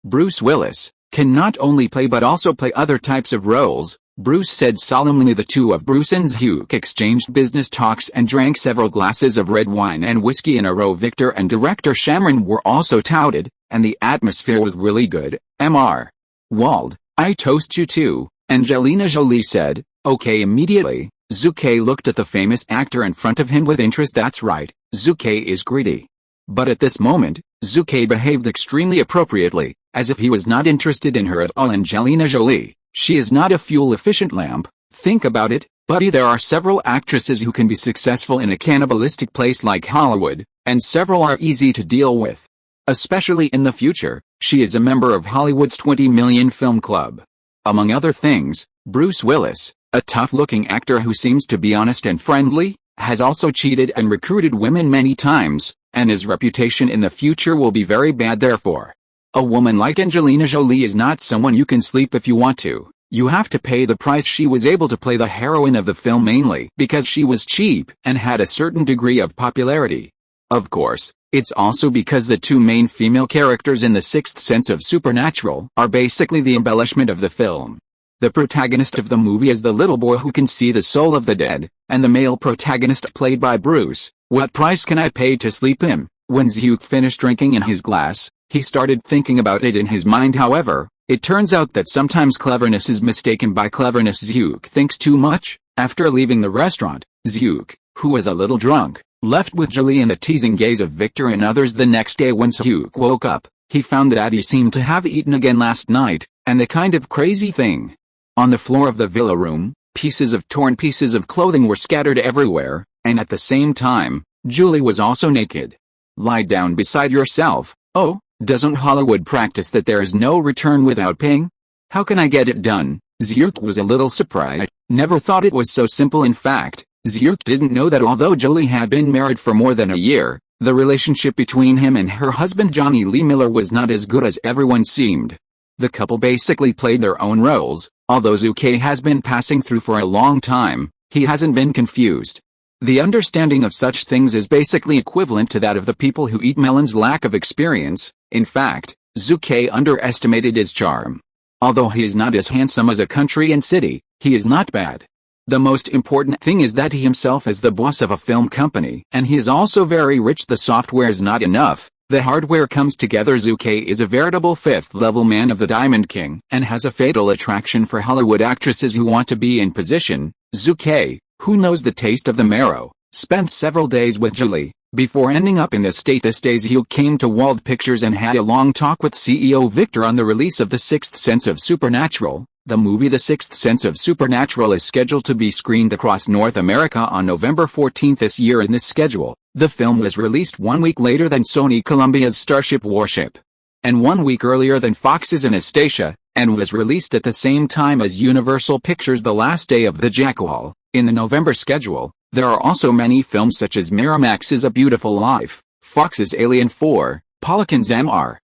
Bruce Willis, can not only play but also play other types of roles, Bruce said solemnly. The two of Bruce and Zhu exchanged business talks and drank several glasses of red wine and whiskey in a row. Victor and director Shamron were also touted, and the atmosphere was really good. Mr. Wald, I toast you too, Angelina Jolie said. Okay. Immediately, Zhu Ke looked at the famous actor in front of him with interest. That's right, Zhu Ke is greedy. But at this moment, Zhu Ke behaved extremely appropriately, as if he was not interested in her at all. Angelina Jolie, she is not a fuel-efficient lamp, think about it, buddy. There are several actresses who can be successful in a cannibalistic place like Hollywood, and several are easy to deal with. Especially in the future, she is a member of Hollywood's 20 million film club. Among other things, Bruce Willis, a tough-looking actor who seems to be honest and friendly, has also cheated and recruited women many times, and his reputation in the future will be very bad. Therefore, a woman like Angelina Jolie is not someone you can sleep if you want to. You have to pay the price. She was able to play the heroine of the film mainly because she was cheap and had a certain degree of popularity. Of course, it's also because the two main female characters in The Sixth Sense of Supernatural are basically the embellishment of the film. The protagonist of the movie is the little boy who can see the soul of the dead, and the male protagonist played by Bruce. What price can I pay to sleep him? When Zhu finished drinking in his glass, he started thinking about it in his mind. However, it turns out that sometimes cleverness is mistaken by cleverness. Zhu thinks too much. After leaving the restaurant, Zhu, who was a little drunk, left with Jolie and the teasing gaze of Victor and others. The next day when Zhu woke up, he found that he seemed to have eaten again last night, and the kind of crazy thing. On the floor of the villa room, torn pieces of clothing were scattered everywhere, and at the same time, Julie was also naked. Lie down beside yourself. Oh, doesn't Hollywood practice that there is no return without paying? How can I get it done? Zhu was a little surprised. Never thought it was so simple. In fact, Zhu didn't know that although Jolie had been married for more than a year, the relationship between him and her husband Johnny Lee Miller was not as good as everyone seemed. The couple basically played their own roles. Although Zhu Ke has been passing through for a long time, he hasn't been confused. The understanding of such things is basically equivalent to that of the people who eat melons. Lack of experience. In fact, Zhu Ke underestimated his charm. Although he is not as handsome as a country and city, he is not bad. The most important thing is that he himself is the boss of a film company, and he is also very rich. The software is not enough. The hardware comes together. Zhu Ke is a veritable fifth-level man of the Diamond King and has a fatal attraction for Hollywood actresses who want to be in position. Zhu Ke, who knows the taste of the marrow, spent several days with Julie, before ending up in this state. This day Zhu came to Wald Pictures and had a long talk with CEO Victor on the release of The Sixth Sense of Supernatural. The movie The Sixth Sense of Supernatural is scheduled to be screened across North America on November 14 this year. In this schedule, the film was released 1 week later than Sony Columbia's Starship Warship, and 1 week earlier than Fox's Anastasia, and was released at the same time as Universal Pictures' The Last Day of the Jackal. In the November schedule, there are also many films such as Miramax's A Beautiful Life, Fox's Alien 4, Pelican's Mr.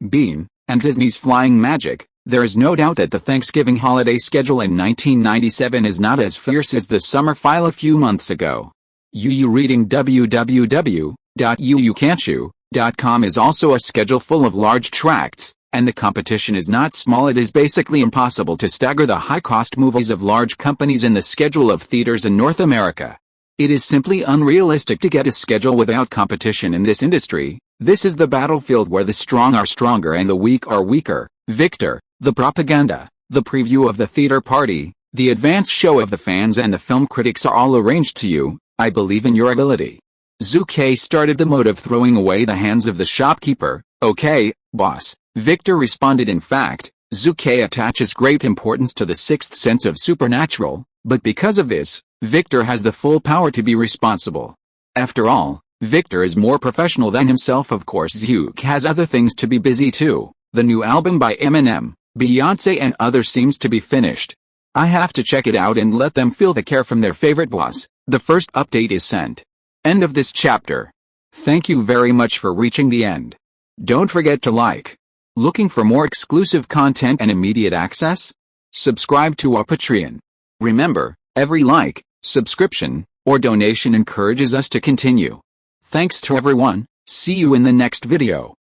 Bean, and Disney's Flying Magic. There is no doubt that the Thanksgiving holiday schedule in 1997 is not as fierce as the summer file a few months ago. Reading www.uucan'tchoo.com is also a schedule full of large tracts, and the competition is not small. It is basically impossible to stagger the high-cost movies of large companies in the schedule of theaters in North America. It is simply unrealistic to get a schedule without competition in this industry. This is the battlefield where the strong are stronger and the weak are weaker. Victor, the propaganda, the preview of the theater party, the advance show of the fans and the film critics are all arranged to you. I believe in your ability. Zhu Ke started the mode of throwing away the hands of the shopkeeper. Okay, boss, Victor responded. In fact, Zhu Ke attaches great importance to The Sixth Sense of Supernatural, but because of this, Victor has the full power to be responsible. After all, Victor is more professional than himself. Of course, Zhu has other things to be busy too. The new album by Eminem, Beyoncé and others seems to be finished. I have to check it out and let them feel the care from their favorite boss. The first update is sent. End of this chapter. Thank you very much for reaching the end. Don't forget to like. Looking for more exclusive content and immediate access? Subscribe to our Patreon. Remember, every like, subscription, or donation encourages us to continue. Thanks to everyone. See you in the next video.